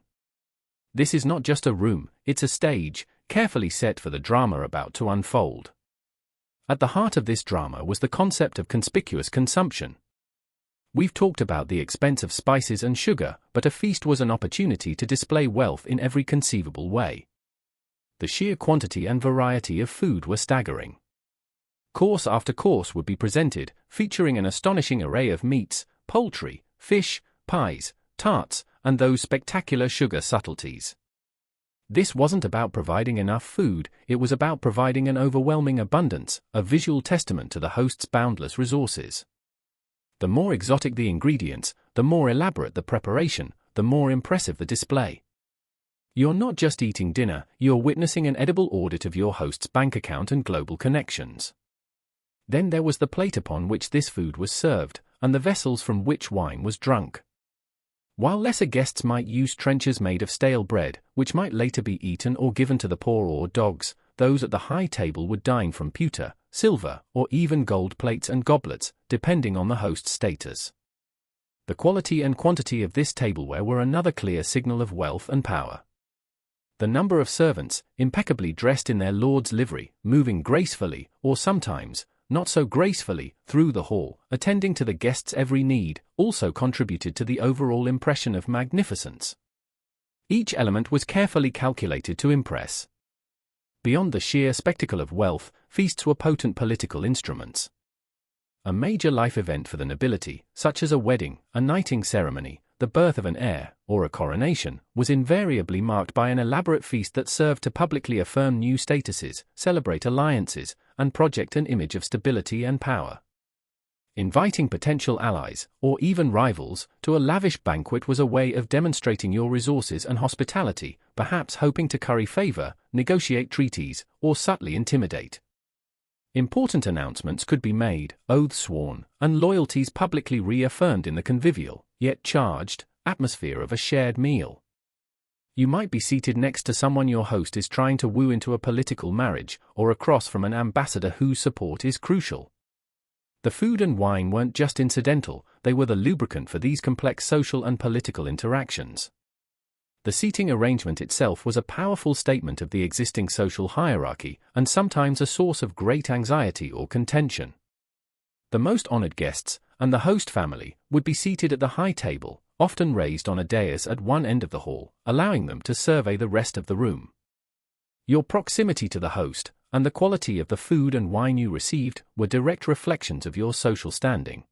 This is not just a room, it's a stage, carefully set for the drama about to unfold. At the heart of this drama was the concept of conspicuous consumption. We've talked about the expense of spices and sugar, but a feast was an opportunity to display wealth in every conceivable way. The sheer quantity and variety of food were staggering. Course after course would be presented, featuring an astonishing array of meats, poultry, fish, pies, tarts, and those spectacular sugar subtleties. This wasn't about providing enough food, it was about providing an overwhelming abundance, a visual testament to the host's boundless resources. The more exotic the ingredients, the more elaborate the preparation, the more impressive the display. You're not just eating dinner, you're witnessing an edible audit of your host's bank account and global connections. Then there was the plate upon which this food was served, and the vessels from which wine was drunk. While lesser guests might use trenchers made of stale bread, which might later be eaten or given to the poor or dogs, those at the high table would dine from pewter, silver, or even gold plates and goblets, depending on the host's status. The quality and quantity of this tableware were another clear signal of wealth and power. The number of servants, impeccably dressed in their lord's livery, moving gracefully, or sometimes, not so gracefully, through the hall, attending to the guests' every need, also contributed to the overall impression of magnificence. Each element was carefully calculated to impress. Beyond the sheer spectacle of wealth, feasts were potent political instruments. A major life event for the nobility, such as a wedding, a knighting ceremony, the birth of an heir, or a coronation, was invariably marked by an elaborate feast that served to publicly affirm new statuses, celebrate alliances, and project an image of stability and power. Inviting potential allies, or even rivals, to a lavish banquet was a way of demonstrating your resources and hospitality, perhaps hoping to curry favor, negotiate treaties, or subtly intimidate. Important announcements could be made, oaths sworn, and loyalties publicly reaffirmed in the convivial, yet charged, atmosphere of a shared meal. You might be seated next to someone your host is trying to woo into a political marriage, or across from an ambassador whose support is crucial. The food and wine weren't just incidental, they were the lubricant for these complex social and political interactions. The seating arrangement itself was a powerful statement of the existing social hierarchy, and sometimes a source of great anxiety or contention. The most honored guests, and the host family, would be seated at the high table, often raised on a dais at one end of the hall, allowing them to survey the rest of the room. Your proximity to the host, and the quality of the food and wine you received, were direct reflections of your social standing.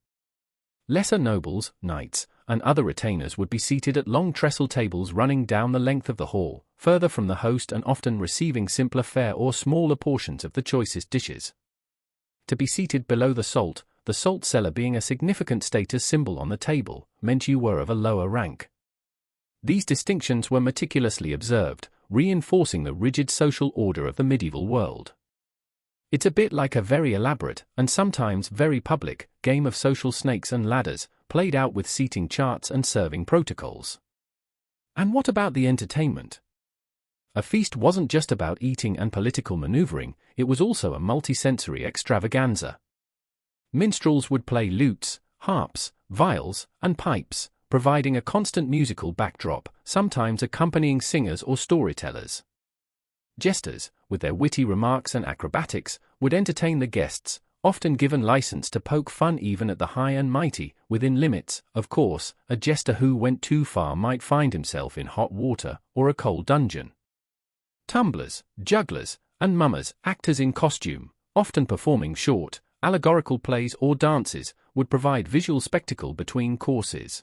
Lesser nobles, knights, and other retainers would be seated at long trestle tables running down the length of the hall, further from the host and often receiving simpler fare or smaller portions of the choicest dishes. To be seated below the salt cellar being a significant status symbol on the table, meant you were of a lower rank. These distinctions were meticulously observed, reinforcing the rigid social order of the medieval world. It's a bit like a very elaborate, and sometimes very public, game of social snakes and ladders, played out with seating charts and serving protocols. And what about the entertainment? A feast wasn't just about eating and political maneuvering, it was also a multisensory extravaganza. Minstrels would play lutes, harps, viols, and pipes, providing a constant musical backdrop, sometimes accompanying singers or storytellers. Jesters, with their witty remarks and acrobatics, would entertain the guests, often given license to poke fun even at the high and mighty, within limits. Of course, a jester who went too far might find himself in hot water or a cold dungeon. Tumblers, jugglers, and mummers, actors in costume, often performing short, allegorical plays or dances, would provide visual spectacle between courses.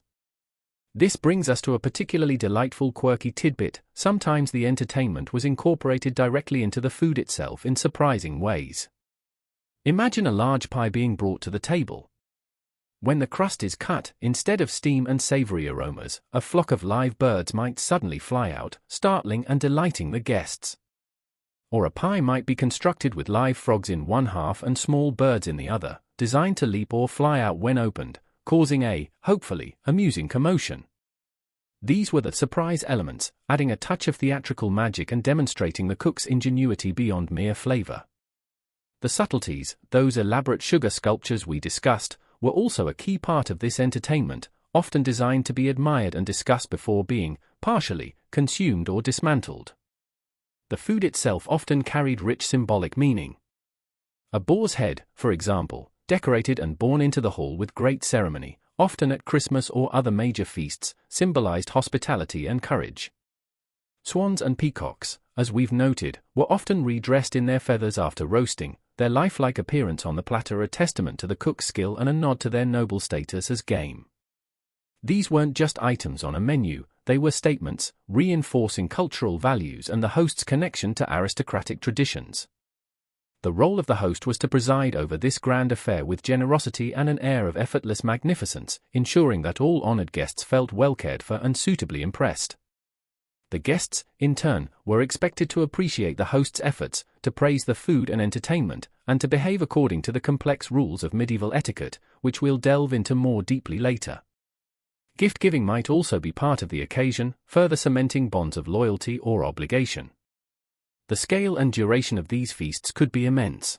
This brings us to a particularly delightful quirky tidbit: sometimes the entertainment was incorporated directly into the food itself in surprising ways. Imagine a large pie being brought to the table. When the crust is cut, instead of steam and savory aromas, a flock of live birds might suddenly fly out, startling and delighting the guests. Or a pie might be constructed with live frogs in one half and small birds in the other, designed to leap or fly out when opened, causing a, hopefully, amusing commotion. These were the surprise elements, adding a touch of theatrical magic and demonstrating the cook's ingenuity beyond mere flavor. The subtleties, those elaborate sugar sculptures we discussed, were also a key part of this entertainment, often designed to be admired and discussed before being, partially, consumed or dismantled. The food itself often carried rich symbolic meaning. A boar's head, for example, decorated and borne into the hall with great ceremony, often at Christmas or other major feasts, symbolized hospitality and courage. Swans and peacocks, as we've noted, were often redressed in their feathers after roasting, their lifelike appearance on the platter a testament to the cook's skill and a nod to their noble status as game. These weren't just items on a menu, they were statements, reinforcing cultural values and the host's connection to aristocratic traditions. The role of the host was to preside over this grand affair with generosity and an air of effortless magnificence, ensuring that all honored guests felt well cared for and suitably impressed. The guests, in turn, were expected to appreciate the host's efforts, to praise the food and entertainment, and to behave according to the complex rules of medieval etiquette, which we'll delve into more deeply later. Gift-giving might also be part of the occasion, further cementing bonds of loyalty or obligation. The scale and duration of these feasts could be immense.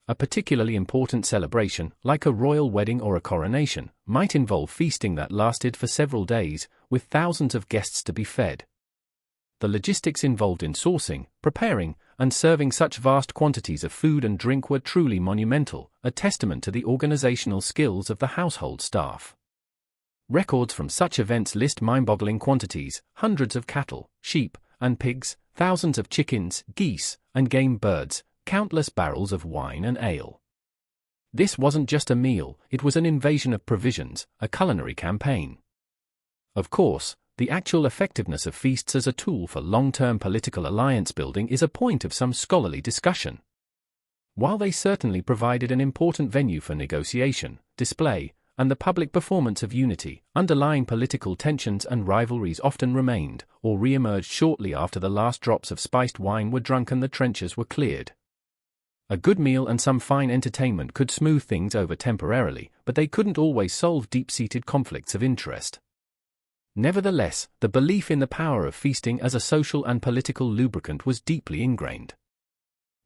A particularly important celebration, like a royal wedding or a coronation, might involve feasting that lasted for several days, with thousands of guests to be fed. the logistics involved in sourcing, preparing, and serving such vast quantities of food and drink were truly monumental, a testament to the organizational skills of the household staff. Records from such events list mind-boggling quantities: hundreds of cattle, sheep, and pigs, thousands of chickens, geese, and game birds, countless barrels of wine and ale. This wasn't just a meal, it was an invasion of provisions, a culinary campaign. Of course, the actual effectiveness of feasts as a tool for long-term political alliance building is a point of some scholarly discussion. While they certainly provided an important venue for negotiation, display, and the public performance of unity, underlying political tensions and rivalries often remained, or re-emerged shortly after the last drops of spiced wine were drunk and the trenches were cleared. A good meal and some fine entertainment could smooth things over temporarily, but they couldn't always solve deep-seated conflicts of interest. Nevertheless, the belief in the power of feasting as a social and political lubricant was deeply ingrained.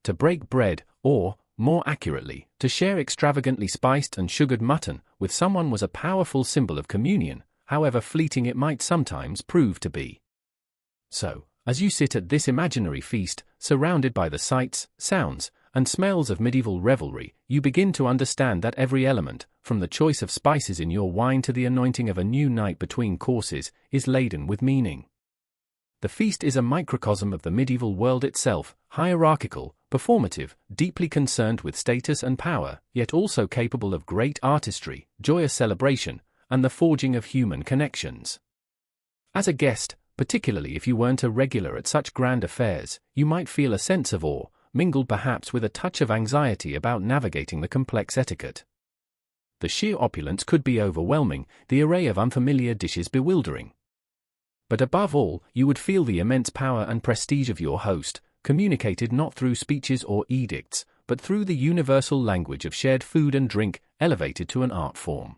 To break bread, or, more accurately, to share extravagantly spiced and sugared mutton with someone was a powerful symbol of communion, however fleeting it might sometimes prove to be. So, as you sit at this imaginary feast, surrounded by the sights, sounds, and smells of medieval revelry, you begin to understand that every element, from the choice of spices in your wine to the anointing of a new night between courses, is laden with meaning. The feast is a microcosm of the medieval world itself, hierarchical, performative, deeply concerned with status and power, yet also capable of great artistry, joyous celebration, and the forging of human connections. As a guest, particularly if you weren't a regular at such grand affairs, you might feel a sense of awe, mingled perhaps with a touch of anxiety about navigating the complex etiquette. The sheer opulence could be overwhelming, the array of unfamiliar dishes bewildering. But above all, you would feel the immense power and prestige of your host, communicated not through speeches or edicts, but through the universal language of shared food and drink, elevated to an art form.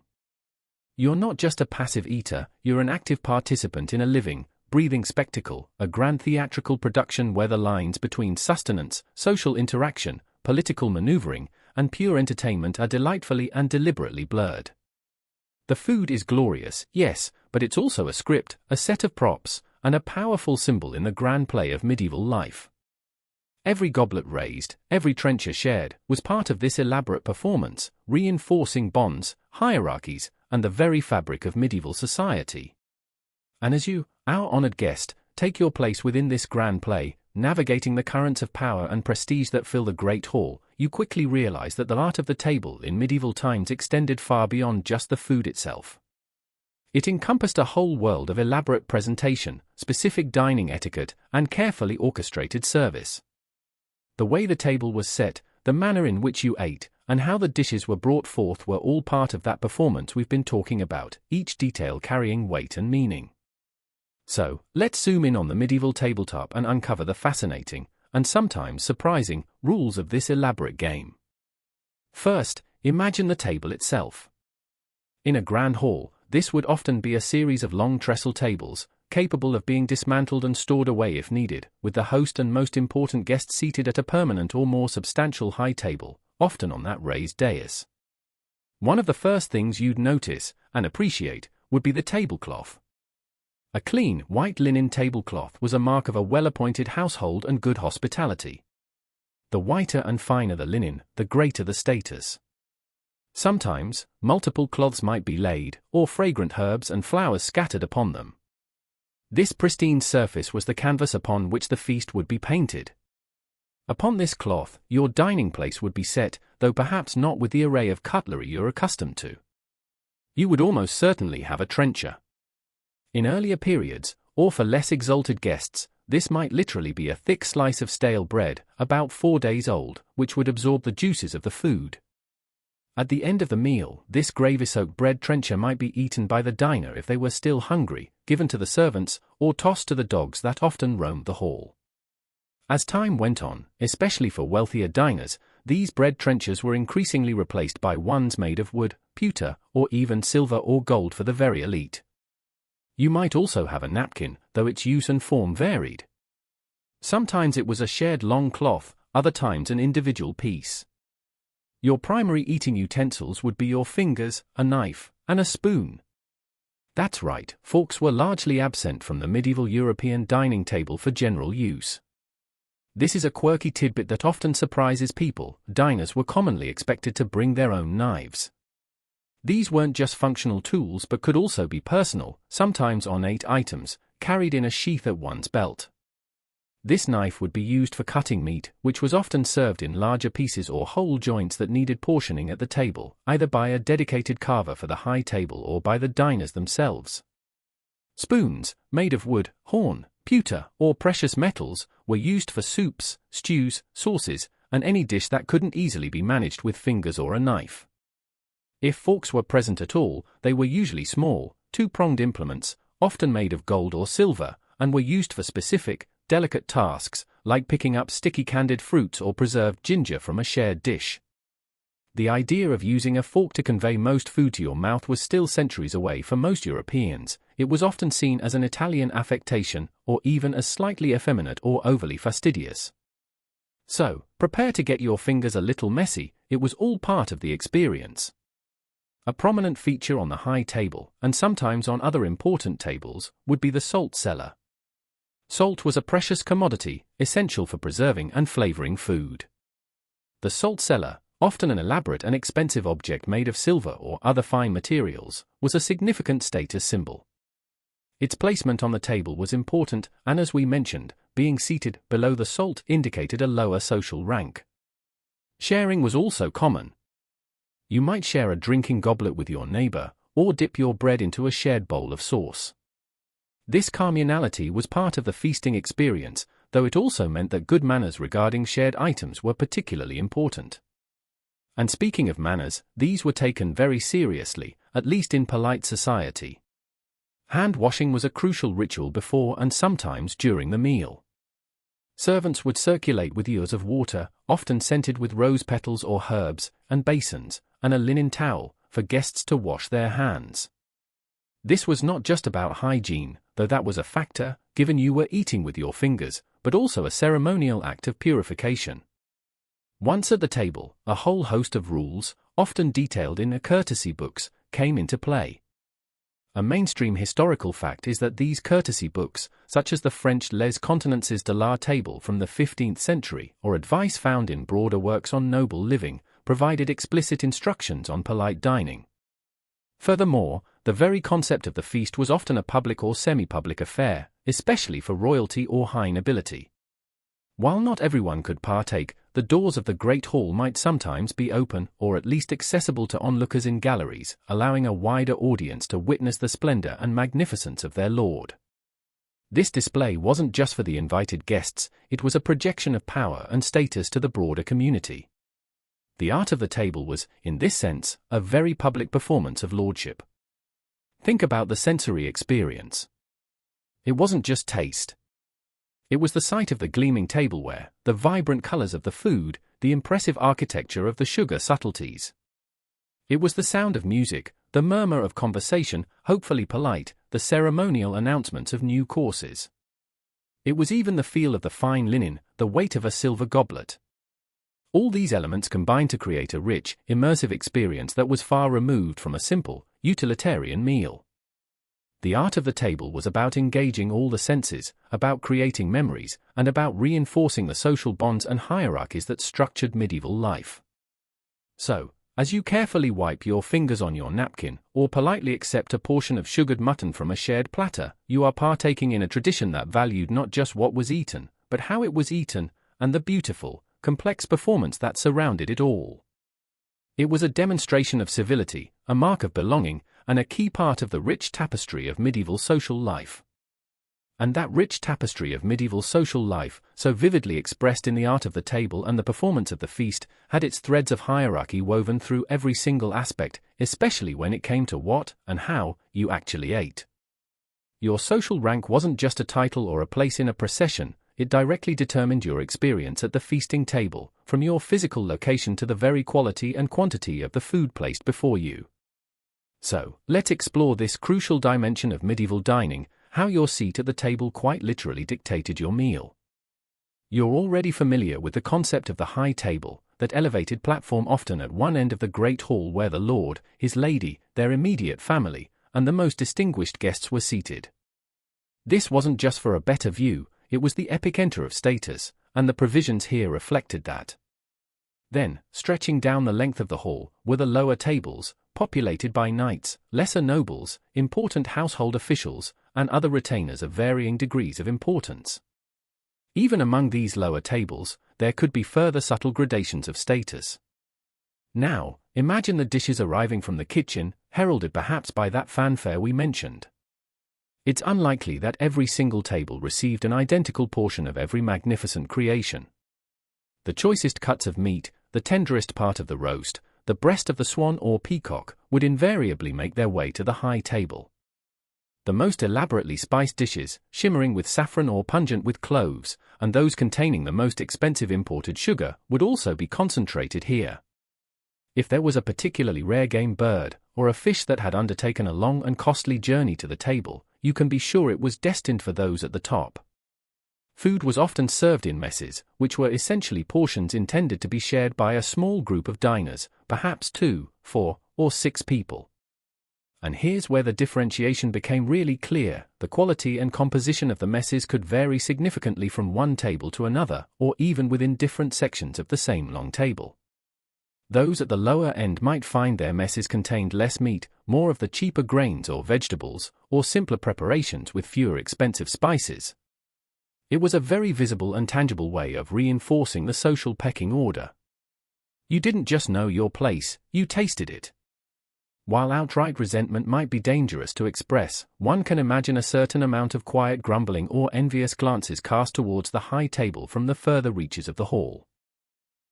You're not just a passive eater, you're an active participant in a living, breathing spectacle, a grand theatrical production where the lines between sustenance, social interaction, political maneuvering, and pure entertainment are delightfully and deliberately blurred. The food is glorious, yes, but it's also a script, a set of props, and a powerful symbol in the grand play of medieval life. Every goblet raised, every trencher shared, was part of this elaborate performance, reinforcing bonds, hierarchies, and the very fabric of medieval society. And as you, our honored guest, take your place within this grand play, navigating the currents of power and prestige that fill the great hall, you quickly realize that the art of the table in medieval times extended far beyond just the food itself. It encompassed a whole world of elaborate presentation, specific dining etiquette, and carefully orchestrated service. The way the table was set, the manner in which you ate, and how the dishes were brought forth were all part of that performance we've been talking about, each detail carrying weight and meaning. So, let's zoom in on the medieval tabletop and uncover the fascinating, and sometimes surprising, rules of this elaborate game. First, imagine the table itself. In a grand hall, this would often be a series of long trestle tables, capable of being dismantled and stored away if needed, with the host and most important guests seated at a permanent or more substantial high table, often on that raised dais. One of the first things you'd notice, and appreciate, would be the tablecloth. A clean, white linen tablecloth was a mark of a well-appointed household and good hospitality. The whiter and finer the linen, the greater the status. Sometimes, multiple cloths might be laid, or fragrant herbs and flowers scattered upon them. This pristine surface was the canvas upon which the feast would be painted. Upon this cloth, your dining place would be set, though perhaps not with the array of cutlery you're accustomed to. You would almost certainly have a trencher. In earlier periods, or for less exalted guests, this might literally be a thick slice of stale bread, about 4 days old, which would absorb the juices of the food. At the end of the meal, this gravy-soaked bread trencher might be eaten by the diner if they were still hungry, given to the servants, or tossed to the dogs that often roamed the hall. As time went on, especially for wealthier diners, these bread trenchers were increasingly replaced by ones made of wood, pewter, or even silver or gold for the very elite. You might also have a napkin, though its use and form varied. Sometimes it was a shared long cloth, other times an individual piece. Your primary eating utensils would be your fingers, a knife, and a spoon. That's right, forks were largely absent from the medieval European dining table for general use. This is a quirky tidbit that often surprises people. Diners were commonly expected to bring their own knives. These weren't just functional tools but could also be personal, sometimes ornate items, carried in a sheath at one's belt. This knife would be used for cutting meat, which was often served in larger pieces or whole joints that needed portioning at the table, either by a dedicated carver for the high table or by the diners themselves. Spoons, made of wood, horn, pewter, or precious metals, were used for soups, stews, sauces, and any dish that couldn't easily be managed with fingers or a knife. If forks were present at all, they were usually small, two-pronged implements, often made of gold or silver, and were used for specific, delicate tasks, like picking up sticky candied fruits or preserved ginger from a shared dish. The idea of using a fork to convey most food to your mouth was still centuries away for most Europeans. It was often seen as an Italian affectation, or even as slightly effeminate or overly fastidious. So, prepare to get your fingers a little messy. It was all part of the experience. A prominent feature on the high table, and sometimes on other important tables, would be the salt cellar. Salt was a precious commodity, essential for preserving and flavoring food. The salt cellar, often an elaborate and expensive object made of silver or other fine materials, was a significant status symbol. Its placement on the table was important, and as we mentioned, being seated below the salt indicated a lower social rank. Sharing was also common. You might share a drinking goblet with your neighbor, or dip your bread into a shared bowl of sauce. This communality was part of the feasting experience, though it also meant that good manners regarding shared items were particularly important. And speaking of manners, these were taken very seriously, at least in polite society. Hand washing was a crucial ritual before and sometimes during the meal. Servants would circulate with ears of water, often scented with rose petals or herbs, and basins, and a linen towel, for guests to wash their hands. This was not just about hygiene, though that was a factor, given you were eating with your fingers, but also a ceremonial act of purification. Once at the table, a whole host of rules, often detailed in courtesy books, came into play. A mainstream historical fact is that these courtesy books, such as the French Les Contenances de la Table from the 15th century, or advice found in broader works on noble living, provided explicit instructions on polite dining. Furthermore, the very concept of the feast was often a public or semi-public affair, especially for royalty or high nobility. While not everyone could partake, the doors of the Great Hall might sometimes be open or at least accessible to onlookers in galleries, allowing a wider audience to witness the splendor and magnificence of their lord. This display wasn't just for the invited guests, it was a projection of power and status to the broader community. The art of the table was, in this sense, a very public performance of lordship. Think about the sensory experience. It wasn't just taste. It was the sight of the gleaming tableware, the vibrant colors of the food, the impressive architecture of the sugar subtleties. It was the sound of music, the murmur of conversation, hopefully polite, the ceremonial announcements of new courses. It was even the feel of the fine linen, the weight of a silver goblet. All these elements combined to create a rich, immersive experience that was far removed from a simple, utilitarian meal. The art of the table was about engaging all the senses, about creating memories, and about reinforcing the social bonds and hierarchies that structured medieval life. So, as you carefully wipe your fingers on your napkin, or politely accept a portion of sugared mutton from a shared platter, you are partaking in a tradition that valued not just what was eaten, but how it was eaten, and the beautiful, complex performance that surrounded it all. It was a demonstration of civility, a mark of belonging, and a key part of the rich tapestry of medieval social life. And that rich tapestry of medieval social life, so vividly expressed in the art of the table and the performance of the feast, had its threads of hierarchy woven through every single aspect, especially when it came to what, and how, you actually ate. Your social rank wasn't just a title or a place in a procession, it directly determined your experience at the feasting table, from your physical location to the very quality and quantity of the food placed before you. So, let's explore this crucial dimension of medieval dining, how your seat at the table quite literally dictated your meal. You're already familiar with the concept of the high table, that elevated platform often at one end of the great hall where the lord, his lady, their immediate family, and the most distinguished guests were seated. This wasn't just for a better view, it was the epicenter of status, and the provisions here reflected that. Then, stretching down the length of the hall, were the lower tables, populated by knights, lesser nobles, important household officials, and other retainers of varying degrees of importance. Even among these lower tables, there could be further subtle gradations of status. Now, imagine the dishes arriving from the kitchen, heralded perhaps by that fanfare we mentioned. It's unlikely that every single table received an identical portion of every magnificent creation. The choicest cuts of meat, the tenderest part of the roast, the breast of the swan or peacock, would invariably make their way to the high table. The most elaborately spiced dishes, shimmering with saffron or pungent with cloves, and those containing the most expensive imported sugar, would also be concentrated here. If there was a particularly rare game bird, or a fish that had undertaken a long and costly journey to the table, you can be sure it was destined for those at the top. Food was often served in messes, which were essentially portions intended to be shared by a small group of diners, perhaps 2, 4, or 6 people. And here's where the differentiation became really clear: the quality and composition of the messes could vary significantly from one table to another, or even within different sections of the same long table. Those at the lower end might find their messes contained less meat, more of the cheaper grains or vegetables, or simpler preparations with fewer expensive spices. It was a very visible and tangible way of reinforcing the social pecking order. You didn't just know your place, you tasted it. While outright resentment might be dangerous to express, one can imagine a certain amount of quiet grumbling or envious glances cast towards the high table from the further reaches of the hall.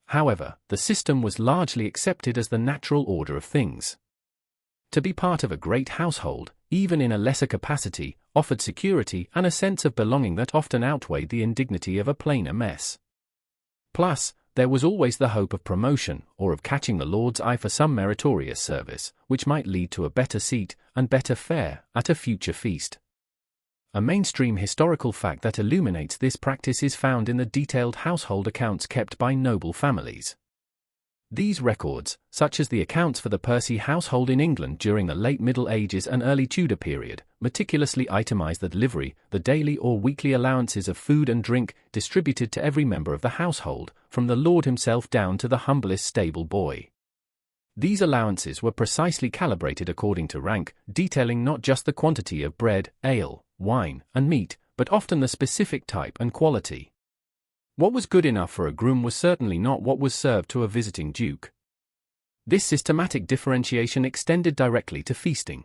However, the system was largely accepted as the natural order of things. To be part of a great household, even in a lesser capacity, offered security and a sense of belonging that often outweighed the indignity of a plainer mess. Plus, there was always the hope of promotion, or of catching the Lord's eye for some meritorious service, which might lead to a better seat and better fare at a future feast. A mainstream historical fact that illuminates this practice is found in the detailed household accounts kept by noble families. These records, such as the accounts for the Percy household in England during the late Middle Ages and early Tudor period, meticulously itemize the livery, the daily or weekly allowances of food and drink distributed to every member of the household, from the lord himself down to the humblest stable boy. These allowances were precisely calibrated according to rank, detailing not just the quantity of bread, ale, wine, and meat, but often the specific type and quality. What was good enough for a groom was certainly not what was served to a visiting duke. This systematic differentiation extended directly to feasting.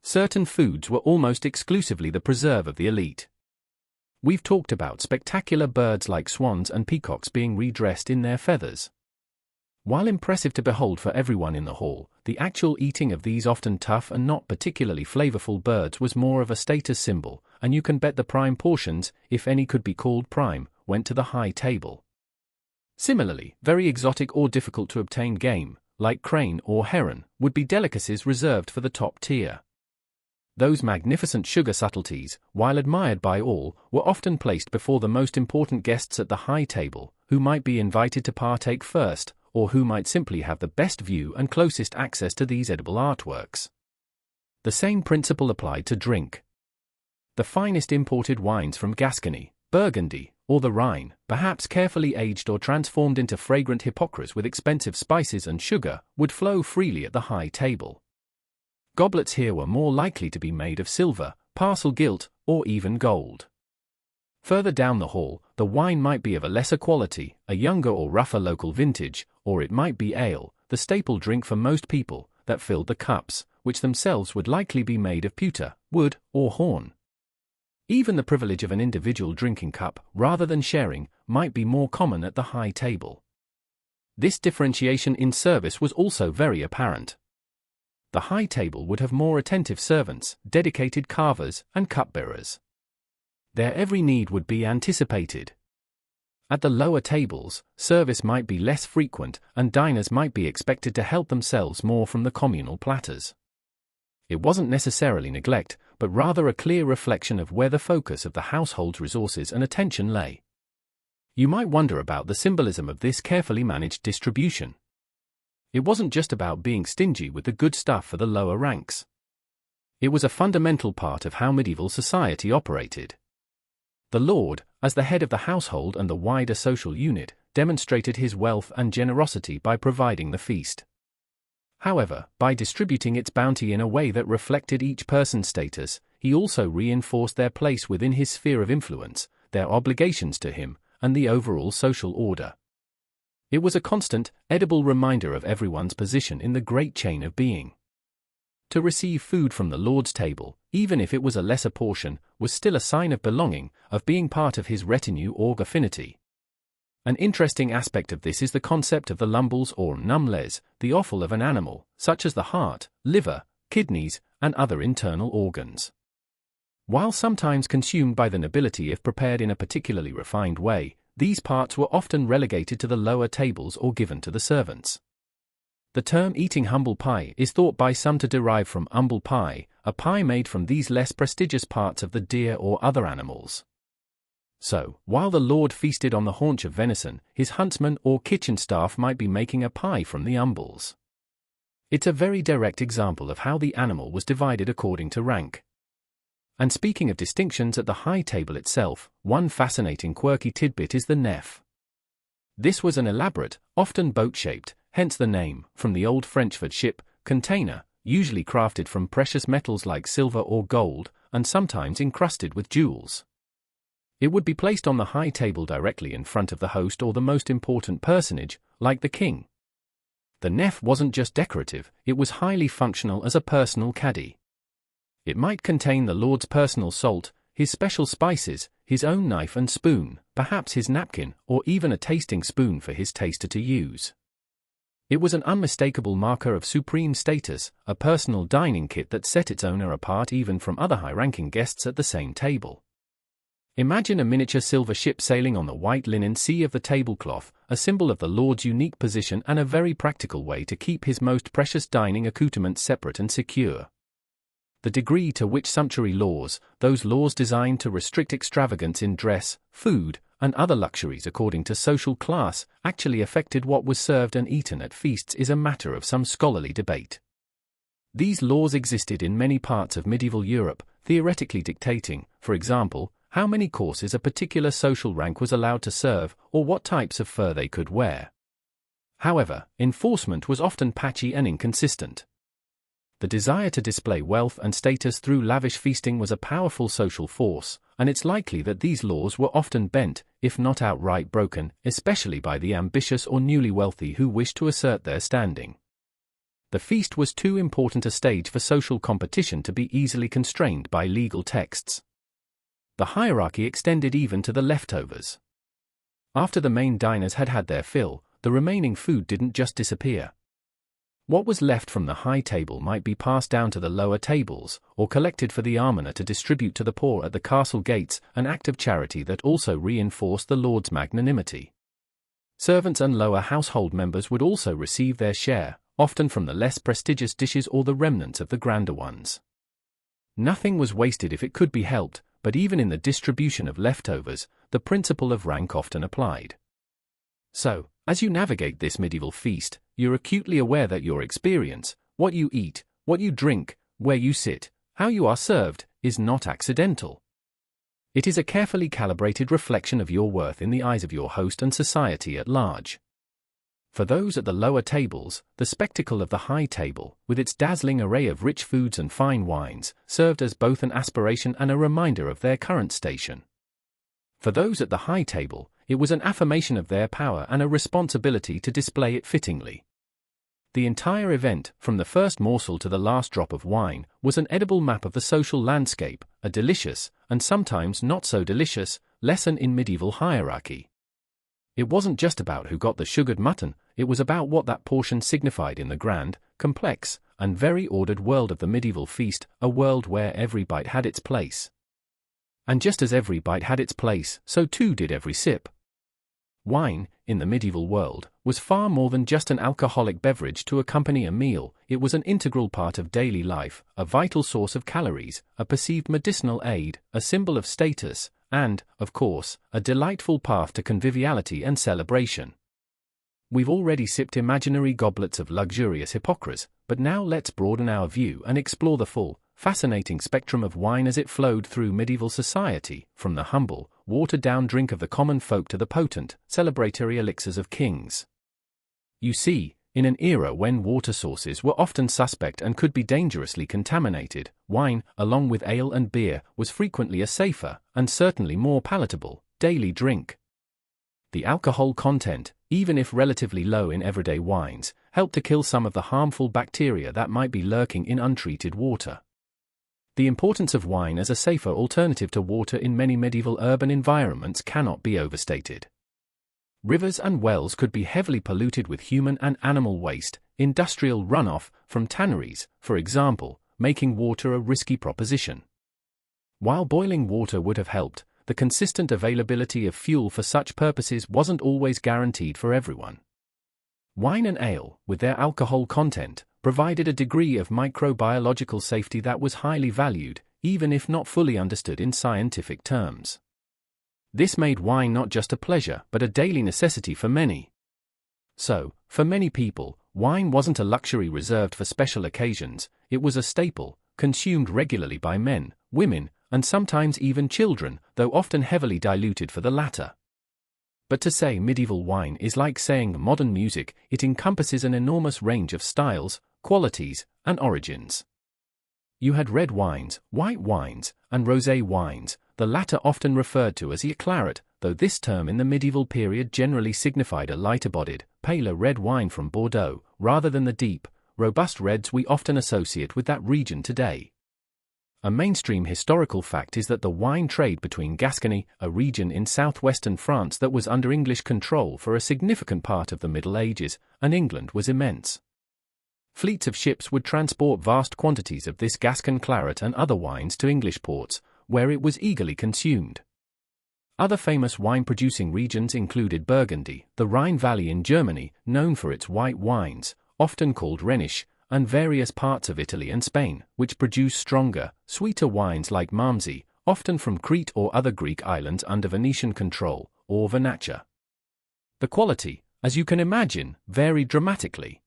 Certain foods were almost exclusively the preserve of the elite. We've talked about spectacular birds like swans and peacocks being redressed in their feathers. While impressive to behold for everyone in the hall, the actual eating of these often tough and not particularly flavorful birds was more of a status symbol, and you can bet the prime portions, if any could be called prime, went to the high table. Similarly, very exotic or difficult to obtain game, like crane or heron, would be delicacies reserved for the top tier. Those magnificent sugar subtleties, while admired by all, were often placed before the most important guests at the high table, who might be invited to partake first, or who might simply have the best view and closest access to these edible artworks. The same principle applied to drink. The finest imported wines from Gascony, Burgundy, or the Rhine, perhaps carefully aged or transformed into fragrant hypocras with expensive spices and sugar, would flow freely at the high table. Goblets here were more likely to be made of silver, parcel gilt, or even gold. Further down the hall, the wine might be of a lesser quality, a younger or rougher local vintage, or it might be ale, the staple drink for most people, that filled the cups, which themselves would likely be made of pewter, wood, or horn. Even the privilege of an individual drinking cup, rather than sharing, might be more common at the high table. This differentiation in service was also very apparent. The high table would have more attentive servants, dedicated carvers, and cupbearers. Their every need would be anticipated. At the lower tables, service might be less frequent, and diners might be expected to help themselves more from the communal platters. It wasn't necessarily neglect, but rather a clear reflection of where the focus of the household's resources and attention lay. You might wonder about the symbolism of this carefully managed distribution. It wasn't just about being stingy with the good stuff for the lower ranks. It was a fundamental part of how medieval society operated. The lord, as the head of the household and the wider social unit, demonstrated his wealth and generosity by providing the feast. However, by distributing its bounty in a way that reflected each person's status, he also reinforced their place within his sphere of influence, their obligations to him, and the overall social order. It was a constant, edible reminder of everyone's position in the great chain of being. To receive food from the Lord's table, even if it was a lesser portion, was still a sign of belonging, of being part of his retinue or affinity. An interesting aspect of this is the concept of the lumbles or numles, the offal of an animal, such as the heart, liver, kidneys, and other internal organs. While sometimes consumed by the nobility if prepared in a particularly refined way, these parts were often relegated to the lower tables or given to the servants. The term eating humble pie is thought by some to derive from humble pie, a pie made from these less prestigious parts of the deer or other animals. So, while the lord feasted on the haunch of venison, his huntsman or kitchen staff might be making a pie from the umbles. It's a very direct example of how the animal was divided according to rank. And speaking of distinctions at the high table itself, one fascinating quirky tidbit is the nef. This was an elaborate, often boat-shaped, hence the name, from the old French for ship, container, usually crafted from precious metals like silver or gold, and sometimes encrusted with jewels. It would be placed on the high table directly in front of the host or the most important personage, like the king. The nef wasn't just decorative, it was highly functional as a personal caddy. It might contain the lord's personal salt, his special spices, his own knife and spoon, perhaps his napkin, or even a tasting spoon for his taster to use. It was an unmistakable marker of supreme status, a personal dining kit that set its owner apart even from other high-ranking guests at the same table. Imagine a miniature silver ship sailing on the white linen sea of the tablecloth, a symbol of the lord's unique position and a very practical way to keep his most precious dining accoutrements separate and secure. The degree to which sumptuary laws, those laws designed to restrict extravagance in dress, food, and other luxuries according to social class, actually affected what was served and eaten at feasts is a matter of some scholarly debate. These laws existed in many parts of medieval Europe, theoretically dictating, for example, how many courses a particular social rank was allowed to serve, or what types of fur they could wear. However, enforcement was often patchy and inconsistent. The desire to display wealth and status through lavish feasting was a powerful social force, and it's likely that these laws were often bent, if not outright broken, especially by the ambitious or newly wealthy who wished to assert their standing. The feast was too important a stage for social competition to be easily constrained by legal texts. The hierarchy extended even to the leftovers. After the main diners had had their fill, the remaining food didn't just disappear. What was left from the high table might be passed down to the lower tables, or collected for the almoner to distribute to the poor at the castle gates, an act of charity that also reinforced the lord's magnanimity. Servants and lower household members would also receive their share, often from the less prestigious dishes or the remnants of the grander ones. Nothing was wasted if it could be helped, but even in the distribution of leftovers, the principle of rank often applied. So, as you navigate this medieval feast, you're acutely aware that your experience, what you eat, what you drink, where you sit, how you are served, is not accidental. It is a carefully calibrated reflection of your worth in the eyes of your host and society at large. For those at the lower tables, the spectacle of the high table, with its dazzling array of rich foods and fine wines, served as both an aspiration and a reminder of their current station. For those at the high table, it was an affirmation of their power and a responsibility to display it fittingly. The entire event, from the first morsel to the last drop of wine, was an edible map of the social landscape, a delicious, and sometimes not so delicious, lesson in medieval hierarchy. It wasn't just about who got the sugared mutton, it was about what that portion signified in the grand, complex, and very ordered world of the medieval feast, a world where every bite had its place. And just as every bite had its place, so too did every sip. Wine, in the medieval world, was far more than just an alcoholic beverage to accompany a meal. It was an integral part of daily life, a vital source of calories, a perceived medicinal aid, a symbol of status, and, of course, a delightful path to conviviality and celebration. We've already sipped imaginary goblets of luxurious hypocras, but now let's broaden our view and explore the full, fascinating spectrum of wine as it flowed through medieval society, from the humble, watered-down drink of the common folk to the potent, celebratory elixirs of kings. You see, in an era when water sources were often suspect and could be dangerously contaminated, wine, along with ale and beer, was frequently a safer, and certainly more palatable, daily drink. The alcohol content, even if relatively low in everyday wines, helped to kill some of the harmful bacteria that might be lurking in untreated water. The importance of wine as a safer alternative to water in many medieval urban environments cannot be overstated. Rivers and wells could be heavily polluted with human and animal waste, industrial runoff from tanneries, for example, making water a risky proposition. While boiling water would have helped, the consistent availability of fuel for such purposes wasn't always guaranteed for everyone. Wine and ale, with their alcohol content, provided a degree of microbiological safety that was highly valued, even if not fully understood in scientific terms. This made wine not just a pleasure but a daily necessity for many. So, for many people, wine wasn't a luxury reserved for special occasions, it was a staple, consumed regularly by men, women, and sometimes even children, though often heavily diluted for the latter. But to say medieval wine is like saying modern music, it encompasses an enormous range of styles, qualities, and origins. You had red wines, white wines, and rosé wines, the latter often referred to as a claret, though this term in the medieval period generally signified a lighter-bodied, paler red wine from Bordeaux, rather than the deep, robust reds we often associate with that region today. A mainstream historical fact is that the wine trade between Gascony, a region in southwestern France that was under English control for a significant part of the Middle Ages, and England was immense. Fleets of ships would transport vast quantities of this Gascon claret and other wines to English ports, where it was eagerly consumed. Other famous wine-producing regions included Burgundy, the Rhine Valley in Germany, known for its white wines, often called Rhenish, and various parts of Italy and Spain, which produce stronger, sweeter wines like Malmsey, often from Crete or other Greek islands under Venetian control, or Vernaccia. The quality, as you can imagine, varied dramatically.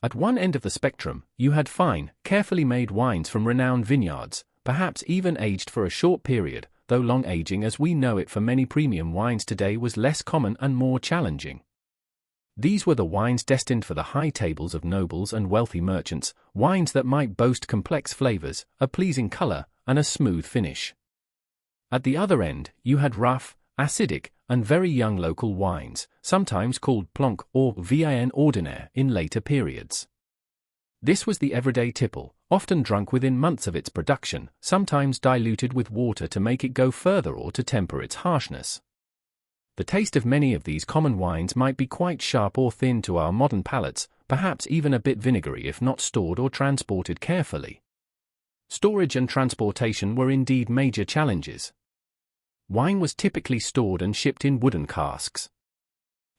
At one end of the spectrum, you had fine, carefully made wines from renowned vineyards, perhaps even aged for a short period, though long aging as we know it for many premium wines today was less common and more challenging. These were the wines destined for the high tables of nobles and wealthy merchants, wines that might boast complex flavors, a pleasing color, and a smooth finish. At the other end, you had rough, acidic, and very young local wines, sometimes called plonk or vin ordinaire in later periods. This was the everyday tipple, often drunk within months of its production, sometimes diluted with water to make it go further or to temper its harshness. The taste of many of these common wines might be quite sharp or thin to our modern palates, perhaps even a bit vinegary if not stored or transported carefully. Storage and transportation were indeed major challenges. Wine was typically stored and shipped in wooden casks.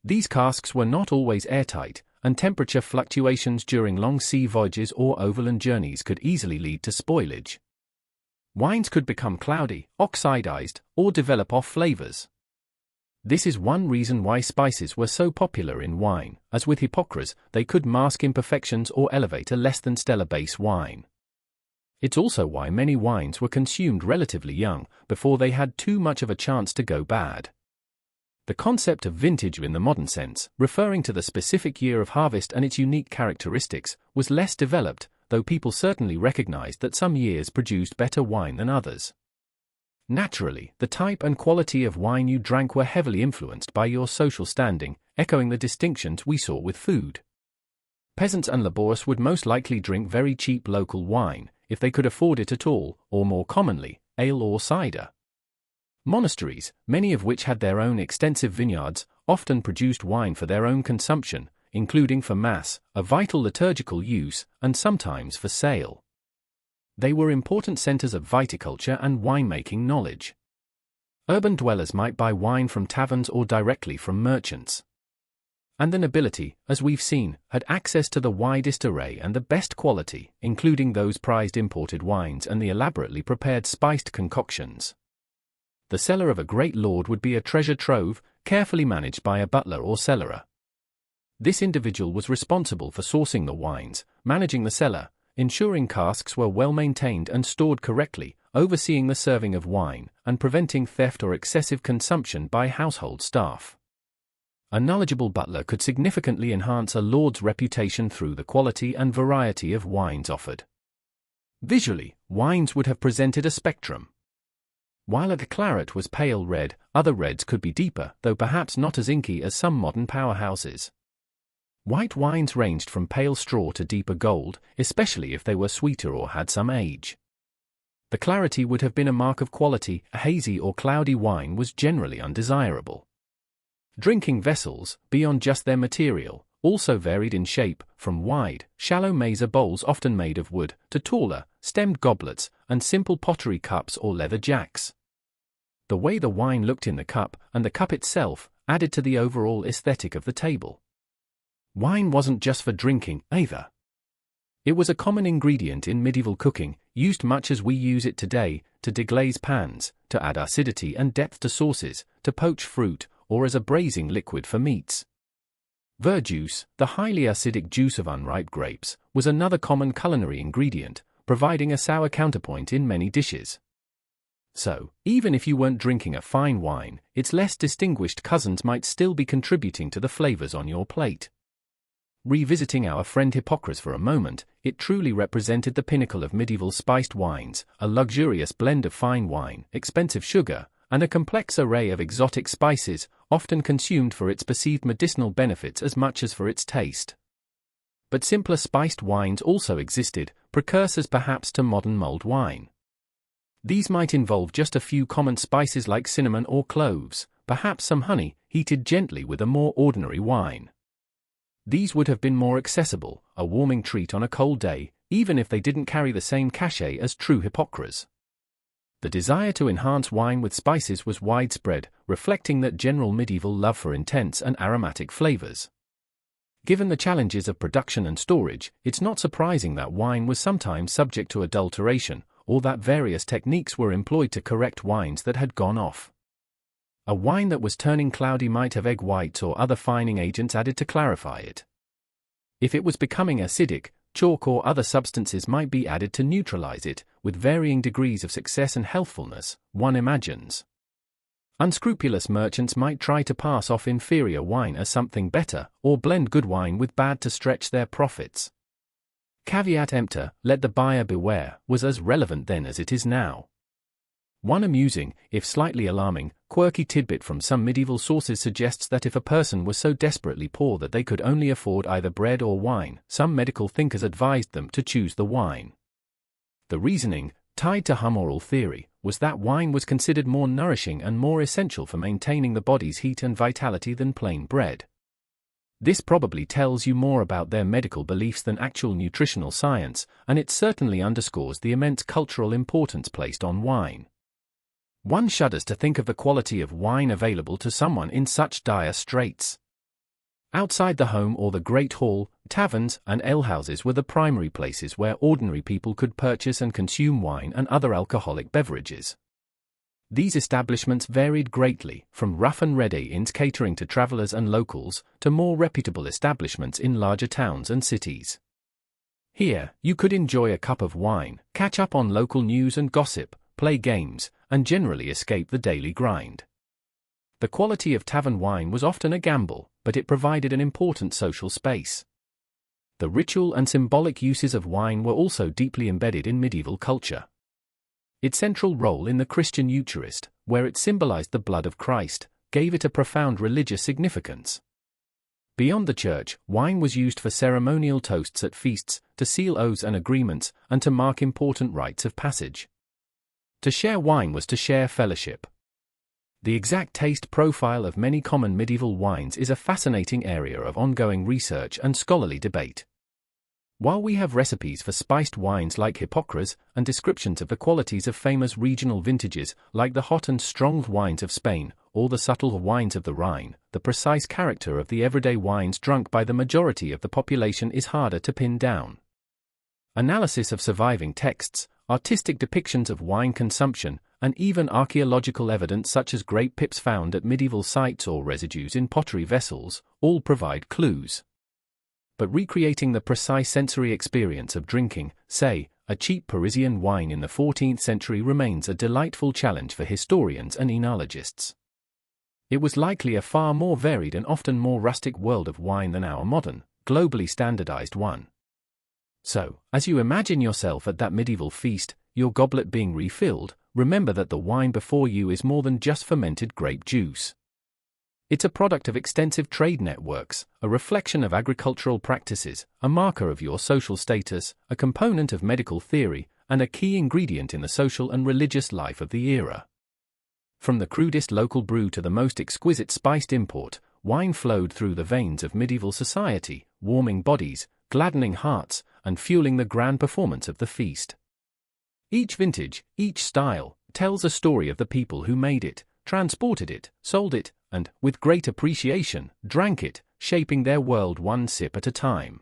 These casks were not always airtight, and temperature fluctuations during long sea voyages or overland journeys could easily lead to spoilage. Wines could become cloudy, oxidized, or develop off flavors. This is one reason why spices were so popular in wine, as with hypocras, they could mask imperfections or elevate a less than stellar base wine. It's also why many wines were consumed relatively young, before they had too much of a chance to go bad. The concept of vintage in the modern sense, referring to the specific year of harvest and its unique characteristics, was less developed, though people certainly recognized that some years produced better wine than others. Naturally, the type and quality of wine you drank were heavily influenced by your social standing, echoing the distinctions we saw with food. Peasants and labourers would most likely drink very cheap local wine, if they could afford it at all, or more commonly, ale or cider. Monasteries, many of which had their own extensive vineyards, often produced wine for their own consumption, including for mass, a vital liturgical use, and sometimes for sale. They were important centers of viticulture and winemaking knowledge. Urban dwellers might buy wine from taverns or directly from merchants. And the nobility, as we've seen, had access to the widest array and the best quality, including those prized imported wines and the elaborately prepared spiced concoctions. The cellar of a great lord would be a treasure trove, carefully managed by a butler or cellarer. This individual was responsible for sourcing the wines, managing the cellar, ensuring casks were well maintained and stored correctly, overseeing the serving of wine, and preventing theft or excessive consumption by household staff. A knowledgeable butler could significantly enhance a lord's reputation through the quality and variety of wines offered. Visually, wines would have presented a spectrum. While a claret was pale red, other reds could be deeper, though perhaps not as inky as some modern powerhouses. White wines ranged from pale straw to deeper gold, especially if they were sweeter or had some age. The clarity would have been a mark of quality. A hazy or cloudy wine was generally undesirable. Drinking vessels, beyond just their material, also varied in shape, from wide, shallow mazer bowls often made of wood, to taller, stemmed goblets, and simple pottery cups or leather jacks. The way the wine looked in the cup, and the cup itself, added to the overall aesthetic of the table. Wine wasn't just for drinking, either. It was a common ingredient in medieval cooking, used much as we use it today, to deglaze pans, to add acidity and depth to sauces, to poach fruit, or as a braising liquid for meats. Verjuice, the highly acidic juice of unripe grapes, was another common culinary ingredient, providing a sour counterpoint in many dishes. So, even if you weren't drinking a fine wine, its less distinguished cousins might still be contributing to the flavors on your plate. Revisiting our friend Hypocras for a moment, it truly represented the pinnacle of medieval spiced wines, a luxurious blend of fine wine, expensive sugar, and a complex array of exotic spices, often consumed for its perceived medicinal benefits as much as for its taste. But simpler spiced wines also existed, precursors perhaps to modern mulled wine. These might involve just a few common spices like cinnamon or cloves, perhaps some honey, heated gently with a more ordinary wine. These would have been more accessible, a warming treat on a cold day, even if they didn't carry the same cachet as true hypocras. The desire to enhance wine with spices was widespread, reflecting that general medieval love for intense and aromatic flavors. Given the challenges of production and storage, it's not surprising that wine was sometimes subject to adulteration, or that various techniques were employed to correct wines that had gone off. A wine that was turning cloudy might have egg whites or other fining agents added to clarify it. If it was becoming acidic, chalk or other substances might be added to neutralize it, with varying degrees of success and healthfulness, one imagines. Unscrupulous merchants might try to pass off inferior wine as something better, or blend good wine with bad to stretch their profits. Caveat emptor, let the buyer beware, was as relevant then as it is now. One amusing, if slightly alarming, quirky tidbit from some medieval sources suggests that if a person was so desperately poor that they could only afford either bread or wine, some medical thinkers advised them to choose the wine. The reasoning, tied to humoral theory, was that wine was considered more nourishing and more essential for maintaining the body's heat and vitality than plain bread. This probably tells you more about their medical beliefs than actual nutritional science, and it certainly underscores the immense cultural importance placed on wine. One shudders to think of the quality of wine available to someone in such dire straits. Outside the home or the great hall, taverns and alehouses were the primary places where ordinary people could purchase and consume wine and other alcoholic beverages. These establishments varied greatly, from rough and ready inns catering to travelers and locals, to more reputable establishments in larger towns and cities. Here, you could enjoy a cup of wine, catch up on local news and gossip, play games, and generally escape the daily grind. The quality of tavern wine was often a gamble, but it provided an important social space. The ritual and symbolic uses of wine were also deeply embedded in medieval culture. Its central role in the Christian Eucharist, where it symbolized the blood of Christ, gave it a profound religious significance. Beyond the church, wine was used for ceremonial toasts at feasts, to seal oaths and agreements, and to mark important rites of passage. To share wine was to share fellowship. The exact taste profile of many common medieval wines is a fascinating area of ongoing research and scholarly debate. While we have recipes for spiced wines like hypocras, and descriptions of the qualities of famous regional vintages like the hot and strong wines of Spain, or the subtle wines of the Rhine, the precise character of the everyday wines drunk by the majority of the population is harder to pin down. Analysis of surviving texts, artistic depictions of wine consumption, and even archaeological evidence such as grape pips found at medieval sites or residues in pottery vessels, all provide clues. but recreating the precise sensory experience of drinking, say, a cheap Parisian wine in the 14th century remains a delightful challenge for historians and enologists. It was likely a far more varied and often more rustic world of wine than our modern, globally standardized one. So, as you imagine yourself at that medieval feast, your goblet being refilled, remember that the wine before you is more than just fermented grape juice. It's a product of extensive trade networks, a reflection of agricultural practices, a marker of your social status, a component of medical theory, and a key ingredient in the social and religious life of the era. From the crudest local brew to the most exquisite spiced import, wine flowed through the veins of medieval society, warming bodies, gladdening hearts, and fueling the grand performance of the feast. Each vintage, each style, tells a story of the people who made it, transported it, sold it, and, with great appreciation, drank it, shaping their world one sip at a time.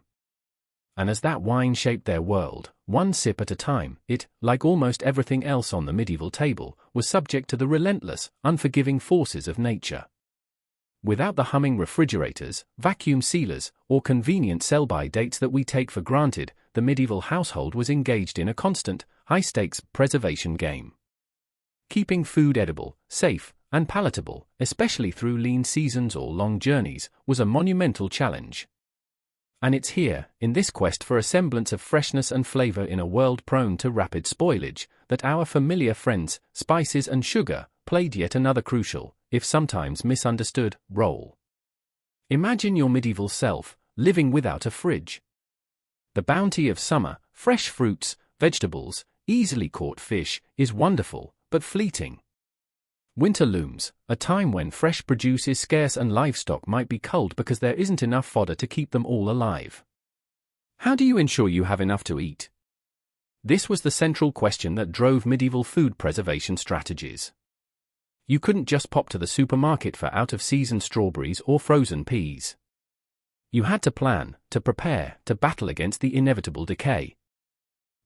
And as that wine shaped their world, one sip at a time, it, like almost everything else on the medieval table, was subject to the relentless, unforgiving forces of nature. Without the humming refrigerators, vacuum sealers, or convenient sell-by dates that we take for granted, the medieval household was engaged in a constant, high-stakes preservation game. Keeping food edible, safe, and palatable, especially through lean seasons or long journeys, was a monumental challenge. And it's here, in this quest for a semblance of freshness and flavor in a world prone to rapid spoilage, that our familiar friends, spices and sugar, played yet another crucial, if sometimes misunderstood, role. Imagine your medieval self, living without a fridge. The bounty of summer, fresh fruits, vegetables, easily caught fish, is wonderful, but fleeting. Winter looms, a time when fresh produce is scarce and livestock might be culled because there isn't enough fodder to keep them all alive. How do you ensure you have enough to eat? This was the central question that drove medieval food preservation strategies. You couldn't just pop to the supermarket for out-of-season strawberries or frozen peas. You had to plan, to prepare, to battle against the inevitable decay.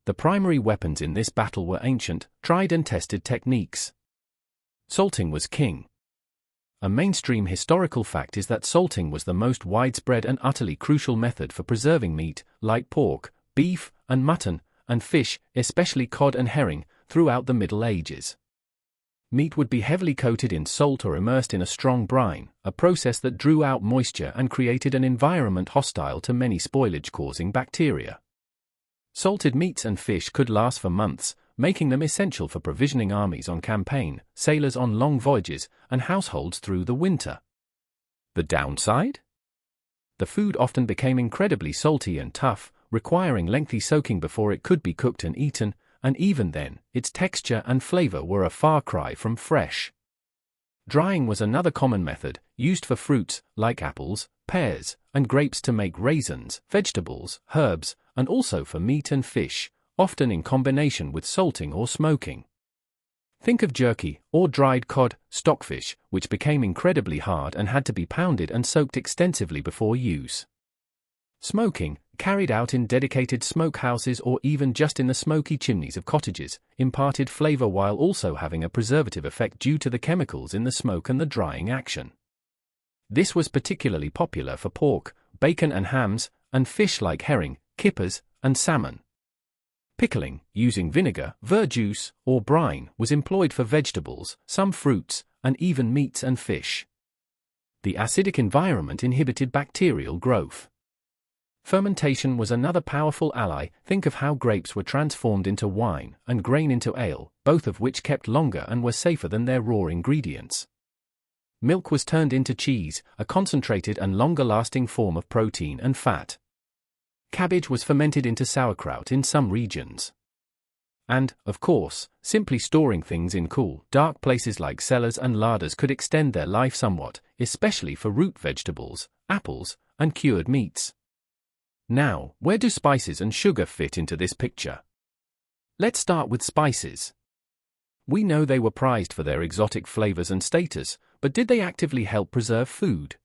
The primary weapons in this battle were ancient, tried and tested techniques. Salting was king. A mainstream historical fact is that salting was the most widespread and utterly crucial method for preserving meat, like pork, beef, and mutton, and fish, especially cod and herring, throughout the Middle Ages. Meat would be heavily coated in salt or immersed in a strong brine, a process that drew out moisture and created an environment hostile to many spoilage-causing bacteria. Salted meats and fish could last for months, making them essential for provisioning armies on campaign, sailors on long voyages, and households through the winter. The downside? The food often became incredibly salty and tough, requiring lengthy soaking before it could be cooked and eaten, and even then, its texture and flavor were a far cry from fresh. Drying was another common method, used for fruits, like apples, pears, and grapes to make raisins, vegetables, herbs, and also for meat and fish, often in combination with salting or smoking. Think of jerky, or dried cod, stockfish, which became incredibly hard and had to be pounded and soaked extensively before use. Smoking, carried out in dedicated smokehouses or even just in the smoky chimneys of cottages, imparted flavor while also having a preservative effect due to the chemicals in the smoke and the drying action. This was particularly popular for pork, bacon and hams, and fish like herring, kippers, and salmon. Pickling, using vinegar, verjuice, or brine, was employed for vegetables, some fruits, and even meats and fish. The acidic environment inhibited bacterial growth. Fermentation was another powerful ally. Think of how grapes were transformed into wine and grain into ale, both of which kept longer and were safer than their raw ingredients. Milk was turned into cheese, a concentrated and longer-lasting form of protein and fat. Cabbage was fermented into sauerkraut in some regions. And, of course, simply storing things in cool, dark places like cellars and larders could extend their life somewhat, especially for root vegetables, apples, and cured meats. Now, where do spices and sugar fit into this picture? Let's start with spices. We know they were prized for their exotic flavors and status, but did they actively help preserve food?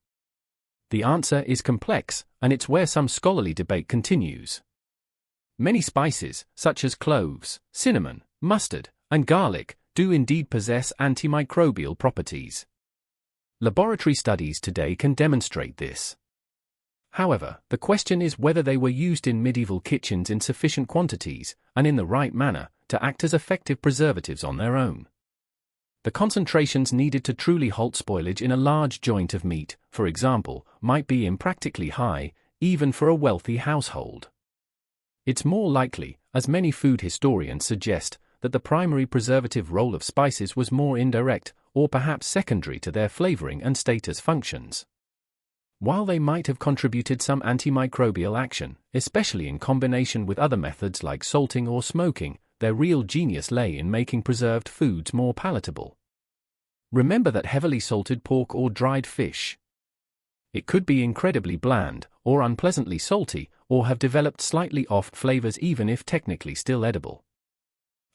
The answer is complex, and it's where some scholarly debate continues. Many spices, such as cloves, cinnamon, mustard, and garlic, do indeed possess antimicrobial properties. Laboratory studies today can demonstrate this. However, the question is whether they were used in medieval kitchens in sufficient quantities, and in the right manner, to act as effective preservatives on their own. The concentrations needed to truly halt spoilage in a large joint of meat, for example, might be impractically high, even for a wealthy household. It's more likely, as many food historians suggest, that the primary preservative role of spices was more indirect, or perhaps secondary to their flavoring and status functions. While they might have contributed some antimicrobial action, especially in combination with other methods like salting or smoking, their real genius lay in making preserved foods more palatable. Remember that heavily salted pork or dried fish. It could be incredibly bland, or unpleasantly salty, or have developed slightly off flavors even if technically still edible.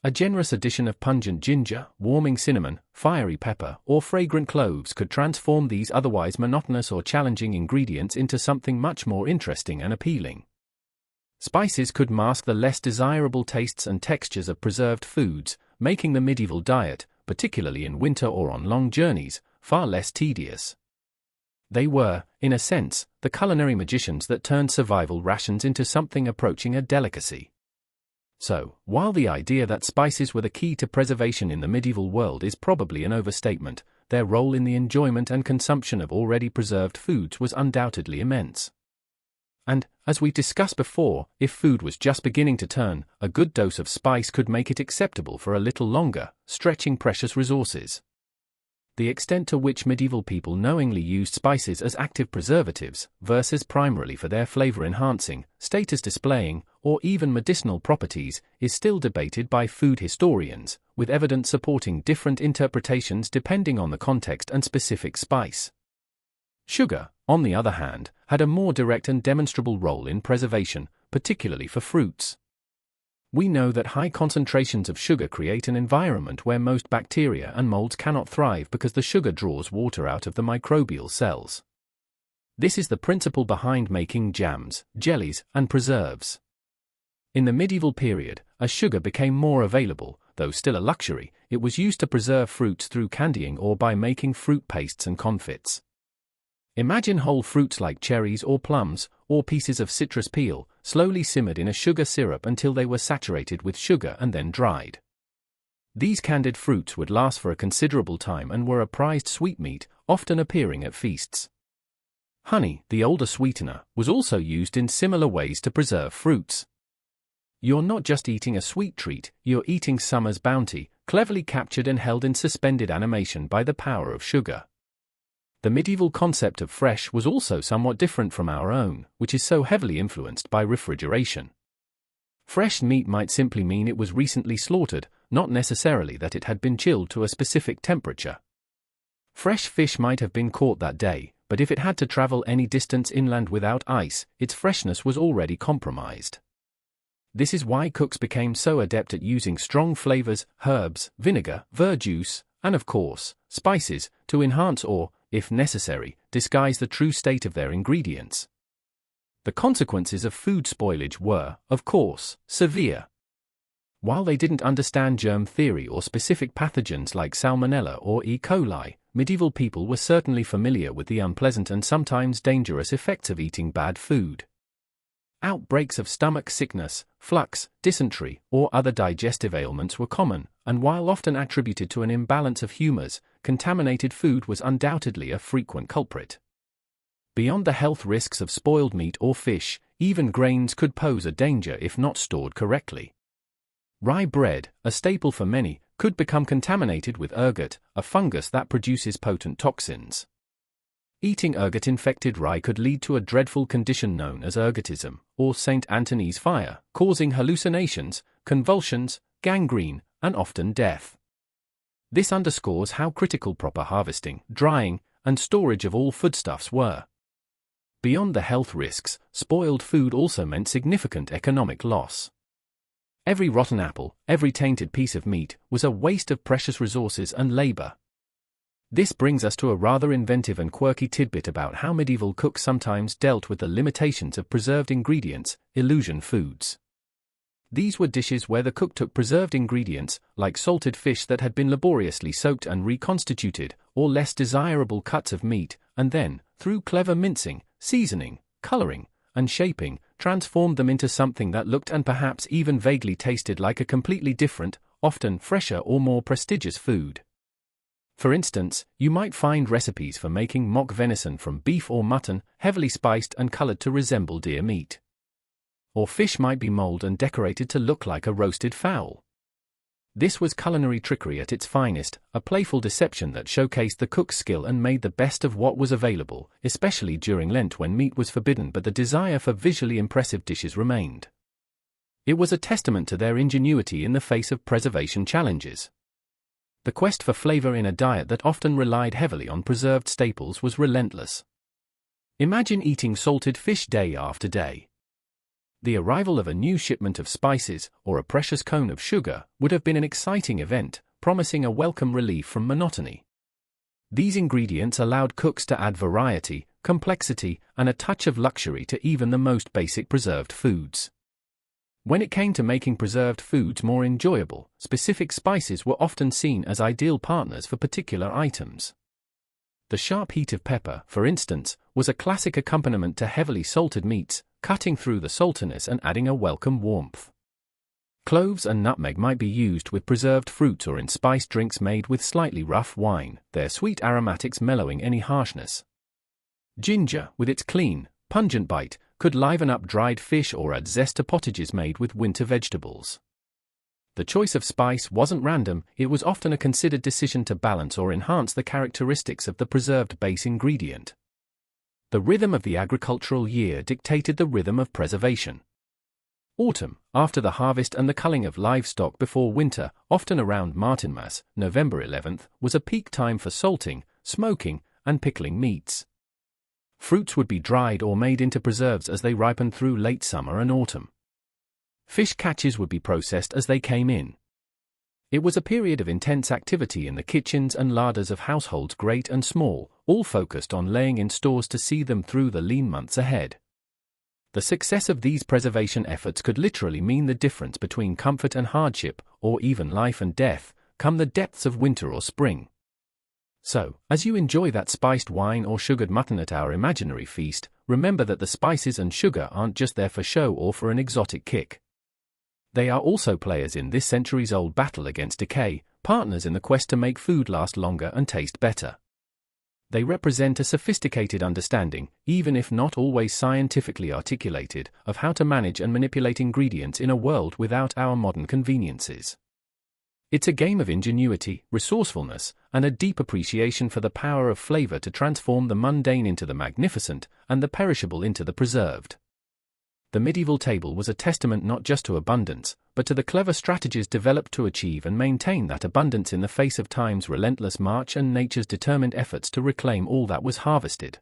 A generous addition of pungent ginger, warming cinnamon, fiery pepper, or fragrant cloves could transform these otherwise monotonous or challenging ingredients into something much more interesting and appealing. Spices could mask the less desirable tastes and textures of preserved foods, making the medieval diet, particularly in winter or on long journeys, far less tedious. They were, in a sense, the culinary magicians that turned survival rations into something approaching a delicacy. So, while the idea that spices were the key to preservation in the medieval world is probably an overstatement, their role in the enjoyment and consumption of already preserved foods was undoubtedly immense. And, as we discussed before, if food was just beginning to turn, a good dose of spice could make it acceptable for a little longer, stretching precious resources. The extent to which medieval people knowingly used spices as active preservatives, versus primarily for their flavor-enhancing, status-displaying, or even medicinal properties, is still debated by food historians, with evidence supporting different interpretations depending on the context and specific spice. Sugar, on the other hand, had a more direct and demonstrable role in preservation, particularly for fruits. We know that high concentrations of sugar create an environment where most bacteria and molds cannot thrive because the sugar draws water out of the microbial cells. This is the principle behind making jams, jellies, and preserves. In the medieval period, as sugar became more available, though still a luxury, it was used to preserve fruits through candying or by making fruit pastes and confits. Imagine whole fruits like cherries or plums, or pieces of citrus peel, slowly simmered in a sugar syrup until they were saturated with sugar and then dried. These candied fruits would last for a considerable time and were a prized sweetmeat, often appearing at feasts. Honey, the older sweetener, was also used in similar ways to preserve fruits. You're not just eating a sweet treat, you're eating summer's bounty, cleverly captured and held in suspended animation by the power of sugar. The medieval concept of fresh was also somewhat different from our own, which is so heavily influenced by refrigeration. Fresh meat might simply mean it was recently slaughtered, not necessarily that it had been chilled to a specific temperature. Fresh fish might have been caught that day, but if it had to travel any distance inland without ice, its freshness was already compromised. This is why cooks became so adept at using strong flavors, herbs, vinegar, verjuice, and of course, spices, to enhance or, if necessary, disguise the true state of their ingredients. The consequences of food spoilage were, of course, severe. While they didn't understand germ theory or specific pathogens like Salmonella or E. coli, medieval people were certainly familiar with the unpleasant and sometimes dangerous effects of eating bad food. Outbreaks of stomach sickness, flux, dysentery, or other digestive ailments were common, and while often attributed to an imbalance of humors, contaminated food was undoubtedly a frequent culprit. Beyond the health risks of spoiled meat or fish, even grains could pose a danger if not stored correctly. Rye bread, a staple for many, could become contaminated with ergot, a fungus that produces potent toxins. Eating ergot-infected rye could lead to a dreadful condition known as ergotism, or St. Anthony's fire, causing hallucinations, convulsions, gangrene, and often death. This underscores how critical proper harvesting, drying, and storage of all foodstuffs were. Beyond the health risks, spoiled food also meant significant economic loss. Every rotten apple, every tainted piece of meat, was a waste of precious resources and labor. This brings us to a rather inventive and quirky tidbit about how medieval cooks sometimes dealt with the limitations of preserved ingredients, illusion foods. These were dishes where the cook took preserved ingredients, like salted fish that had been laboriously soaked and reconstituted, or less desirable cuts of meat, and then, through clever mincing, seasoning, coloring, and shaping, transformed them into something that looked and perhaps even vaguely tasted like a completely different, often fresher or more prestigious food. For instance, you might find recipes for making mock venison from beef or mutton, heavily spiced and colored to resemble deer meat. Or fish might be molded and decorated to look like a roasted fowl. This was culinary trickery at its finest, a playful deception that showcased the cook's skill and made the best of what was available, especially during Lent when meat was forbidden but the desire for visually impressive dishes remained. It was a testament to their ingenuity in the face of preservation challenges. The quest for flavor in a diet that often relied heavily on preserved staples was relentless. Imagine eating salted fish day after day. The arrival of a new shipment of spices, or a precious cone of sugar, would have been an exciting event, promising a welcome relief from monotony. These ingredients allowed cooks to add variety, complexity, and a touch of luxury to even the most basic preserved foods. When it came to making preserved foods more enjoyable, specific spices were often seen as ideal partners for particular items. The sharp heat of pepper, for instance, was a classic accompaniment to heavily salted meats, cutting through the saltiness and adding a welcome warmth. Cloves and nutmeg might be used with preserved fruits or in spiced drinks made with slightly rough wine, their sweet aromatics mellowing any harshness. Ginger, with its clean, pungent bite, could liven up dried fish or add zest to potages made with winter vegetables. The choice of spice wasn't random, it was often a considered decision to balance or enhance the characteristics of the preserved base ingredient. The rhythm of the agricultural year dictated the rhythm of preservation. Autumn, after the harvest and the culling of livestock before winter, often around Martinmas, November 11th, was a peak time for salting, smoking, and pickling meats. Fruits would be dried or made into preserves as they ripened through late summer and autumn. Fish catches would be processed as they came in. It was a period of intense activity in the kitchens and larders of households great and small, all focused on laying in stores to see them through the lean months ahead. The success of these preservation efforts could literally mean the difference between comfort and hardship, or even life and death, come the depths of winter or spring. So, as you enjoy that spiced wine or sugared mutton at our imaginary feast, remember that the spices and sugar aren't just there for show or for an exotic kick. They are also players in this centuries-old battle against decay, partners in the quest to make food last longer and taste better. They represent a sophisticated understanding, even if not always scientifically articulated, of how to manage and manipulate ingredients in a world without our modern conveniences. It's a game of ingenuity, resourcefulness, and a deep appreciation for the power of flavor to transform the mundane into the magnificent, and the perishable into the preserved. The medieval table was a testament not just to abundance, but to the clever strategies developed to achieve and maintain that abundance in the face of time's relentless march and nature's determined efforts to reclaim all that was harvested.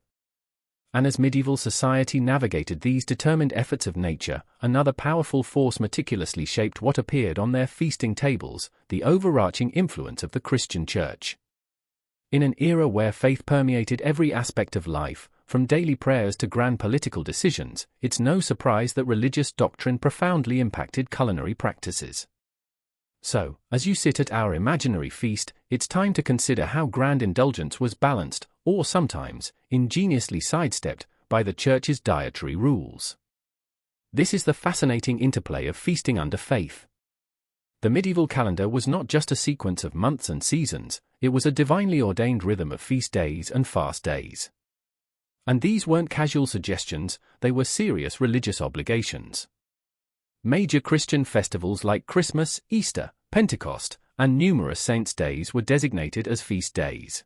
And as medieval society navigated these determined efforts of nature, another powerful force meticulously shaped what appeared on their feasting tables, the overarching influence of the Christian Church. In an era where faith permeated every aspect of life, from daily prayers to grand political decisions, it's no surprise that religious doctrine profoundly impacted culinary practices. So, as you sit at our imaginary feast, it's time to consider how grand indulgence was balanced, or sometimes, ingeniously sidestepped, by the Church's dietary rules. This is the fascinating interplay of feasting under faith. The medieval calendar was not just a sequence of months and seasons, it was a divinely ordained rhythm of feast days and fast days. And these weren't casual suggestions, they were serious religious obligations. Major Christian festivals like Christmas, Easter, Pentecost, and numerous saints' days were designated as feast days.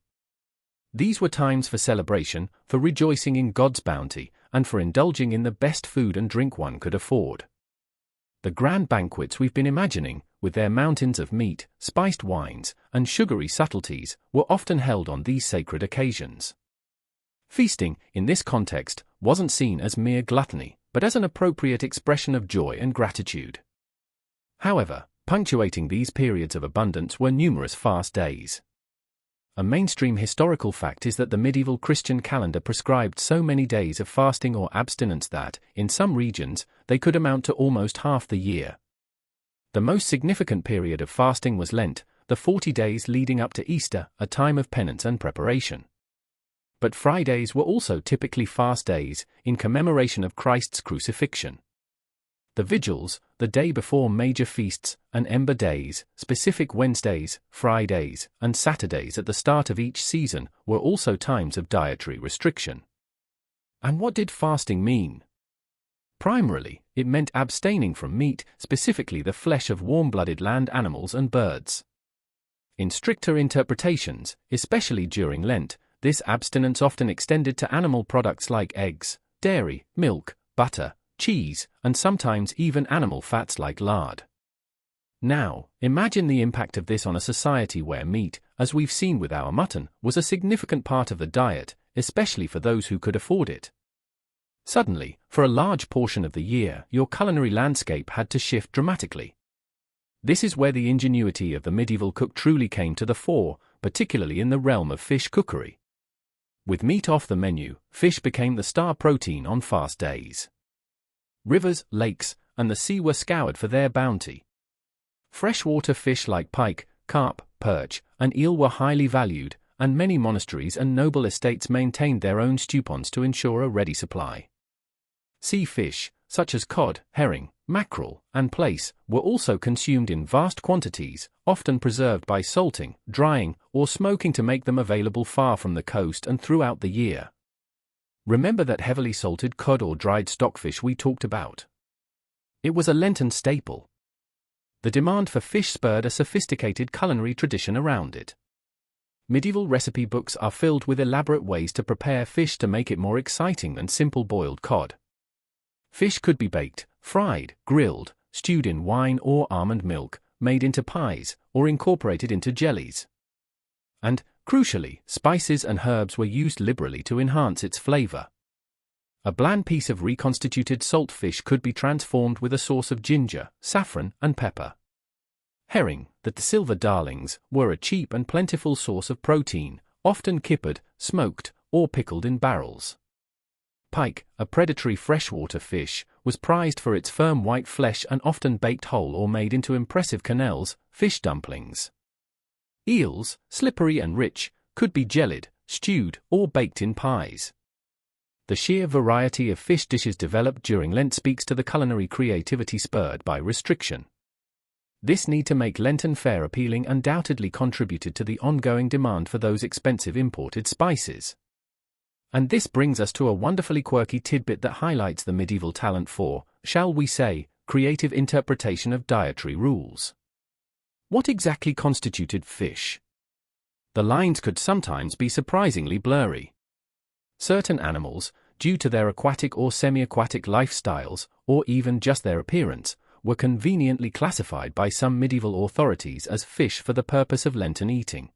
These were times for celebration, for rejoicing in God's bounty, and for indulging in the best food and drink one could afford. The grand banquets we've been imagining, with their mountains of meat, spiced wines, and sugary subtleties, were often held on these sacred occasions. Feasting, in this context, wasn't seen as mere gluttony, but as an appropriate expression of joy and gratitude. However, punctuating these periods of abundance were numerous fast days. A mainstream historical fact is that the medieval Christian calendar prescribed so many days of fasting or abstinence that, in some regions, they could amount to almost half the year. The most significant period of fasting was Lent, the 40 days leading up to Easter, a time of penance and preparation. But Fridays were also typically fast days, in commemoration of Christ's crucifixion. The vigils, the day before major feasts, and ember days, specific Wednesdays, Fridays, and Saturdays at the start of each season, were also times of dietary restriction. And what did fasting mean? Primarily, it meant abstaining from meat, specifically the flesh of warm-blooded land animals and birds. In stricter interpretations, especially during Lent, this abstinence often extended to animal products like eggs, dairy, milk, butter, cheese, and sometimes even animal fats like lard. Now, imagine the impact of this on a society where meat, as we've seen with our mutton, was a significant part of the diet, especially for those who could afford it. Suddenly, for a large portion of the year, your culinary landscape had to shift dramatically. This is where the ingenuity of the medieval cook truly came to the fore, particularly in the realm of fish cookery. With meat off the menu, fish became the star protein on fast days. Rivers, lakes, and the sea were scoured for their bounty. Freshwater fish like pike, carp, perch, and eel were highly valued, and many monasteries and noble estates maintained their own stewponds to ensure a ready supply. Sea fish, such as cod, herring, mackerel, and plaice, were also consumed in vast quantities, often preserved by salting, drying, or smoking to make them available far from the coast and throughout the year. Remember that heavily salted cod or dried stockfish we talked about? It was a Lenten staple. The demand for fish spurred a sophisticated culinary tradition around it. Medieval recipe books are filled with elaborate ways to prepare fish to make it more exciting than simple boiled cod. Fish could be baked, fried, grilled, stewed in wine or almond milk, made into pies, or incorporated into jellies. And, crucially, spices and herbs were used liberally to enhance its flavor. A bland piece of reconstituted salt fish could be transformed with a sauce of ginger, saffron, and pepper. Herring, the silver darlings, were a cheap and plentiful source of protein, often kippered, smoked, or pickled in barrels. Pike, a predatory freshwater fish, was prized for its firm white flesh and often baked whole or made into impressive quenelles, fish dumplings. Eels, slippery and rich, could be jellied, stewed, or baked in pies. The sheer variety of fish dishes developed during Lent speaks to the culinary creativity spurred by restriction. This need to make Lenten fare appealing undoubtedly contributed to the ongoing demand for those expensive imported spices. And this brings us to a wonderfully quirky tidbit that highlights the medieval talent for, shall we say, creative interpretation of dietary rules. What exactly constituted fish? The lines could sometimes be surprisingly blurry. Certain animals, due to their aquatic or semi-aquatic lifestyles, or even just their appearance, were conveniently classified by some medieval authorities as fish for the purpose of Lenten eating.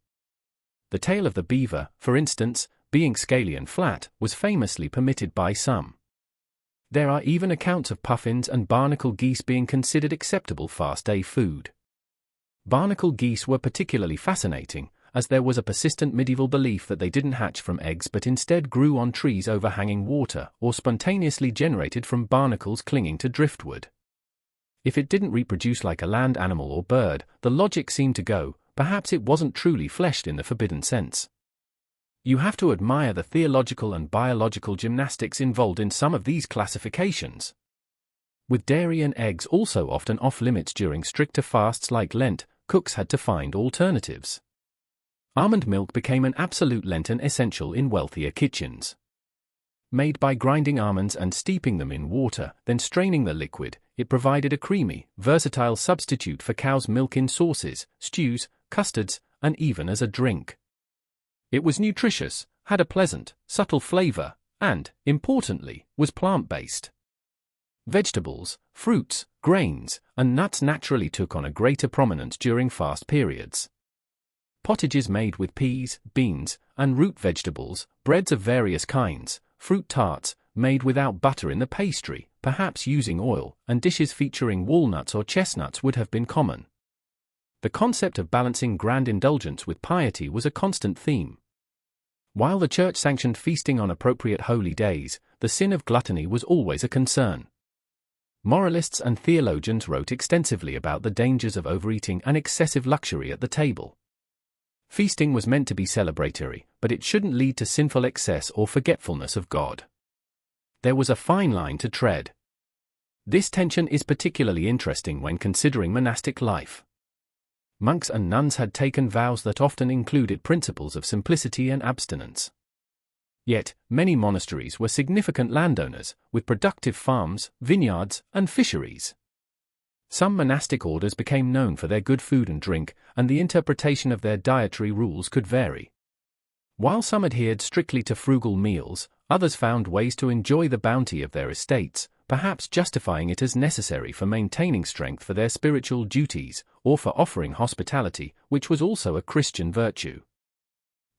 The tail of the beaver, for instance, being scaly and flat, was famously permitted by some. There are even accounts of puffins and barnacle geese being considered acceptable fast-day food. Barnacle geese were particularly fascinating, as there was a persistent medieval belief that they didn't hatch from eggs but instead grew on trees overhanging water or spontaneously generated from barnacles clinging to driftwood. If it didn't reproduce like a land animal or bird, the logic seemed to go, perhaps it wasn't truly fleshed in the forbidden sense. You have to admire the theological and biological gymnastics involved in some of these classifications. With dairy and eggs also often off-limits during stricter fasts like Lent, cooks had to find alternatives. Almond milk became an absolute Lenten essential in wealthier kitchens. Made by grinding almonds and steeping them in water, then straining the liquid, it provided a creamy, versatile substitute for cow's milk in sauces, stews, custards, and even as a drink. It was nutritious, had a pleasant, subtle flavor, and, importantly, was plant-based. Vegetables, fruits, grains, and nuts naturally took on a greater prominence during fast periods. Pottages made with peas, beans, and root vegetables, breads of various kinds, fruit tarts, made without butter in the pastry, perhaps using oil, and dishes featuring walnuts or chestnuts would have been common. The concept of balancing grand indulgence with piety was a constant theme. While the Church sanctioned feasting on appropriate holy days, the sin of gluttony was always a concern. Moralists and theologians wrote extensively about the dangers of overeating and excessive luxury at the table. Feasting was meant to be celebratory, but it shouldn't lead to sinful excess or forgetfulness of God. There was a fine line to tread. This tension is particularly interesting when considering monastic life. Monks and nuns had taken vows that often included principles of simplicity and abstinence. Yet, many monasteries were significant landowners, with productive farms, vineyards, and fisheries. Some monastic orders became known for their good food and drink, and the interpretation of their dietary rules could vary. While some adhered strictly to frugal meals, others found ways to enjoy the bounty of their estates, perhaps justifying it as necessary for maintaining strength for their spiritual duties, or for offering hospitality, which was also a Christian virtue.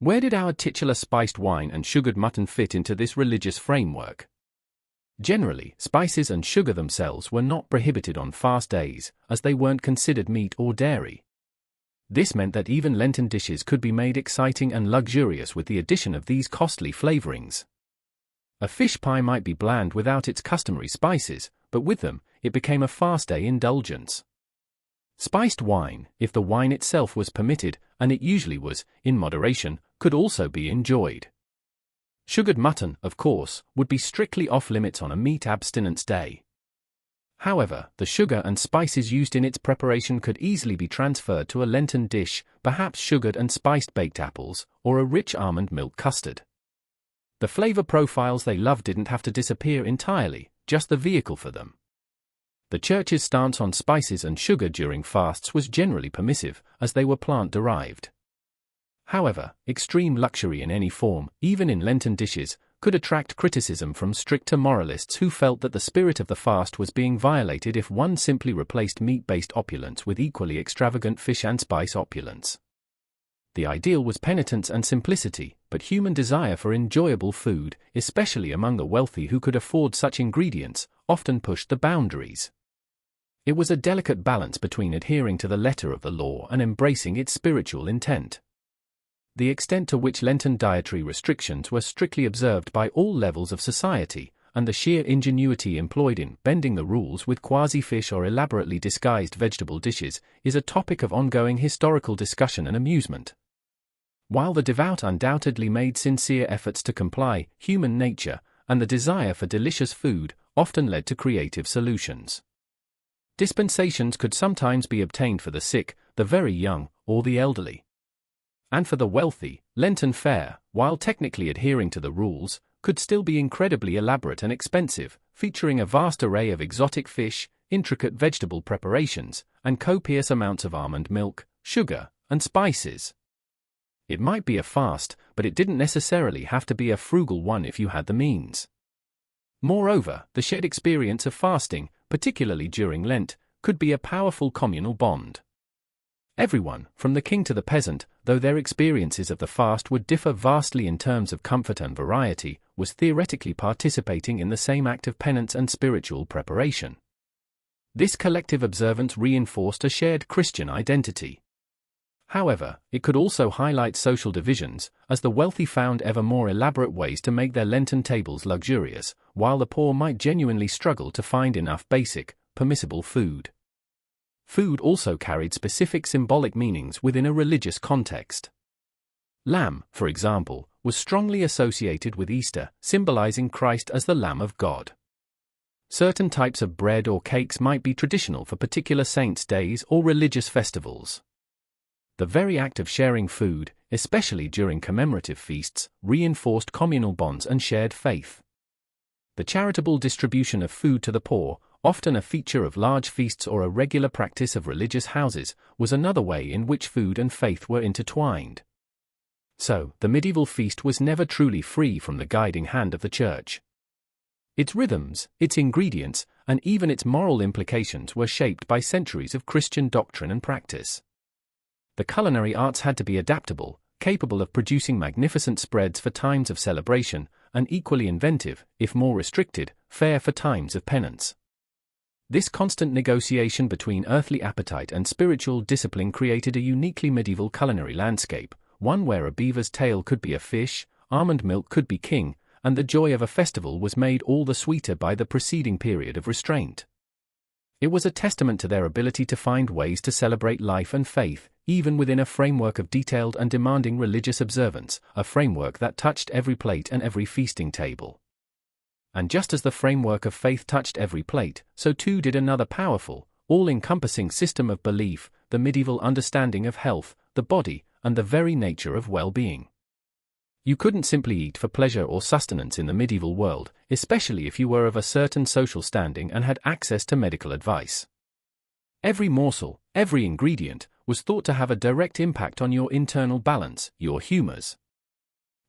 Where did our titular spiced wine and sugared mutton fit into this religious framework? Generally, spices and sugar themselves were not prohibited on fast days, as they weren't considered meat or dairy. This meant that even Lenten dishes could be made exciting and luxurious with the addition of these costly flavorings. A fish pie might be bland without its customary spices, but with them, it became a fast-day indulgence. Spiced wine, if the wine itself was permitted, and it usually was, in moderation, could also be enjoyed. Sugared mutton, of course, would be strictly off-limits on a meat abstinence day. However, the sugar and spices used in its preparation could easily be transferred to a Lenten dish, perhaps sugared and spiced baked apples, or a rich almond milk custard. The flavor profiles they loved didn't have to disappear entirely, just the vehicle for them. The Church's stance on spices and sugar during fasts was generally permissive, as they were plant-derived. However, extreme luxury in any form, even in Lenten dishes, could attract criticism from stricter moralists who felt that the spirit of the fast was being violated if one simply replaced meat-based opulence with equally extravagant fish and spice opulence. The ideal was penitence and simplicity, but human desire for enjoyable food, especially among the wealthy who could afford such ingredients, often pushed the boundaries. It was a delicate balance between adhering to the letter of the law and embracing its spiritual intent. The extent to which Lenten dietary restrictions were strictly observed by all levels of society, and the sheer ingenuity employed in bending the rules with quasi-fish or elaborately disguised vegetable dishes, is a topic of ongoing historical discussion and amusement. While the devout undoubtedly made sincere efforts to comply, human nature, and the desire for delicious food, often led to creative solutions. Dispensations could sometimes be obtained for the sick, the very young, or the elderly. And for the wealthy, Lenten fare, while technically adhering to the rules, could still be incredibly elaborate and expensive, featuring a vast array of exotic fish, intricate vegetable preparations, and copious amounts of almond milk, sugar, and spices. It might be a fast, but it didn't necessarily have to be a frugal one if you had the means. Moreover, the shared experience of fasting, particularly during Lent, could be a powerful communal bond. Everyone, from the king to the peasant, though their experiences of the fast would differ vastly in terms of comfort and variety, was theoretically participating in the same act of penance and spiritual preparation. This collective observance reinforced a shared Christian identity. However, it could also highlight social divisions, as the wealthy found ever more elaborate ways to make their Lenten tables luxurious, while the poor might genuinely struggle to find enough basic, permissible food. Food also carried specific symbolic meanings within a religious context. Lamb, for example, was strongly associated with Easter, symbolizing Christ as the Lamb of God. Certain types of bread or cakes might be traditional for particular saints' days or religious festivals. The very act of sharing food, especially during commemorative feasts, reinforced communal bonds and shared faith. The charitable distribution of food to the poor, often a feature of large feasts or a regular practice of religious houses, was another way in which food and faith were intertwined. So, the medieval feast was never truly free from the guiding hand of the Church. Its rhythms, its ingredients, and even its moral implications were shaped by centuries of Christian doctrine and practice. The culinary arts had to be adaptable, capable of producing magnificent spreads for times of celebration, and equally inventive, if more restricted, fare for times of penance. This constant negotiation between earthly appetite and spiritual discipline created a uniquely medieval culinary landscape, one where a beaver's tail could be a fish, almond milk could be king, and the joy of a festival was made all the sweeter by the preceding period of restraint. It was a testament to their ability to find ways to celebrate life and faith, even within a framework of detailed and demanding religious observance, a framework that touched every plate and every feasting table. And just as the framework of faith touched every plate, so too did another powerful, all-encompassing system of belief, the medieval understanding of health, the body, and the very nature of well-being. You couldn't simply eat for pleasure or sustenance in the medieval world, especially if you were of a certain social standing and had access to medical advice. Every morsel, every ingredient, was thought to have a direct impact on your internal balance, your humors.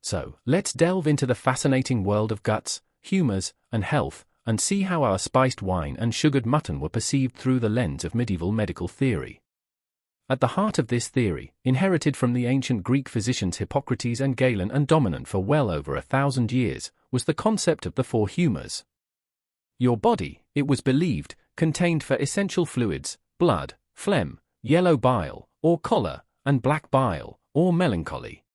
So, let's delve into the fascinating world of guts, humors, and health, and see how our spiced wine and sugared mutton were perceived through the lens of medieval medical theory. At the heart of this theory, inherited from the ancient Greek physicians Hippocrates and Galen and dominant for well over 1,000 years, was the concept of the four humors. Your body, it was believed, contained four essential fluids: blood, phlegm, yellow bile, or choler, and black bile, or melancholy.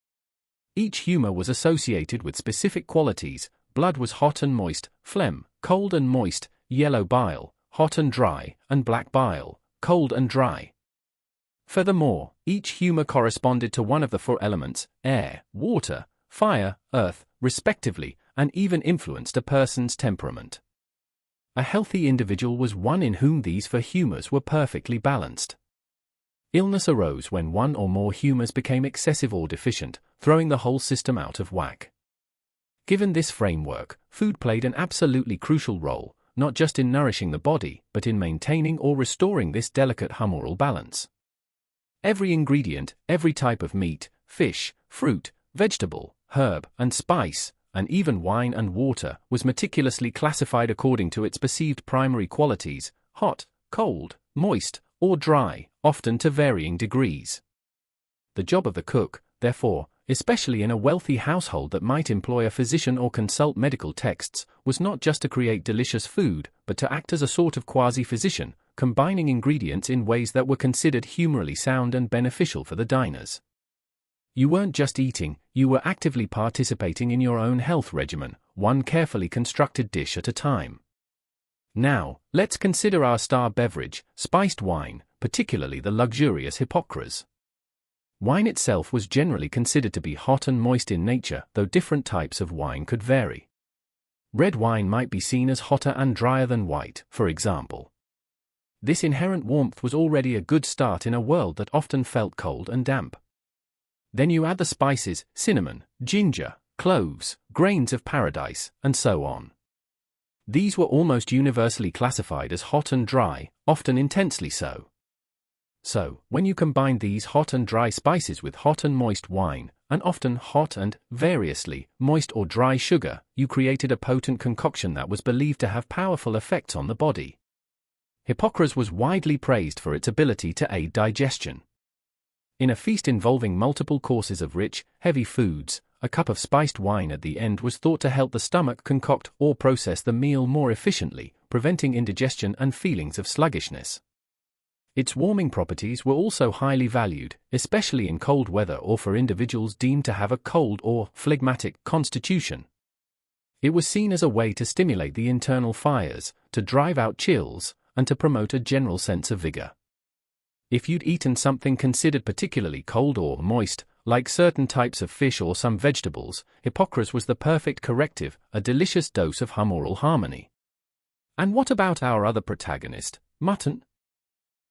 Each humor was associated with specific qualities. Blood was hot and moist, phlegm, cold and moist, yellow bile, hot and dry, and black bile, cold and dry. Furthermore, each humor corresponded to one of the four elements: air, water, fire, earth, respectively, and even influenced a person's temperament. A healthy individual was one in whom these four humors were perfectly balanced. Illness arose when one or more humors became excessive or deficient, throwing the whole system out of whack. Given this framework, food played an absolutely crucial role, not just in nourishing the body, but in maintaining or restoring this delicate humoral balance. Every ingredient, every type of meat, fish, fruit, vegetable, herb, and spice, and even wine and water, was meticulously classified according to its perceived primary qualities: hot, cold, moist, or dry, often to varying degrees. The job of the cook, therefore, especially in a wealthy household that might employ a physician or consult medical texts, was not just to create delicious food, but to act as a sort of quasi-physician, combining ingredients in ways that were considered humorally sound and beneficial for the diners. You weren't just eating, you were actively participating in your own health regimen, one carefully constructed dish at a time. Now, let's consider our star beverage, spiced wine, particularly the luxurious hypocras. Wine itself was generally considered to be hot and moist in nature, though different types of wine could vary. Red wine might be seen as hotter and drier than white, for example. This inherent warmth was already a good start in a world that often felt cold and damp. Then you add the spices: cinnamon, ginger, cloves, grains of paradise, and so on. These were almost universally classified as hot and dry, often intensely so. So, when you combine these hot and dry spices with hot and moist wine, and often hot and, variously, moist or dry sugar, you created a potent concoction that was believed to have powerful effects on the body. Hypocras was widely praised for its ability to aid digestion. In a feast involving multiple courses of rich, heavy foods, a cup of spiced wine at the end was thought to help the stomach concoct or process the meal more efficiently, preventing indigestion and feelings of sluggishness. Its warming properties were also highly valued, especially in cold weather or for individuals deemed to have a cold or phlegmatic constitution. It was seen as a way to stimulate the internal fires, to drive out chills, and to promote a general sense of vigor. If you'd eaten something considered particularly cold or moist, like certain types of fish or some vegetables, hypocras was the perfect corrective, a delicious dose of humoral harmony. And what about our other protagonist, mutton?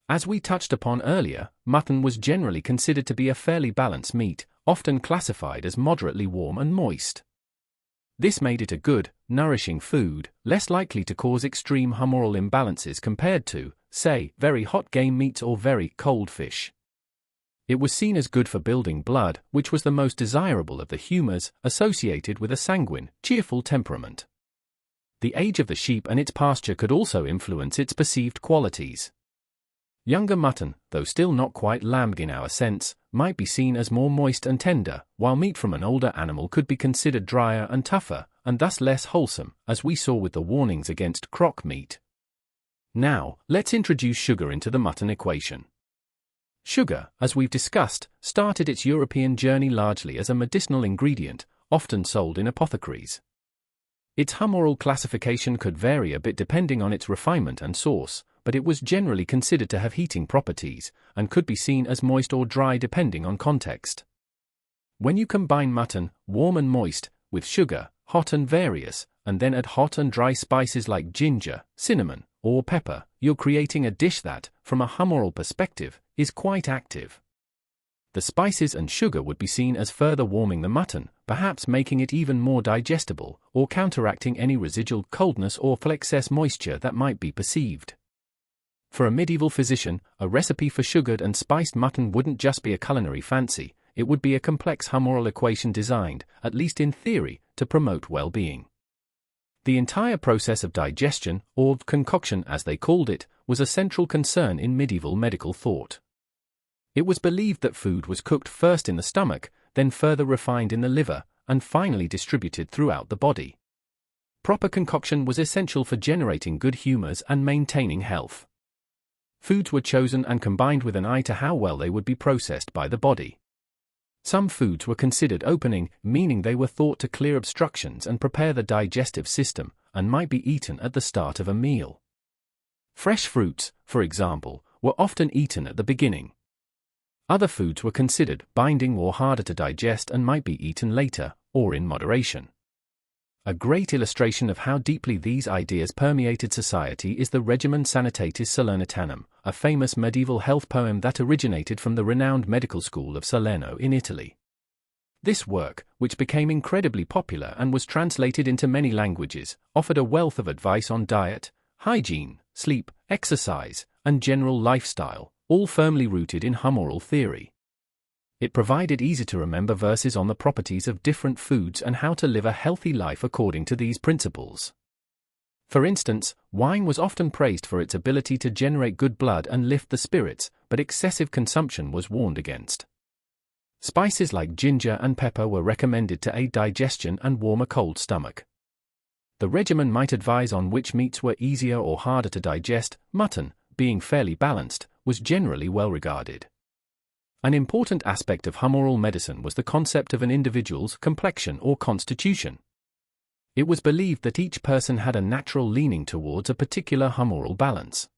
As we touched upon earlier, mutton was generally considered to be a fairly balanced meat, often classified as moderately warm and moist. This made it a good, nourishing food, less likely to cause extreme humoral imbalances compared to, say, very hot game meats or very cold fish. It was seen as good for building blood, which was the most desirable of the humors, associated with a sanguine, cheerful temperament. The age of the sheep and its pasture could also influence its perceived qualities. Younger mutton, though still not quite lamb in our sense, might be seen as more moist and tender, while meat from an older animal could be considered drier and tougher, and thus less wholesome, as we saw with the warnings against crock meat. Now, let's introduce sugar into the mutton equation. Sugar, as we've discussed, started its European journey largely as a medicinal ingredient, often sold in apothecaries. Its humoral classification could vary a bit depending on its refinement and source, but it was generally considered to have heating properties, and could be seen as moist or dry depending on context. When you combine mutton, warm and moist, with sugar, hot and various, and then add hot and dry spices like ginger, cinnamon, or pepper, you're creating a dish that, from a humoral perspective, is quite active. The spices and sugar would be seen as further warming the mutton, perhaps making it even more digestible, or counteracting any residual coldness or excess moisture that might be perceived. For a medieval physician, a recipe for sugared and spiced mutton wouldn't just be a culinary fancy, it would be a complex humoral equation designed, at least in theory, to promote well-being. The entire process of digestion, or concoction as they called it, was a central concern in medieval medical thought. It was believed that food was cooked first in the stomach, then further refined in the liver, and finally distributed throughout the body. Proper concoction was essential for generating good humors and maintaining health. Foods were chosen and combined with an eye to how well they would be processed by the body. Some foods were considered opening, meaning they were thought to clear obstructions and prepare the digestive system, and might be eaten at the start of a meal. Fresh fruits, for example, were often eaten at the beginning. Other foods were considered binding or harder to digest and might be eaten later, or in moderation. A great illustration of how deeply these ideas permeated society is the Regimen Sanitatis Salernitanum, a famous medieval health poem that originated from the renowned medical school of Salerno in Italy. This work, which became incredibly popular and was translated into many languages, offered a wealth of advice on diet, hygiene, sleep, exercise, and general lifestyle, all firmly rooted in humoral theory. It provided easy-to-remember verses on the properties of different foods and how to live a healthy life according to these principles. For instance, wine was often praised for its ability to generate good blood and lift the spirits, but excessive consumption was warned against. Spices like ginger and pepper were recommended to aid digestion and warm a cold stomach. The regimen might advise on which meats were easier or harder to digest. Mutton, being fairly balanced, was generally well regarded. An important aspect of humoral medicine was the concept of an individual's complexion or constitution. It was believed that each person had a natural leaning towards a particular humoral balance.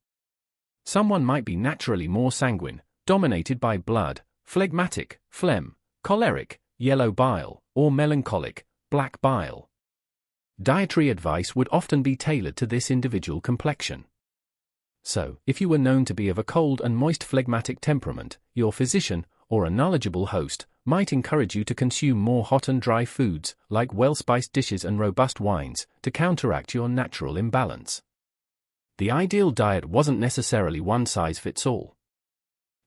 Someone might be naturally more sanguine, dominated by blood, phlegmatic, phlegm, choleric, yellow bile, or melancholic, black bile. Dietary advice would often be tailored to this individual complexion. So, if you were known to be of a cold and moist phlegmatic temperament, your physician, or a knowledgeable host, might encourage you to consume more hot and dry foods, like well-spiced dishes and robust wines, to counteract your natural imbalance. The ideal diet wasn't necessarily one-size-fits-all.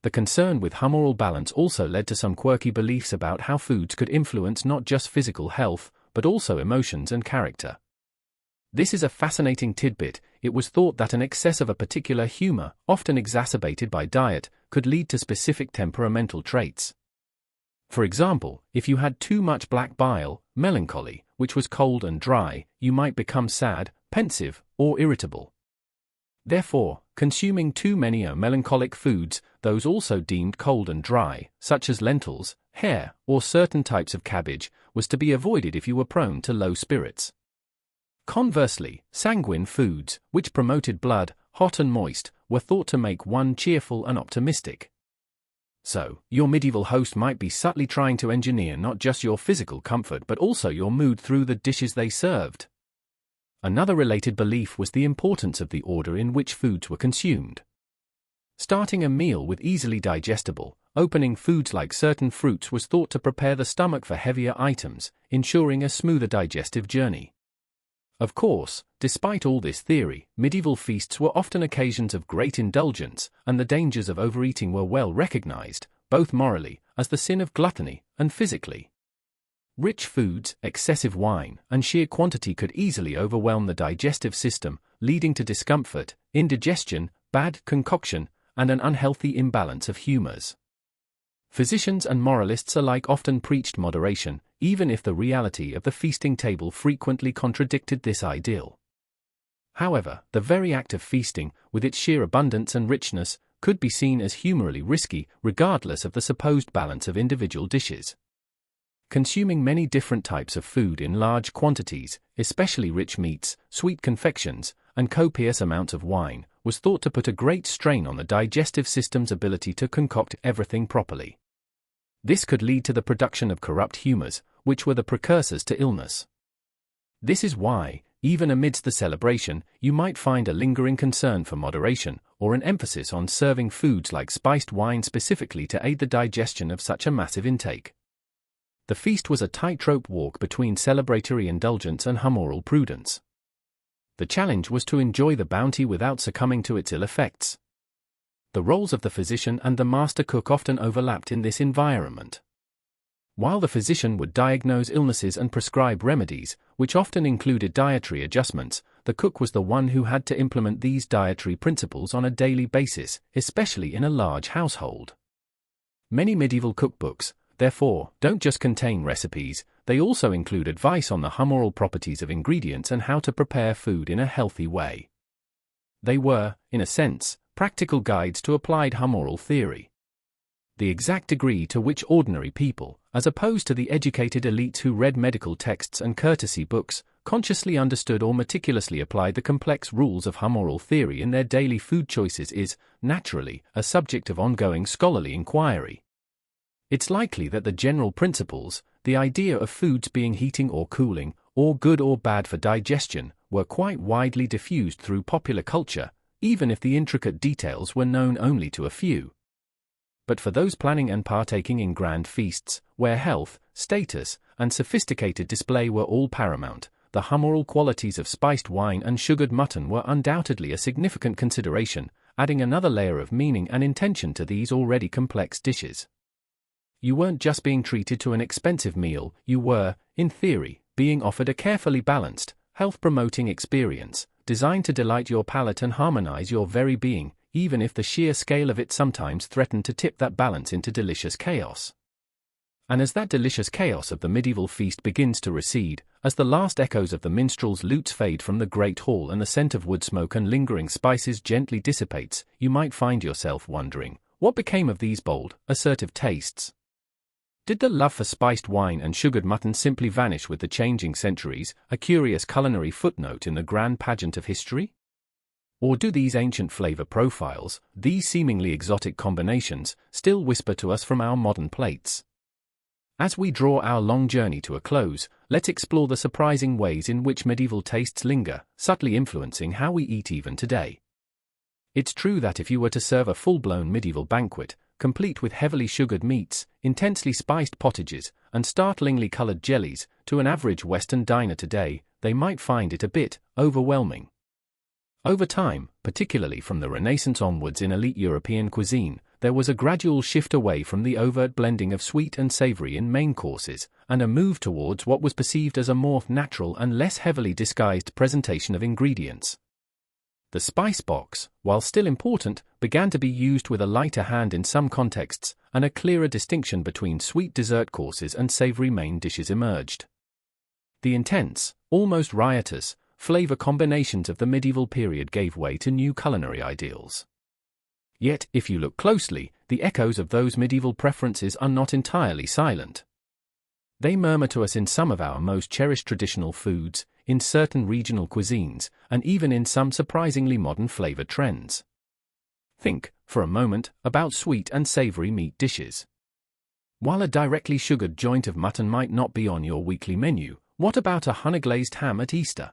The concern with humoral balance also led to some quirky beliefs about how foods could influence not just physical health, but also emotions and character. This is a fascinating tidbit. It was thought that an excess of a particular humor, often exacerbated by diet, could lead to specific temperamental traits. For example, if you had too much black bile, melancholy, which was cold and dry, you might become sad, pensive, or irritable. Therefore, consuming too many melancholic foods, those also deemed cold and dry, such as lentils, hare, or certain types of cabbage, was to be avoided if you were prone to low spirits. Conversely, sanguine foods, which promoted blood, hot and moist, were thought to make one cheerful and optimistic. So, your medieval host might be subtly trying to engineer not just your physical comfort but also your mood through the dishes they served. Another related belief was the importance of the order in which foods were consumed. Starting a meal with easily digestible, opening foods like certain fruits was thought to prepare the stomach for heavier items, ensuring a smoother digestive journey. Of course, despite all this theory, medieval feasts were often occasions of great indulgence, and the dangers of overeating were well recognized, both morally, as the sin of gluttony, and physically. Rich foods, excessive wine, and sheer quantity could easily overwhelm the digestive system, leading to discomfort, indigestion, bad concoction, and an unhealthy imbalance of humors. Physicians and moralists alike often preached moderation, even if the reality of the feasting table frequently contradicted this ideal. However, the very act of feasting, with its sheer abundance and richness, could be seen as humorally risky, regardless of the supposed balance of individual dishes. Consuming many different types of food in large quantities, especially rich meats, sweet confections, and copious amounts of wine, was thought to put a great strain on the digestive system's ability to concoct everything properly. This could lead to the production of corrupt humors, which were the precursors to illness. This is why, even amidst the celebration, you might find a lingering concern for moderation, or an emphasis on serving foods like spiced wine specifically to aid the digestion of such a massive intake. The feast was a tightrope walk between celebratory indulgence and humoral prudence. The challenge was to enjoy the bounty without succumbing to its ill effects. The roles of the physician and the master cook often overlapped in this environment. While the physician would diagnose illnesses and prescribe remedies, which often included dietary adjustments, the cook was the one who had to implement these dietary principles on a daily basis, especially in a large household. Many medieval cookbooks, therefore, don't just contain recipes, they also include advice on the humoral properties of ingredients and how to prepare food in a healthy way. They were, in a sense, practical guides to applied humoral theory. The exact degree to which ordinary people, as opposed to the educated elites who read medical texts and courtesy books, consciously understood or meticulously applied the complex rules of humoral theory in their daily food choices is, naturally, a subject of ongoing scholarly inquiry. It's likely that the general principles, the idea of foods being heating or cooling, or good or bad for digestion, were quite widely diffused through popular culture, even if the intricate details were known only to a few. But for those planning and partaking in grand feasts, where health, status, and sophisticated display were all paramount, the humoral qualities of spiced wine and sugared mutton were undoubtedly a significant consideration, adding another layer of meaning and intention to these already complex dishes. You weren't just being treated to an expensive meal, you were, in theory, being offered a carefully balanced, health-promoting experience, designed to delight your palate and harmonize your very being, even if the sheer scale of it sometimes threatened to tip that balance into delicious chaos. And as that delicious chaos of the medieval feast begins to recede, as the last echoes of the minstrels' lutes fade from the great hall and the scent of wood smoke and lingering spices gently dissipates, you might find yourself wondering, what became of these bold, assertive tastes? Did the love for spiced wine and sugared mutton simply vanish with the changing centuries, a curious culinary footnote in the grand pageant of history? Or do these ancient flavor profiles, these seemingly exotic combinations, still whisper to us from our modern plates? As we draw our long journey to a close, let's explore the surprising ways in which medieval tastes linger, subtly influencing how we eat even today. It's true that if you were to serve a full-blown medieval banquet, complete with heavily sugared meats, intensely spiced potages, and startlingly colored jellies, to an average Western diner today, they might find it a bit overwhelming. Over time, particularly from the Renaissance onwards in elite European cuisine, there was a gradual shift away from the overt blending of sweet and savory in main courses, and a move towards what was perceived as a more natural and less heavily disguised presentation of ingredients. The spice box, while still important, began to be used with a lighter hand in some contexts, and a clearer distinction between sweet dessert courses and savory main dishes emerged. The intense, almost riotous, flavor combinations of the medieval period gave way to new culinary ideals. Yet, if you look closely, the echoes of those medieval preferences are not entirely silent. They murmur to us in some of our most cherished traditional foods, in certain regional cuisines, and even in some surprisingly modern flavor trends. Think, for a moment, about sweet and savory meat dishes. While a directly sugared joint of mutton might not be on your weekly menu, what about a honey-glazed ham at Easter?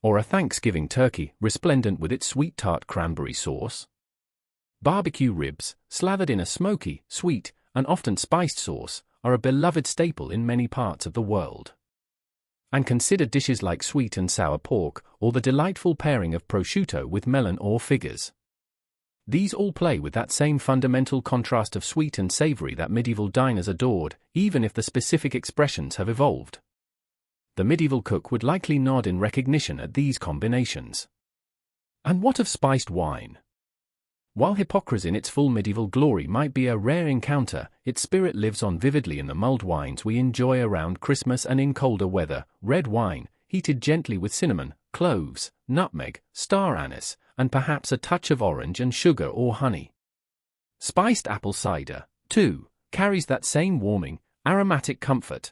Or a Thanksgiving turkey, resplendent with its sweet tart cranberry sauce? Barbecue ribs, slathered in a smoky, sweet, and often spiced sauce, are a beloved staple in many parts of the world. And consider dishes like sweet and sour pork, or the delightful pairing of prosciutto with melon or figures. These all play with that same fundamental contrast of sweet and savory that medieval diners adored, even if the specific expressions have evolved. The medieval cook would likely nod in recognition at these combinations. And what of spiced wine? While hypocras in its full medieval glory might be a rare encounter, its spirit lives on vividly in the mulled wines we enjoy around Christmas and in colder weather. Red wine, heated gently with cinnamon, cloves, nutmeg, star anise, and perhaps a touch of orange and sugar or honey. Spiced apple cider, too, carries that same warming, aromatic comfort.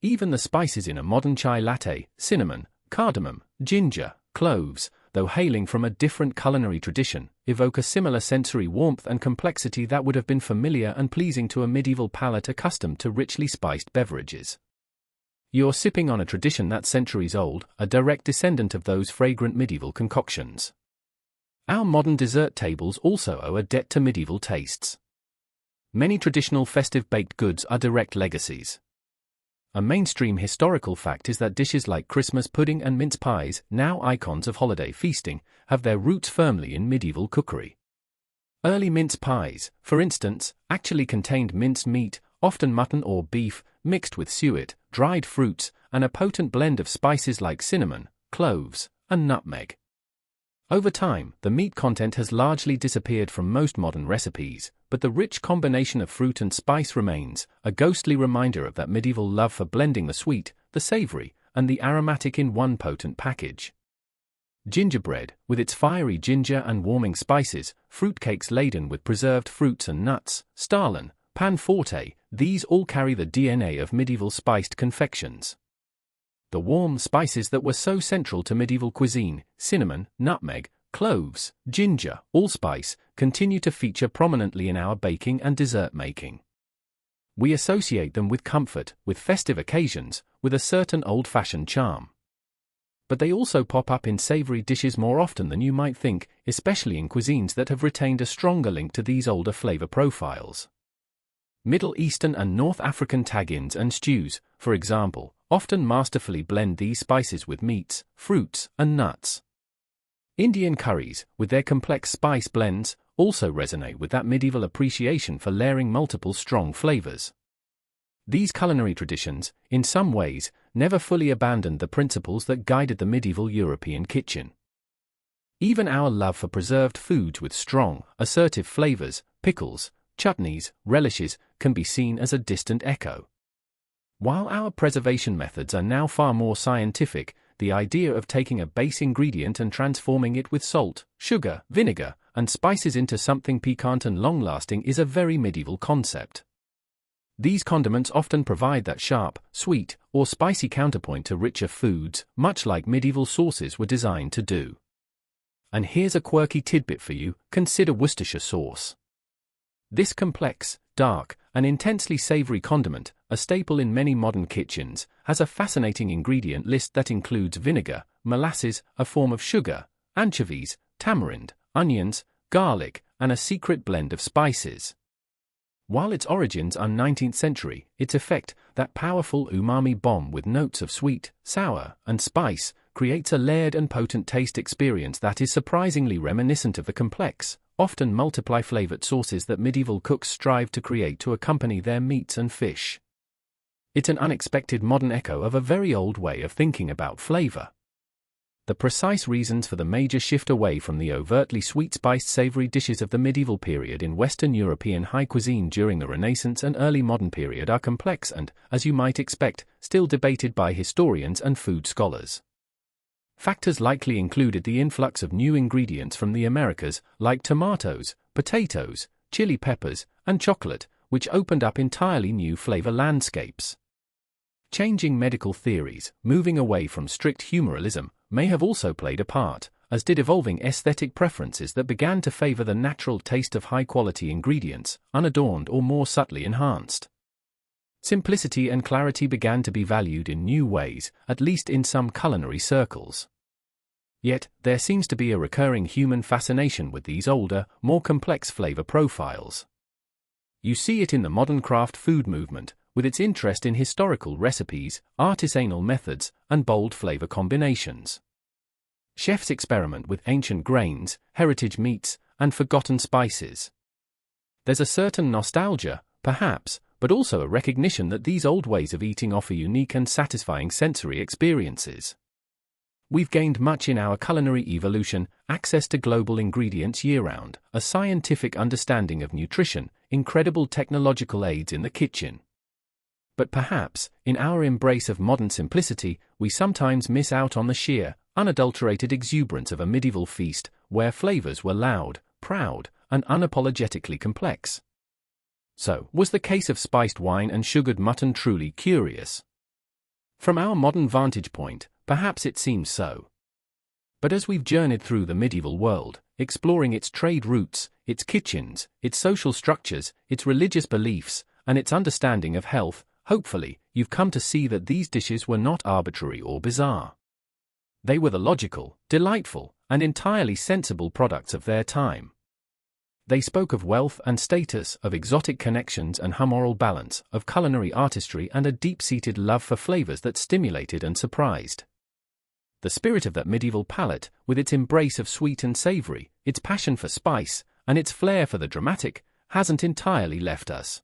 Even the spices in a modern chai latte, cinnamon, cardamom, ginger, cloves, though hailing from a different culinary tradition, evoke a similar sensory warmth and complexity that would have been familiar and pleasing to a medieval palate accustomed to richly spiced beverages. You're sipping on a tradition that's centuries old, a direct descendant of those fragrant medieval concoctions. Our modern dessert tables also owe a debt to medieval tastes. Many traditional festive baked goods are direct legacies. A mainstream historical fact is that dishes like Christmas pudding and mince pies, now icons of holiday feasting, have their roots firmly in medieval cookery. Early mince pies, for instance, actually contained minced meat, often mutton or beef, mixed with suet, dried fruits, and a potent blend of spices like cinnamon, cloves, and nutmeg. Over time, the meat content has largely disappeared from most modern recipes, but the rich combination of fruit and spice remains, a ghostly reminder of that medieval love for blending the sweet, the savory, and the aromatic in one potent package. Gingerbread, with its fiery ginger and warming spices, fruitcakes laden with preserved fruits and nuts, starlin, pan forte, these all carry the DNA of medieval spiced confections. The warm spices that were so central to medieval cuisine, cinnamon, nutmeg, cloves, ginger, allspice, continue to feature prominently in our baking and dessert making. We associate them with comfort, with festive occasions, with a certain old-fashioned charm. But they also pop up in savory dishes more often than you might think, especially in cuisines that have retained a stronger link to these older flavor profiles. Middle Eastern and North African tagines and stews, for example, often masterfully blend these spices with meats, fruits, and nuts. Indian curries, with their complex spice blends, also resonate with that medieval appreciation for layering multiple strong flavors. These culinary traditions, in some ways, never fully abandoned the principles that guided the medieval European kitchen. Even our love for preserved foods with strong, assertive flavors, pickles, chutneys, relishes, can be seen as a distant echo. While our preservation methods are now far more scientific, the idea of taking a base ingredient and transforming it with salt, sugar, vinegar, and spices into something piquant and long-lasting is a very medieval concept. These condiments often provide that sharp, sweet, or spicy counterpoint to richer foods, much like medieval sauces were designed to do. And here's a quirky tidbit for you: consider Worcestershire sauce. This complex, dark, and intensely savory condiment, a staple in many modern kitchens, has a fascinating ingredient list that includes vinegar, molasses, a form of sugar, anchovies, tamarind, onions, garlic, and a secret blend of spices. While its origins are 19th century, its effect, that powerful umami bomb with notes of sweet, sour, and spice, creates a layered and potent taste experience that is surprisingly reminiscent of the complex, often multiply-flavored sauces that medieval cooks strive to create to accompany their meats and fish. It's an unexpected modern echo of a very old way of thinking about flavor. The precise reasons for the major shift away from the overtly sweet-spiced savory dishes of the medieval period in Western European high cuisine during the Renaissance and early modern period are complex and, as you might expect, still debated by historians and food scholars. Factors likely included the influx of new ingredients from the Americas, like tomatoes, potatoes, chili peppers, and chocolate, which opened up entirely new flavor landscapes. Changing medical theories, moving away from strict humoralism, may have also played a part, as did evolving aesthetic preferences that began to favor the natural taste of high-quality ingredients, unadorned or more subtly enhanced. Simplicity and clarity began to be valued in new ways, at least in some culinary circles. Yet, there seems to be a recurring human fascination with these older, more complex flavor profiles. You see it in the modern craft food movement, with its interest in historical recipes, artisanal methods, and bold flavor combinations. Chefs experiment with ancient grains, heritage meats, and forgotten spices. There's a certain nostalgia, perhaps, but also a recognition that these old ways of eating offer unique and satisfying sensory experiences. We've gained much in our culinary evolution: access to global ingredients year-round, a scientific understanding of nutrition, incredible technological aids in the kitchen. But perhaps, in our embrace of modern simplicity, we sometimes miss out on the sheer, unadulterated exuberance of a medieval feast, where flavors were loud, proud, and unapologetically complex. So, was the case of spiced wine and sugared mutton truly curious? From our modern vantage point, perhaps it seems so. But as we've journeyed through the medieval world, exploring its trade routes, its kitchens, its social structures, its religious beliefs, and its understanding of health, hopefully, you've come to see that these dishes were not arbitrary or bizarre. They were the logical, delightful, and entirely sensible products of their time. They spoke of wealth and status, of exotic connections and humoral balance, of culinary artistry and a deep-seated love for flavors that stimulated and surprised. The spirit of that medieval palate, with its embrace of sweet and savory, its passion for spice, and its flair for the dramatic, hasn't entirely left us.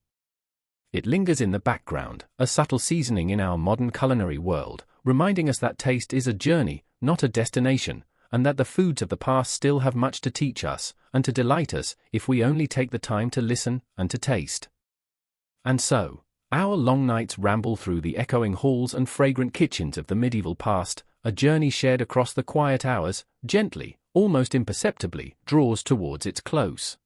It lingers in the background, a subtle seasoning in our modern culinary world, reminding us that taste is a journey, not a destination, and that the foods of the past still have much to teach us, and to delight us, if we only take the time to listen and to taste. And so, our long nights ramble through the echoing halls and fragrant kitchens of the medieval past, a journey shared across the quiet hours, gently, almost imperceptibly, draws towards its close.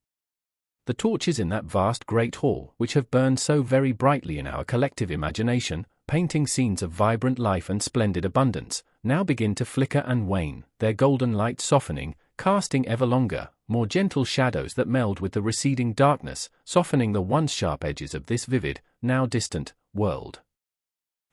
The torches in that vast great hall, which have burned so very brightly in our collective imagination, painting scenes of vibrant life and splendid abundance, now begin to flicker and wane, their golden light softening, casting ever longer, more gentle shadows that meld with the receding darkness, softening the once sharp edges of this vivid, now distant, world.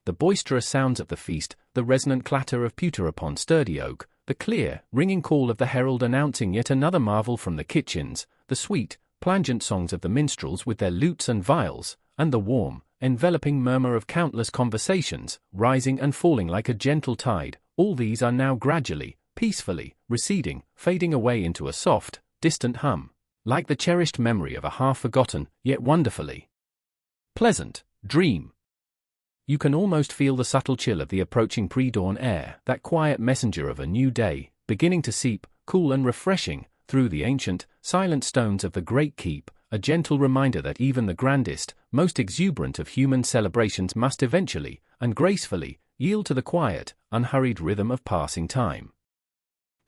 The boisterous sounds of the feast, the resonant clatter of pewter upon sturdy oak, the clear, ringing call of the herald announcing yet another marvel from the kitchens, the sweet, plangent songs of the minstrels with their lutes and viols, and the warm, enveloping murmur of countless conversations, rising and falling like a gentle tide, all these are now gradually, peacefully, receding, fading away into a soft, distant hum, like the cherished memory of a half-forgotten, yet wonderfully pleasant, dream. You can almost feel the subtle chill of the approaching pre-dawn air, that quiet messenger of a new day, beginning to seep, cool and refreshing, through the ancient, silent stones of the great keep, a gentle reminder that even the grandest, most exuberant of human celebrations must eventually, and gracefully, yield to the quiet, unhurried rhythm of passing time.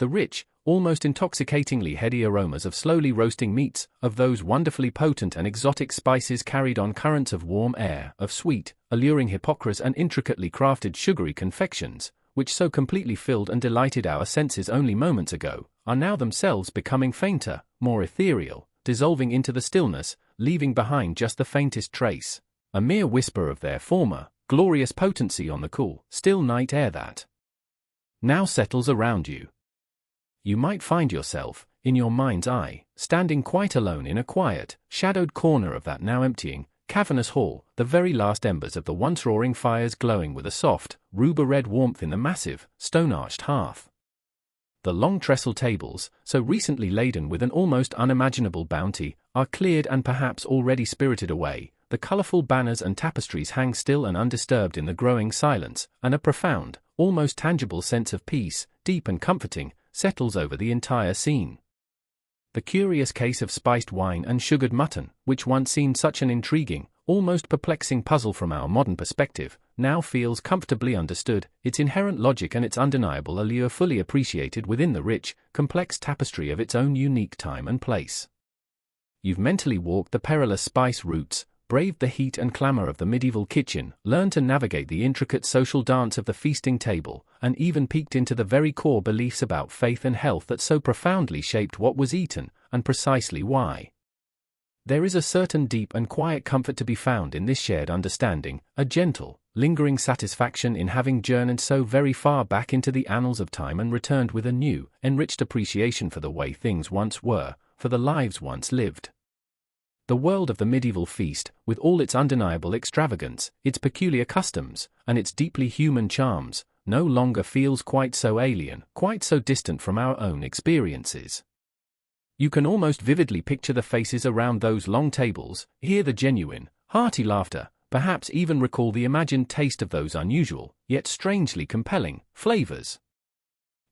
The rich, almost intoxicatingly heady aromas of slowly roasting meats, of those wonderfully potent and exotic spices carried on currents of warm air, of sweet, alluring hypocras and intricately crafted sugary confections, which so completely filled and delighted our senses only moments ago, are now themselves becoming fainter, more ethereal, dissolving into the stillness, leaving behind just the faintest trace, a mere whisper of their former, glorious potency on the cool, still night air that now settles around you. You might find yourself, in your mind's eye, standing quite alone in a quiet, shadowed corner of that now emptying, cavernous hall, the very last embers of the once roaring fires glowing with a soft, rhubarb-red warmth in the massive, stone-arched hearth. The long trestle tables, so recently laden with an almost unimaginable bounty, are cleared and perhaps already spirited away, the colourful banners and tapestries hang still and undisturbed in the growing silence, and a profound, almost tangible sense of peace, deep and comforting, settles over the entire scene. The curious case of spiced wine and sugared mutton, which once seemed such an intriguing, almost perplexing puzzle from our modern perspective, now feels comfortably understood, its inherent logic and its undeniable allure fully appreciated within the rich, complex tapestry of its own unique time and place. You've mentally walked the perilous spice routes, braved the heat and clamour of the medieval kitchen, learned to navigate the intricate social dance of the feasting table, and even peeked into the very core beliefs about faith and health that so profoundly shaped what was eaten, and precisely why. There is a certain deep and quiet comfort to be found in this shared understanding, a gentle, lingering satisfaction in having journeyed so very far back into the annals of time and returned with a new, enriched appreciation for the way things once were, for the lives once lived. The world of the medieval feast, with all its undeniable extravagance, its peculiar customs, and its deeply human charms, no longer feels quite so alien, quite so distant from our own experiences. You can almost vividly picture the faces around those long tables, hear the genuine, hearty laughter, perhaps even recall the imagined taste of those unusual, yet strangely compelling, flavors.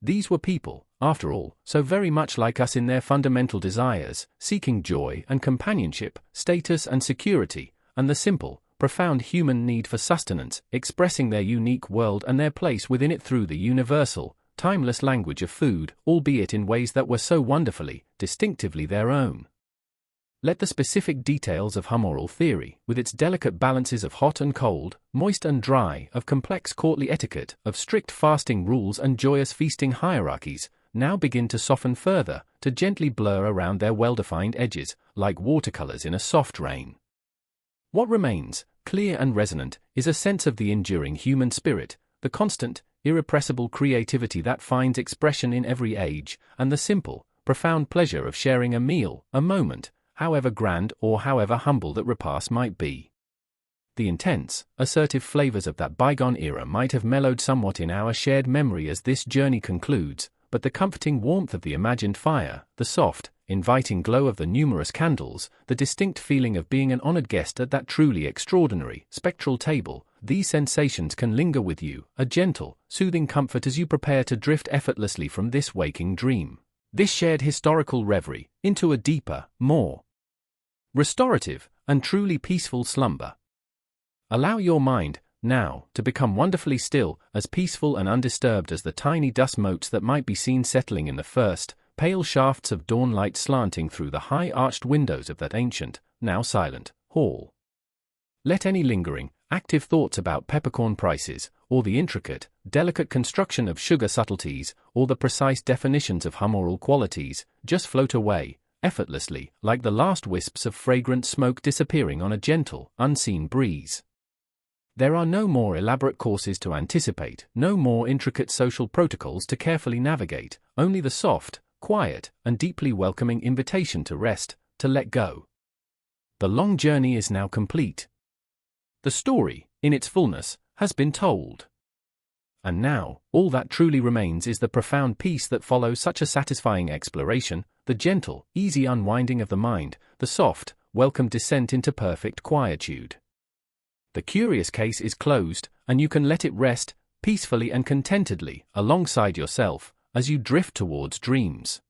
These were people, after all, so very much like us in their fundamental desires, seeking joy and companionship, status and security, and the simple, profound human need for sustenance, expressing their unique world and their place within it through the universal, timeless language of food, albeit in ways that were so wonderfully, distinctively their own. Let the specific details of humoral theory, with its delicate balances of hot and cold, moist and dry, of complex courtly etiquette, of strict fasting rules and joyous feasting hierarchies, now begin to soften further, to gently blur around their well-defined edges, like watercolors in a soft rain. What remains, clear and resonant, is a sense of the enduring human spirit, the constant, irrepressible creativity that finds expression in every age, and the simple, profound pleasure of sharing a meal, a moment, however grand or however humble that repast might be. The intense, assertive flavors of that bygone era might have mellowed somewhat in our shared memory as this journey concludes, but the comforting warmth of the imagined fire, the soft, inviting glow of the numerous candles, the distinct feeling of being an honored guest at that truly extraordinary, spectral table, these sensations can linger with you, a gentle, soothing comfort as you prepare to drift effortlessly from this waking dream, this shared historical reverie, into a deeper, more restorative, and truly peaceful slumber. Allow your mind, now, to become wonderfully still, as peaceful and undisturbed as the tiny dust motes that might be seen settling in the first, pale shafts of dawn light slanting through the high-arched windows of that ancient, now silent, hall. Let any lingering, active thoughts about peppercorn prices, or the intricate, delicate construction of sugar subtleties, or the precise definitions of humoral qualities, just float away, effortlessly, like the last wisps of fragrant smoke disappearing on a gentle, unseen breeze. There are no more elaborate courses to anticipate, no more intricate social protocols to carefully navigate, only the soft, quiet, and deeply welcoming invitation to rest, to let go. The long journey is now complete. The story, in its fullness, has been told. And now, all that truly remains is the profound peace that follows such a satisfying exploration, the gentle, easy unwinding of the mind, the soft, welcome descent into perfect quietude. The curious case is closed, and you can let it rest, peacefully and contentedly, alongside yourself, as you drift towards dreams.